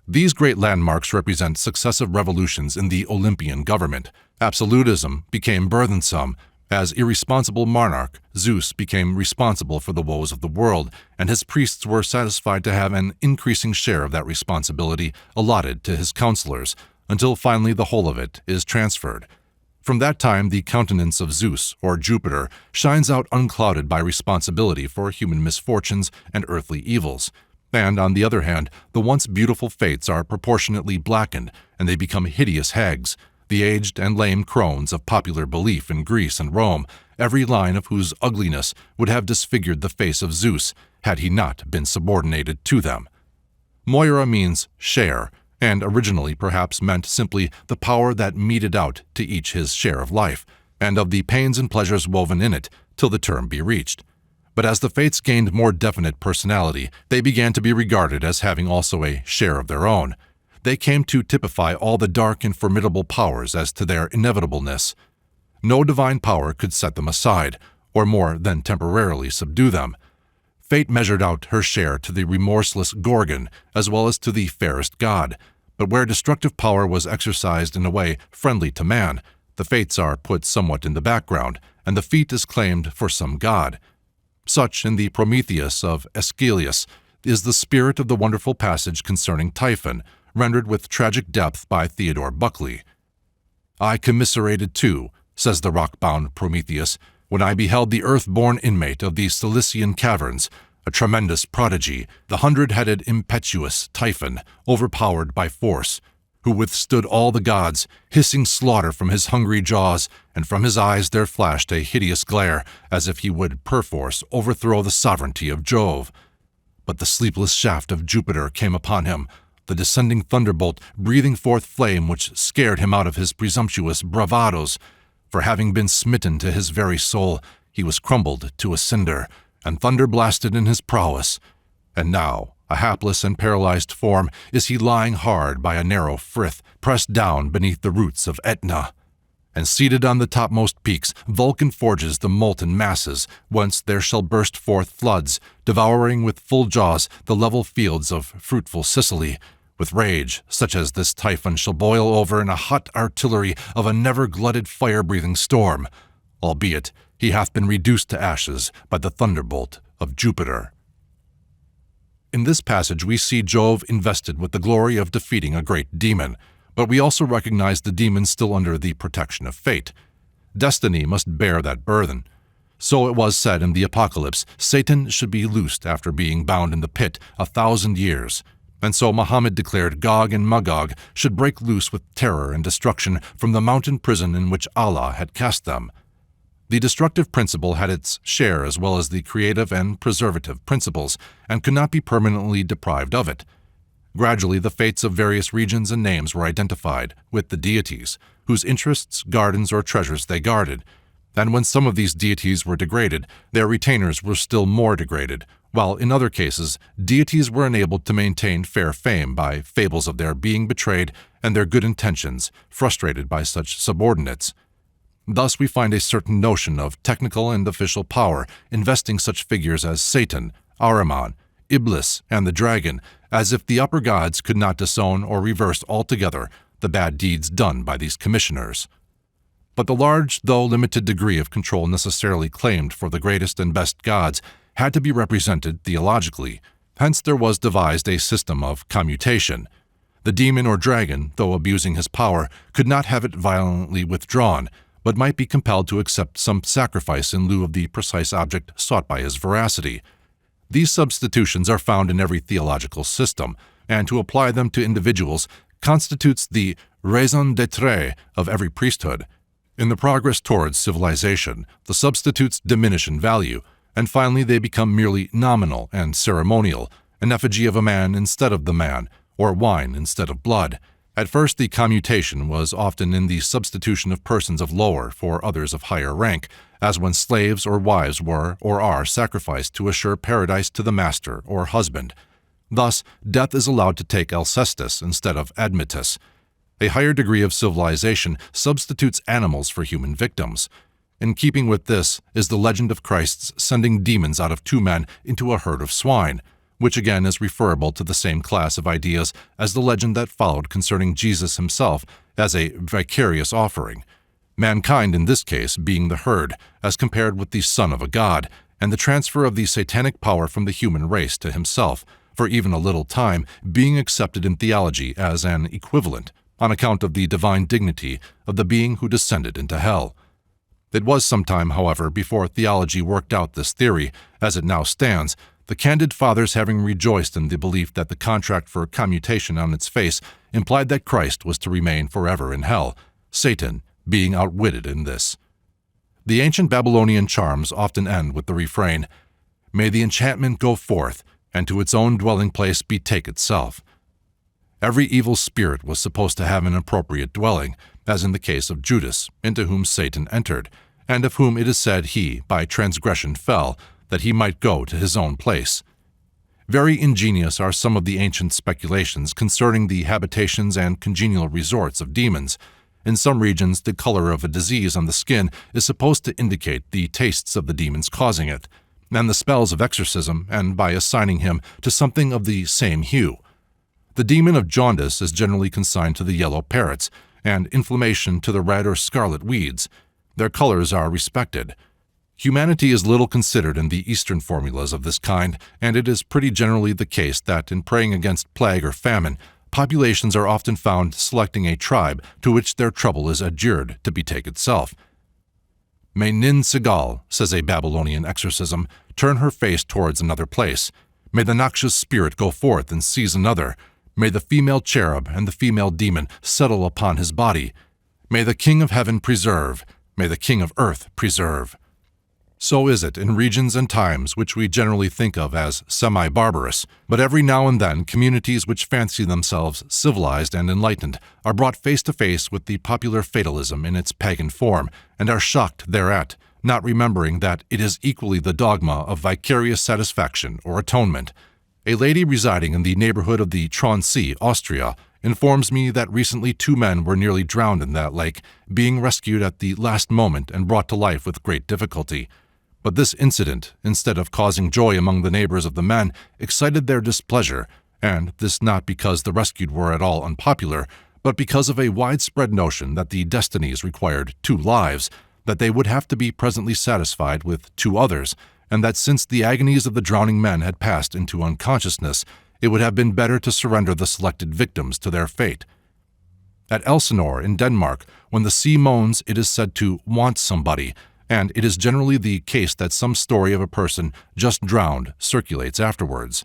These great landmarks represent successive revolutions in the Olympian government. Absolutism became burthensome. As irresponsible monarch, Zeus became responsible for the woes of the world, and his priests were satisfied to have an increasing share of that responsibility allotted to his counselors, until finally the whole of it is transferred. From that time, the countenance of Zeus, or Jupiter, shines out unclouded by responsibility for human misfortunes and earthly evils. And, on the other hand, the once beautiful fates are proportionately blackened, and they become hideous hags, the aged and lame crones of popular belief in Greece and Rome, every line of whose ugliness would have disfigured the face of Zeus had he not been subordinated to them. Moira means share, and originally perhaps meant simply the power that meted out to each his share of life, and of the pains and pleasures woven in it, till the term be reached. But as the fates gained more definite personality, they began to be regarded as having also a share of their own. They came to typify all the dark and formidable powers as to their inevitableness. No divine power could set them aside, or more than temporarily subdue them. Fate measured out her share to the remorseless Gorgon, as well as to the fairest god. But where destructive power was exercised in a way friendly to man, the fates are put somewhat in the background, and the feat is claimed for some god. Such, in the Prometheus of Aeschylus, is the spirit of the wonderful passage concerning Typhon, rendered with tragic depth by Theodore Buckley. I commiserated too, says the rock-bound Prometheus, when I beheld the earth-born inmate of the Cilician caverns, a tremendous prodigy, the hundred-headed impetuous Typhon, overpowered by force, who withstood all the gods, hissing slaughter from his hungry jaws, and from his eyes there flashed a hideous glare, as if he would perforce overthrow the sovereignty of Jove. But the sleepless shaft of Jupiter came upon him, the descending thunderbolt breathing forth flame which scared him out of his presumptuous bravadoes, for having been smitten to his very soul, he was crumbled to a cinder, and thunder blasted in his prowess. And now, a hapless and paralyzed form, is he lying hard by a narrow frith, pressed down beneath the roots of Etna. And seated on the topmost peaks, Vulcan forges the molten masses, whence there shall burst forth floods, devouring with full jaws the level fields of fruitful Sicily. With rage, such as this Typhon shall boil over in a hot artillery of a never-glutted fire-breathing storm, albeit he hath been reduced to ashes by the thunderbolt of Jupiter. In this passage we see Jove invested with the glory of defeating a great demon, but we also recognize the demon still under the protection of fate. Destiny must bear that burden. So it was said in the Apocalypse, Satan should be loosed after being bound in the pit 1,000 years. And so Muhammad declared Gog and Magog should break loose with terror and destruction from the mountain prison in which Allah had cast them. The destructive principle had its share as well as the creative and preservative principles, and could not be permanently deprived of it. Gradually, the fates of various regions and names were identified with the deities, whose interests, gardens, or treasures they guarded. And when some of these deities were degraded, their retainers were still more degraded, while in other cases, deities were enabled to maintain fair fame by fables of their being betrayed and their good intentions frustrated by such subordinates. Thus we find a certain notion of technical and official power investing such figures as Satan, Ahriman, Iblis, and the dragon, as if the upper gods could not disown or reverse altogether the bad deeds done by these commissioners. But the large, though limited degree of control necessarily claimed for the greatest and best gods had to be represented theologically. Hence there was devised a system of commutation. The demon or dragon, though abusing his power, could not have it violently withdrawn, but might be compelled to accept some sacrifice in lieu of the precise object sought by his veracity. These substitutions are found in every theological system, and to apply them to individuals constitutes the raison d'être of every priesthood. In the progress towards civilization, the substitutes diminish in value, and finally they become merely nominal and ceremonial, an effigy of a man instead of the man, or wine instead of blood. At first, the commutation was often in the substitution of persons of lower for others of higher rank, as when slaves or wives were or are sacrificed to assure paradise to the master or husband. Thus, death is allowed to take Alcestis instead of Admetus. A higher degree of civilization substitutes animals for human victims. In keeping with this is the legend of Christ's sending demons out of 2 men into a herd of swine, which again is referable to the same class of ideas as the legend that followed concerning Jesus himself as a vicarious offering. Mankind in this case being the herd, as compared with the son of a god, and the transfer of the satanic power from the human race to himself, for even a little time being accepted in theology as an equivalent, on account of the divine dignity of the being who descended into hell. It was some time, however, before theology worked out this theory, as it now stands, the candid fathers having rejoiced in the belief that the contract for commutation on its face implied that Christ was to remain forever in hell, Satan being outwitted in this. The ancient Babylonian charms often end with the refrain, "May the enchantment go forth, and to its own dwelling place betake itself." Every evil spirit was supposed to have an appropriate dwelling, as in the case of Judas, into whom Satan entered, and of whom it is said he, by transgression, fell, that he might go to his own place. Very ingenious are some of the ancient speculations concerning the habitations and congenial resorts of demons. In some regions, the color of a disease on the skin is supposed to indicate the tastes of the demons causing it, and the spells of exorcism, and by assigning him to something of the same hue. The demon of jaundice is generally consigned to the yellow parrots, and inflammation to the red or scarlet weeds. Their colors are respected. Humanity is little considered in the Eastern formulas of this kind, and it is pretty generally the case that in praying against plague or famine, populations are often found selecting a tribe to which their trouble is adjured to betake itself. "May Nin Sigal," says a Babylonian exorcism, "turn her face towards another place. May the noxious spirit go forth and seize another. May the female cherub and the female demon settle upon his body. May the King of Heaven preserve. May the King of Earth preserve." So is it in regions and times which we generally think of as semi-barbarous, but every now and then communities which fancy themselves civilized and enlightened are brought face to face with the popular fatalism in its pagan form, and are shocked thereat, not remembering that it is equally the dogma of vicarious satisfaction or atonement. A lady residing in the neighborhood of the Traunsee, Austria, informs me that recently 2 men were nearly drowned in that lake, being rescued at the last moment and brought to life with great difficulty. But this incident, instead of causing joy among the neighbors of the men, excited their displeasure, and this not because the rescued were at all unpopular, but because of a widespread notion that the destinies required 2 lives, that they would have to be presently satisfied with 2 others, and that since the agonies of the drowning men had passed into unconsciousness, it would have been better to surrender the selected victims to their fate. At Elsinore, in Denmark, when the sea moans, it is said to want somebody, and it is generally the case that some story of a person just drowned circulates afterwards.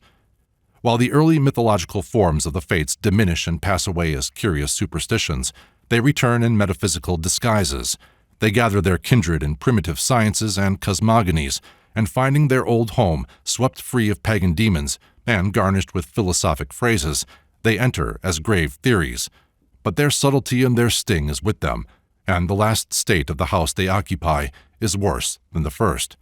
While the early mythological forms of the fates diminish and pass away as curious superstitions, they return in metaphysical disguises. They gather their kindred in primitive sciences and cosmogonies, and finding their old home swept free of pagan demons and garnished with philosophic phrases, they enter as grave theories. But their subtlety and their sting is with them, and the last state of the house they occupy is worse than the first.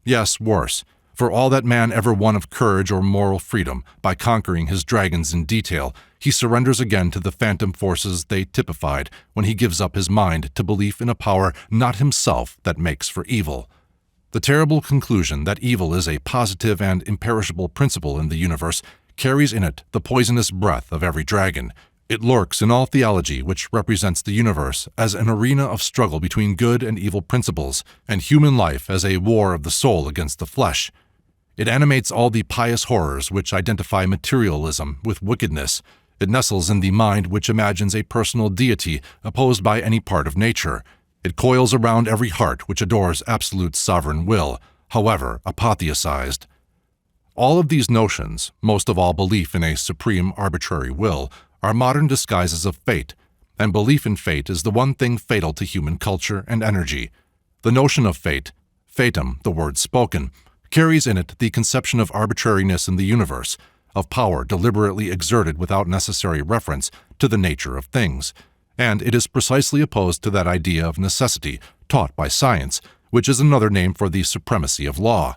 Yes, worse, for all that man ever won of courage or moral freedom by conquering his dragons in detail, he surrenders again to the phantom forces they typified when he gives up his mind to belief in a power not himself that makes for evil. The terrible conclusion that evil is a positive and imperishable principle in the universe carries in it the poisonous breath of every dragon. It lurks in all theology which represents the universe as an arena of struggle between good and evil principles, and human life as a war of the soul against the flesh. It animates all the pious horrors which identify materialism with wickedness. It nestles in the mind which imagines a personal deity opposed by any part of nature. It coils around every heart which adores absolute sovereign will, however apotheosized. All of these notions, most of all belief in a supreme arbitrary will, are modern disguises of fate. and belief in fate is the one thing fatal to human culture and energy. The notion of fate, fatum, the word spoken, carries in it the conception of arbitrariness in the universe, of power deliberately exerted without necessary reference to the nature of things, and it is precisely opposed to that idea of necessity taught by science, which is another name for the supremacy of law.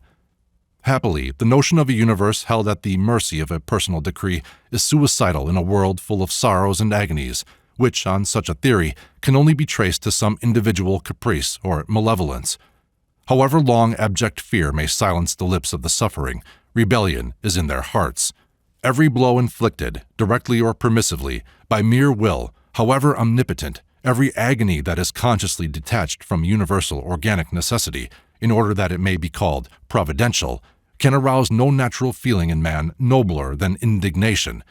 Happily, the notion of a universe held at the mercy of a personal decree is suicidal in a world full of sorrows and agonies, which, on such a theory, can only be traced to some individual caprice or malevolence. However long abject fear may silence the lips of the suffering, rebellion is in their hearts. Every blow inflicted, directly or permissively, by mere will, however omnipotent, every agony that is consciously detached from universal organic necessity, in order that it may be called providential, can arouse no natural feeling in man nobler than indignation,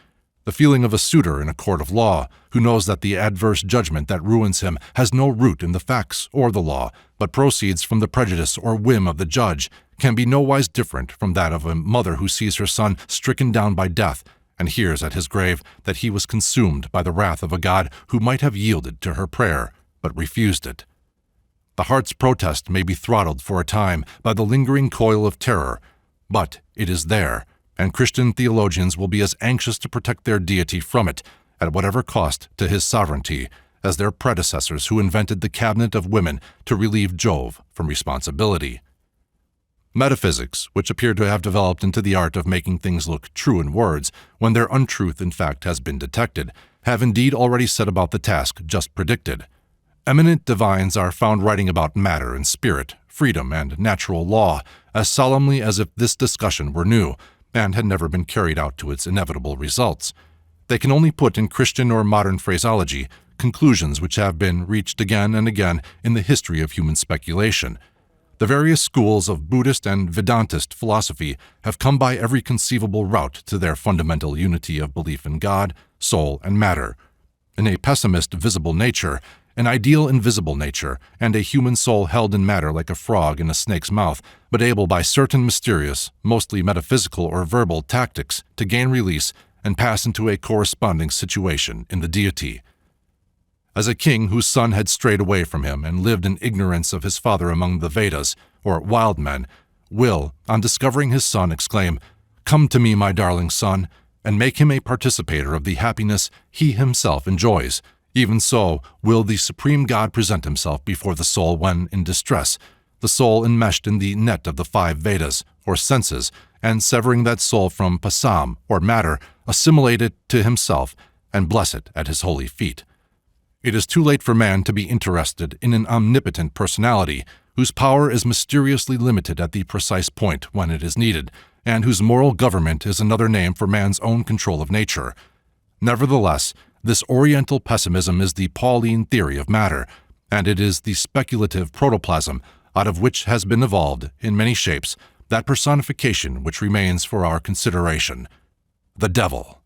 the feeling of a suitor in a court of law, who knows that the adverse judgment that ruins him has no root in the facts or the law, but proceeds from the prejudice or whim of the judge, can be nowise different from that of a mother who sees her son stricken down by death, and hears at his grave that he was consumed by the wrath of a God who might have yielded to her prayer, but refused it. The heart's protest may be throttled for a time by the lingering coil of terror, but it is there, and Christian theologians will be as anxious to protect their deity from it, at whatever cost to his sovereignty, as their predecessors who invented the cabinet of women to relieve Jove from responsibility. Metaphysics, which appear to have developed into the art of making things look true in words when their untruth in fact has been detected, have indeed already set about the task just predicted. Eminent divines are found writing about matter and spirit, freedom and natural law, as solemnly as if this discussion were new, and had never been carried out to its inevitable results. They can only put in Christian or modern phraseology conclusions which have been reached again and again in the history of human speculation. The various schools of Buddhist and Vedantist philosophy have come by every conceivable route to their fundamental unity of belief in God, soul, and matter. In a pessimist visible nature, an ideal invisible nature, and a human soul held in matter like a frog in a snake's mouth, but able by certain mysterious, mostly metaphysical or verbal tactics to gain release and pass into a corresponding situation in the deity. As a king whose son had strayed away from him and lived in ignorance of his father among the Vedas, or wild men, will, on discovering his son, exclaim, "Come to me, my darling son," and make him a participator of the happiness he himself enjoys. Even so will the Supreme God present himself before the soul when in distress, the soul enmeshed in the net of the 5 Vedas, or senses, and severing that soul from pasam, or matter, assimilate it to himself, and bless it at his holy feet. It is too late for man to be interested in an omnipotent personality, whose power is mysteriously limited at the precise point when it is needed, and whose moral government is another name for man's own control of nature. Nevertheless, this Oriental pessimism is the Pauline theory of matter, and it is the speculative protoplasm out of which has been evolved, in many shapes, that personification which remains for our consideration: the devil.